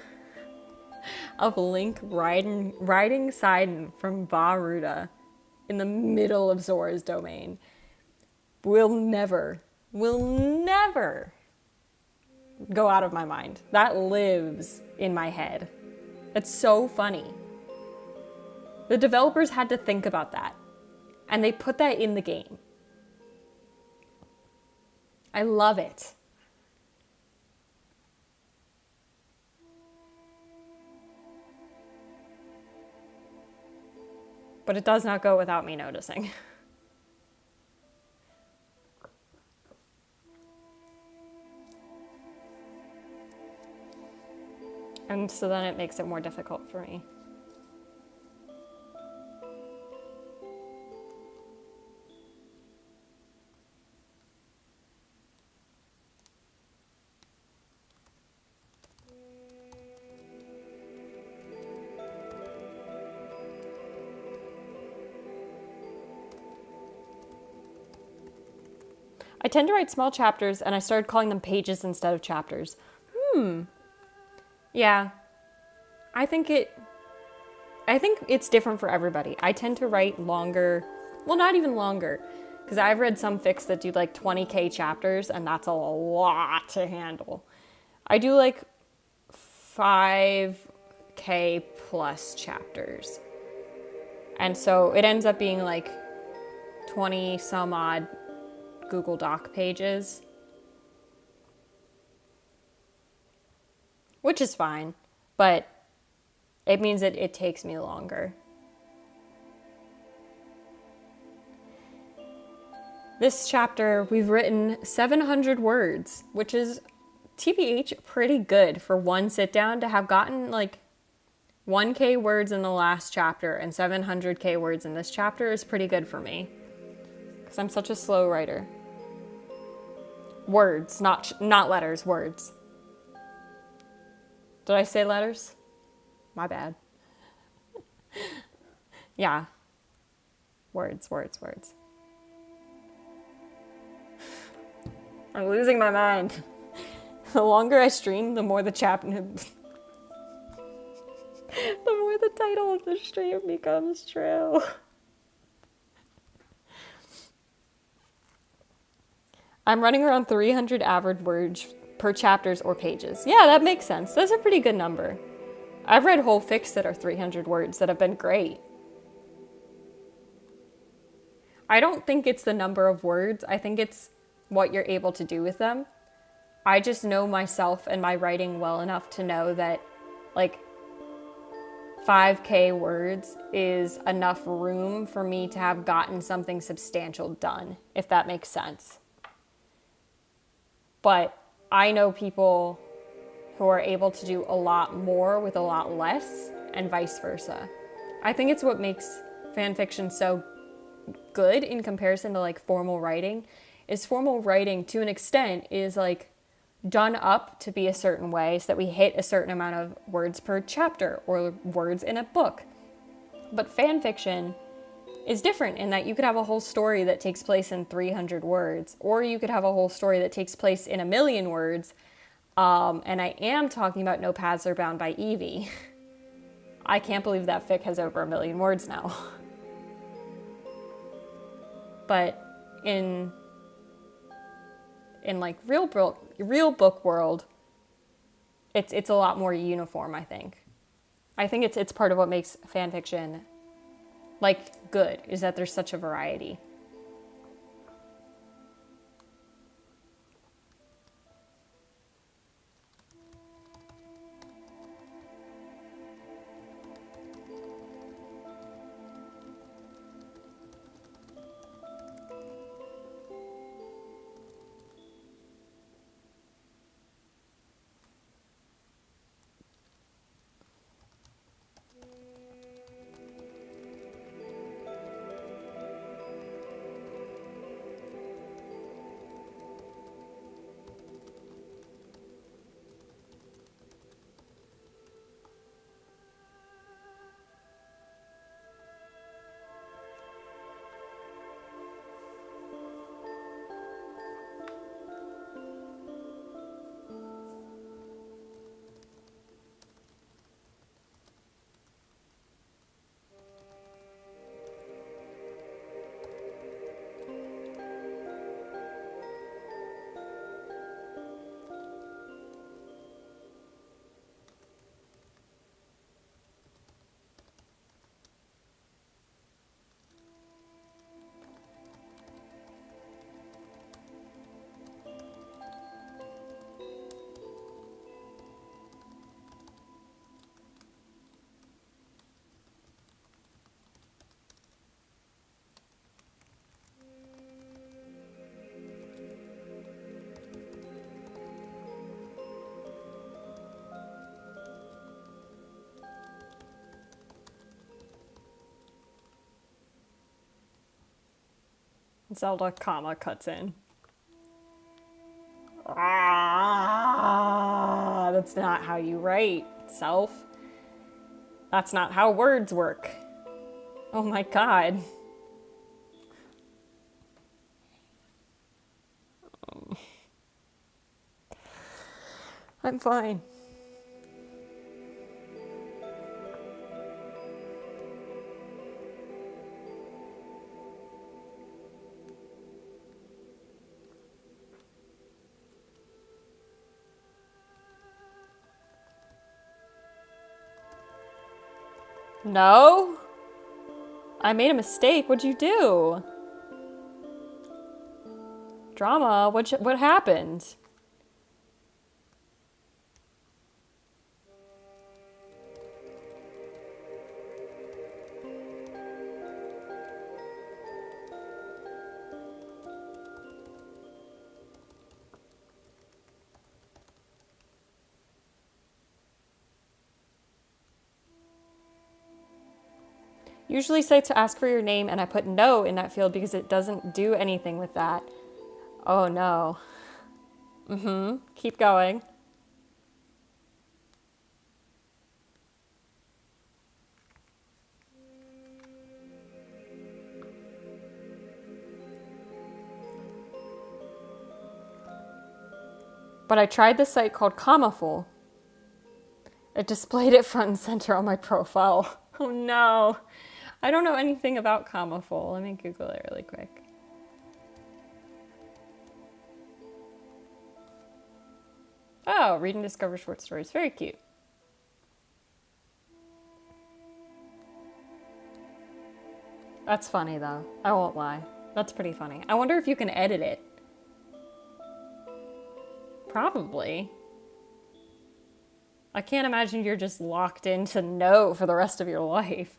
of Link riding Sidon from Varuta in the middle of Zora's domain will never go out of my mind. That lives in my head. It's so funny. The developers had to think about that, and they put that in the game. I love it. But it does not go without me noticing. And so then it makes it more difficult for me. I tend to write small chapters, and I started calling them pages instead of chapters. Yeah. I think it's different for everybody. I tend to write longer, well, not even longer, because I've read some fics that do like 20K chapters, and that's a lot to handle. I do like 5K plus chapters. And so it ends up being like 20 some odd Google Doc pages, which is fine, but it means that it takes me longer. This chapter, we've written 700 words, which is TBH pretty good for one sit down. To have gotten like 1K words in the last chapter and 700K words in this chapter is pretty good for me, because I'm such a slow writer. Words, not letters, words. Did I say letters? My bad. Yeah. Words. I'm losing my mind. The longer I stream, the more the more the title of the stream becomes true. I'm running around 300 average words per chapters or pages. Yeah, that makes sense. That's a pretty good number. I've read whole fics that are 300 words that have been great. I don't think it's the number of words. I think it's what you're able to do with them. I just know myself and my writing well enough to know that like 5K words is enough room for me to have gotten something substantial done, if that makes sense. But I know people who are able to do a lot more with a lot less, and vice versa. I think it's what makes fan fiction so good in comparison to like formal writing, is formal writing to an extent is like done up to be a certain way so that we hit a certain amount of words per chapter or words in a book. But fan fiction is different in that you could have a whole story that takes place in 300 words, or you could have a whole story that takes place in 1,000,000 words. And I am talking about No Paths Are Bound by Evie. I can't believe that fic has over 1,000,000 words now. But in like real book world, it's a lot more uniform, I think. I think it's part of what makes fan fiction like good, is that there's such a variety. Zelda comma cuts in. Ah, that's not how you write, self. That's not how words work. Oh my god. I'm fine. No? I made a mistake. What'd you do? Drama? What happened? Usually say to ask for your name, and I put no in that field because it doesn't do anything with that. Oh no. Keep going. But I tried this site called Commaful. It displayed it front and center on my profile. Oh no. I don't know anything about Commaful. Let me Google it really quick. Oh, read and discover short stories. Very cute. That's funny though. I won't lie. That's pretty funny. I wonder if you can edit it. Probably. I can't imagine you're just locked into no for the rest of your life.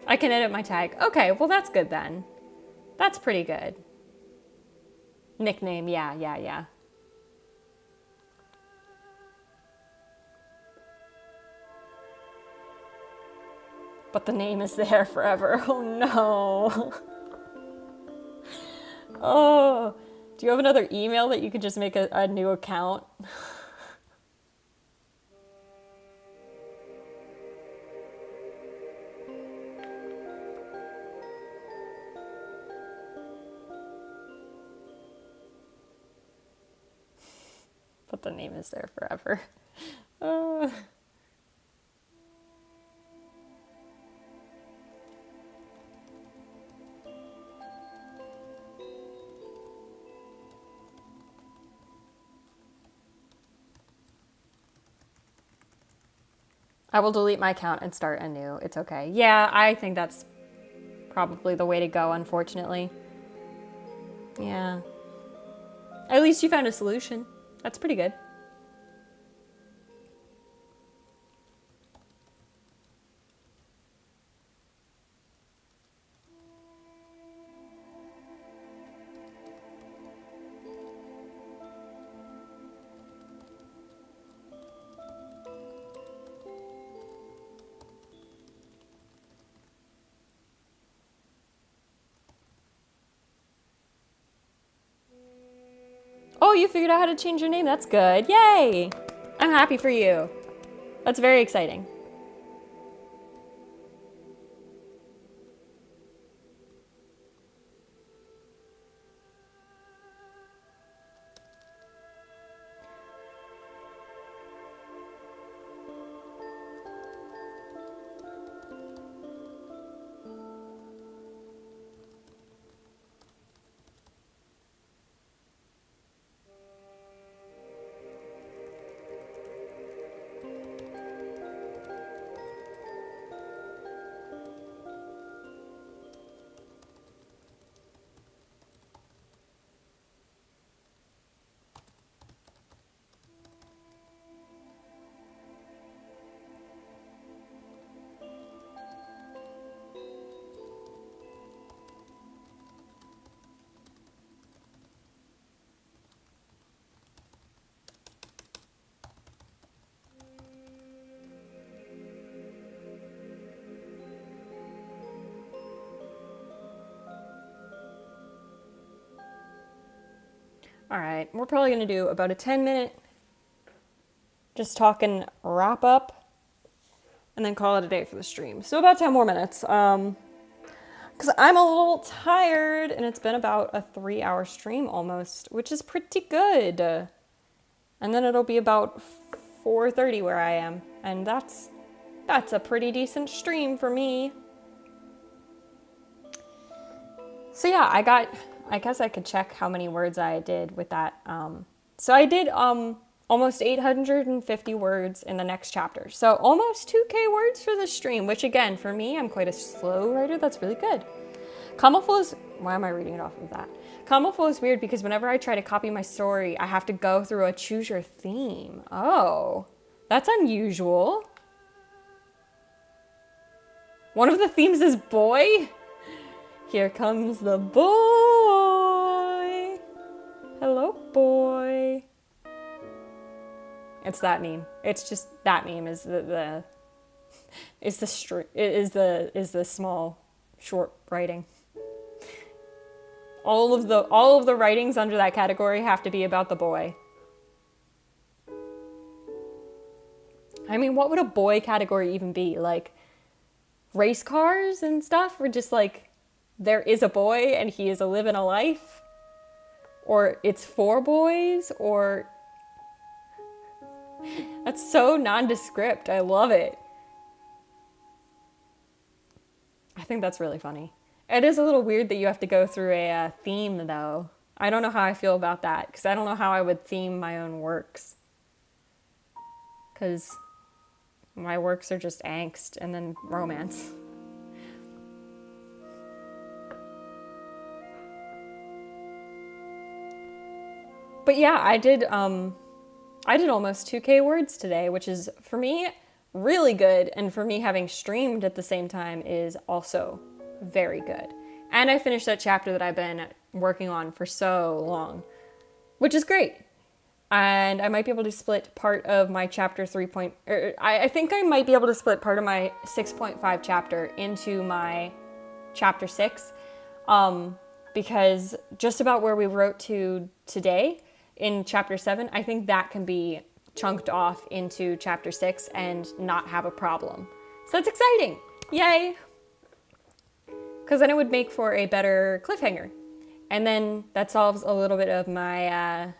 I can edit my tag. Okay, well that's good then. That's pretty good. Nickname, yeah. But the name is there forever. Oh no. Oh, do you have another email that you could just make a new account? But the name is there forever. I will delete my account and start anew. It's okay. Yeah, I think that's probably the way to go, unfortunately. Yeah. At least you found a solution. That's pretty good. Oh, you figured out how to change your name. That's good. Yay! I'm happy for you. That's very exciting. All right, we're probably going to do about a 10-minute just talking wrap up and then call it a day for the stream. So about 10 more minutes. Because I'm a little tired and it's been about a 3-hour stream almost, which is pretty good. And then it'll be about 4:30 where I am. And that's a pretty decent stream for me. So yeah, I guess I could check how many words I did with that. So I did almost 850 words in the next chapter. So almost 2K words for the stream, which again, for me, I'm quite a slow writer. That's really good. Comical is, why am I reading it off of that? Comical is weird because whenever I try to copy my story, I have to go through a choose your theme. Oh, that's unusual. One of the themes is boy. Here comes the boy. Hello, boy. It's that meme. It's just that meme is the small short writing. All of the writings under that category have to be about the boy. I mean, what would a boy category even be? Like race cars and stuff, or just like there is a boy and he is living a life, or it's for boys, or that's so nondescript. I love it. I think that's really funny. It is a little weird that you have to go through a theme though. I don't know how I feel about that because I don't know how I would theme my own works. Because my works are just angst and then romance. But yeah, I did almost 2K words today, which is, for me, really good. And for me, having streamed at the same time is also very good. And I finished that chapter that I've been working on for so long, which is great. And I might be able to split part of my chapter 3. I think I might be able to split part of my 6.5 chapter into my chapter 6. Because just about where we wrote to today, in chapter 7, I think that can be chunked off into chapter 6 and not have a problem. So that's exciting. Yay. Because then it would make for a better cliffhanger. And then that solves a little bit of my,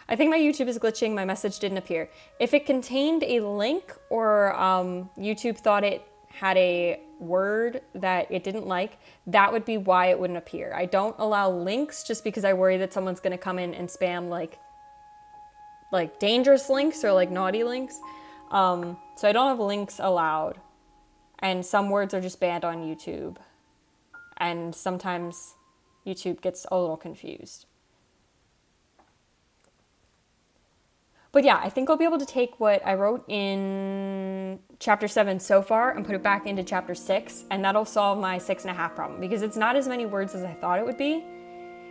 I think my YouTube is glitching. My message didn't appear. If it contained a link or YouTube thought it had a word that it didn't like, that would be why it wouldn't appear. I don't allow links just because I worry that someone's going to come in and spam like dangerous links or like naughty links. So I don't have links allowed. And some words are just banned on YouTube. And sometimes YouTube gets a little confused. But yeah, I think I'll be able to take what I wrote in chapter 7 so far and put it back into chapter 6, and that'll solve my 6.5 problem, because it's not as many words as I thought it would be.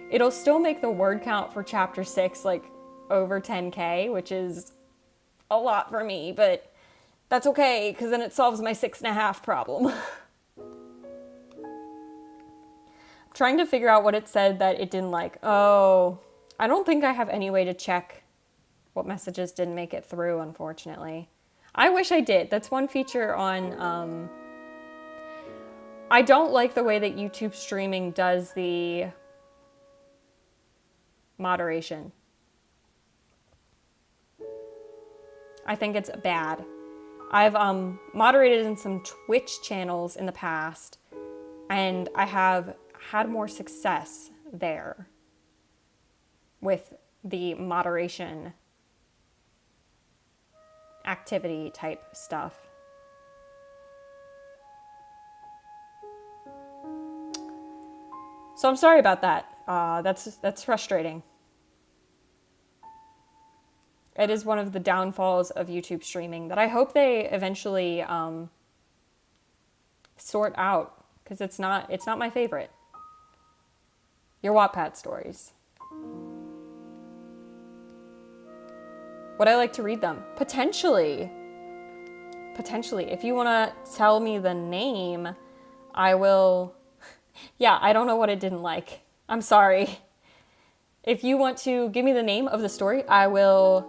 It'll still make the word count for chapter 6 like over 10K, which is a lot for me, but that's okay, because then it solves my 6.5 problem. I'm trying to figure out what it said that it didn't like. Oh, I don't think I have any way to check what messages didn't make it through, unfortunately. I wish I did. That's one feature on, I don't like the way that YouTube streaming does the moderation. I think it's bad. I've moderated in some Twitch channels in the past, and I have had more success there with the moderation activity type stuff. So I'm sorry about that. That's frustrating. It is one of the downfalls of YouTube streaming that I hope they eventually sort out, because it's not my favorite. Your Wattpad stories. Would I like to read them? Potentially. If you want to tell me the name, I will. Yeah, I don't know what it didn't like. I'm sorry. If you want to give me the name of the story, I will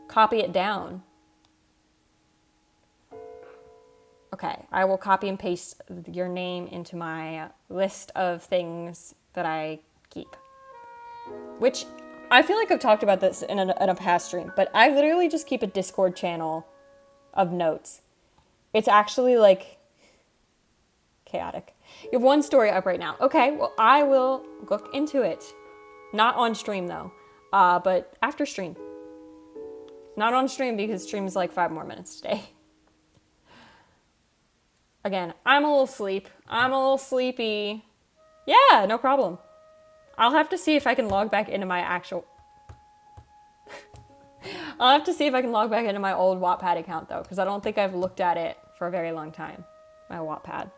copy it down. Okay, I will copy and paste your name into my list of things that I keep. Which, I feel like I've talked about this in a past stream, but I literally just keep a Discord channel of notes. It's actually like chaotic. You have one story up right now. Okay, well, I will look into it. Not on stream though, but after stream. Not on stream because stream is like 5 more minutes today. Again, I'm a little sleepy. Yeah, no problem. I'll have to see if I can log back into my actual... I'll have to see if I can log back into my old Wattpad account though, because I don't think I've looked at it for a very long time. My Wattpad.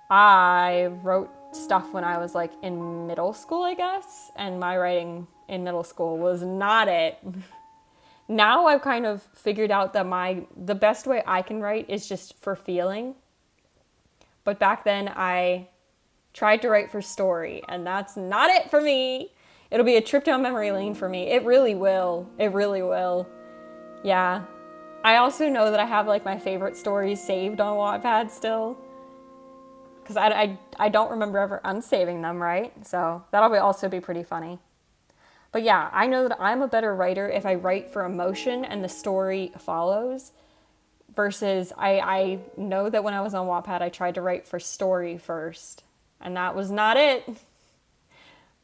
I wrote stuff when I was like in middle school, I guess, and my writing in middle school was not it. Now I've kind of figured out that the best way I can write is just for feeling. But back then I tried to write for story, and that's not it for me. It'll be a trip down memory lane for me. It really will. It really will. Yeah. I also know that I have like my favorite stories saved on Wattpad still. Because I don't remember ever unsaving them, right? So that'll also be pretty funny. But yeah, I know that I'm a better writer if I write for emotion and the story follows. Versus I know that when I was on Wattpad, I tried to write for story first. And that was not it.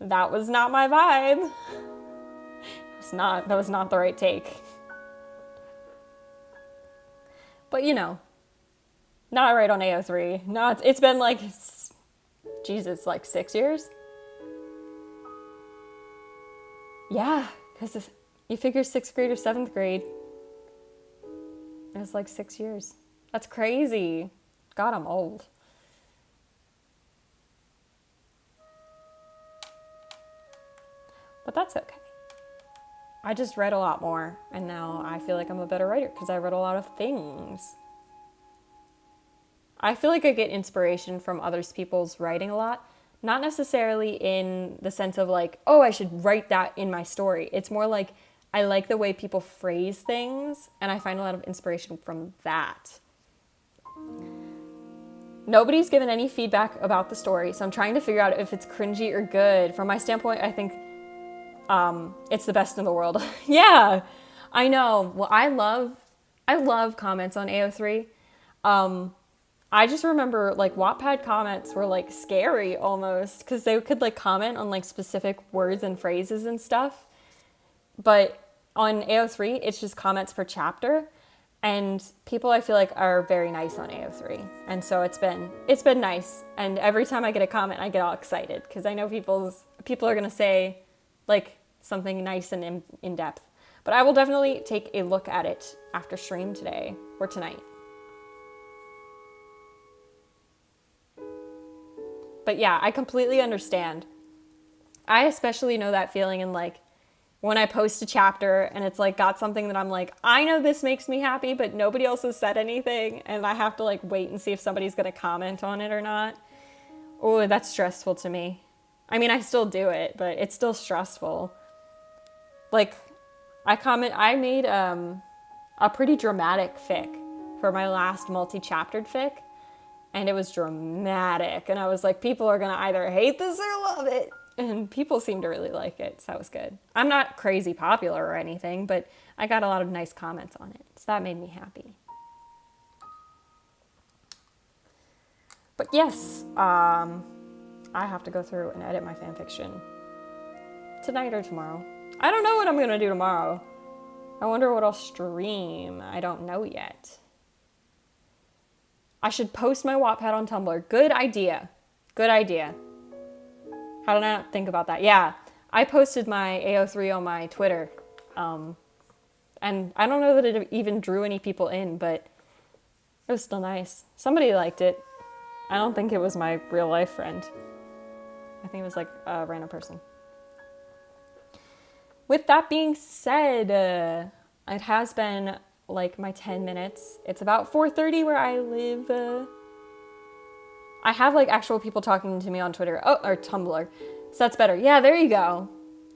That was not my vibe. That was not the right take. But you know. Not right on AO3. No, it's been like, Jesus, like 6 years? Yeah, because you figure 6th grade or 7th grade. It was like 6 years. That's crazy. God, I'm old. But that's okay. I just read a lot more, and now I feel like I'm a better writer because I read a lot of things. I feel like I get inspiration from other people's writing a lot. Not necessarily in the sense of like, oh, I should write that in my story. It's more like I like the way people phrase things, and I find a lot of inspiration from that. Nobody's given any feedback about the story, so I'm trying to figure out if it's cringy or good. From my standpoint, I think it's the best in the world. Yeah, I know. Well, I love comments on AO3. I just remember like Wattpad comments were like scary almost because they could like comment on like specific words and phrases and stuff. But on AO3, it's just comments per chapter, and people I feel like are very nice on AO3. And so it's been nice. And every time I get a comment, I get all excited because I know people are going to say like something nice and in depth. But I will definitely take a look at it after stream today or tonight. But yeah, I completely understand. I especially know that feeling in like when I post a chapter and it's like got something that I'm like, I know this makes me happy, but nobody else has said anything. And I have to like wait and see if somebody's going to comment on it or not. Oh, that's stressful to me. I mean, I still do it, but it's still stressful. Like I made a pretty dramatic fic for my last multi-chaptered fic. And it was dramatic. And I was like, people are going to either hate this or love it. And people seem to really like it. So that was good. I'm not crazy popular or anything, but I got a lot of nice comments on it. So that made me happy. But yes, I have to go through and edit my fanfiction tonight or tomorrow. I don't know what I'm going to do tomorrow. I wonder what I'll stream. I don't know yet. I should post my Wattpad on Tumblr. Good idea. Good idea. How did I not think about that? Yeah, I posted my AO3 on my Twitter. And I don't know that it even drew any people in, but it was still nice. Somebody liked it. I don't think it was my real life friend. I think it was like a random person. With that being said, it has been like my 10 minutes. It's about 4:30 where I live. I have like actual people talking to me on Twitter. Oh, or Tumblr. So that's better. Yeah, there you go.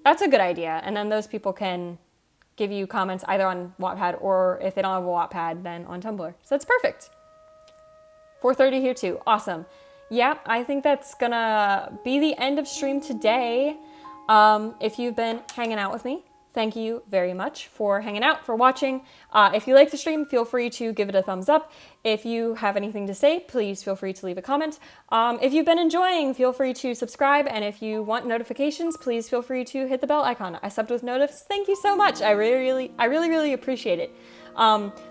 That's a good idea. And then those people can give you comments either on Wattpad, or if they don't have a Wattpad, then on Tumblr. So that's perfect. 4:30 here too. Awesome. Yeah, I think that's gonna be the end of stream today. If you've been hanging out with me, thank you very much for hanging out, for watching. If you like the stream, feel free to give it a thumbs up. If you have anything to say, please feel free to leave a comment. If you've been enjoying, feel free to subscribe. And if you want notifications, please feel free to hit the bell icon. I subbed with notifs. Thank you so much. I really appreciate it.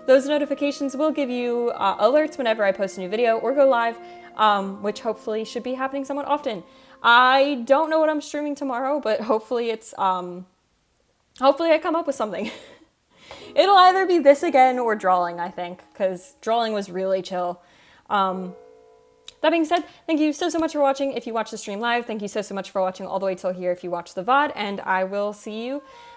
Those notifications will give you alerts whenever I post a new video or go live, which hopefully should be happening somewhat often. I don't know what I'm streaming tomorrow, but hopefully it's, hopefully I come up with something. It'll either be this again or drawing, I think, because drawing was really chill. That being said, thank you so much for watching if you watch the stream live. Thank you so much for watching all the way till here if you watch the VOD, and I will see you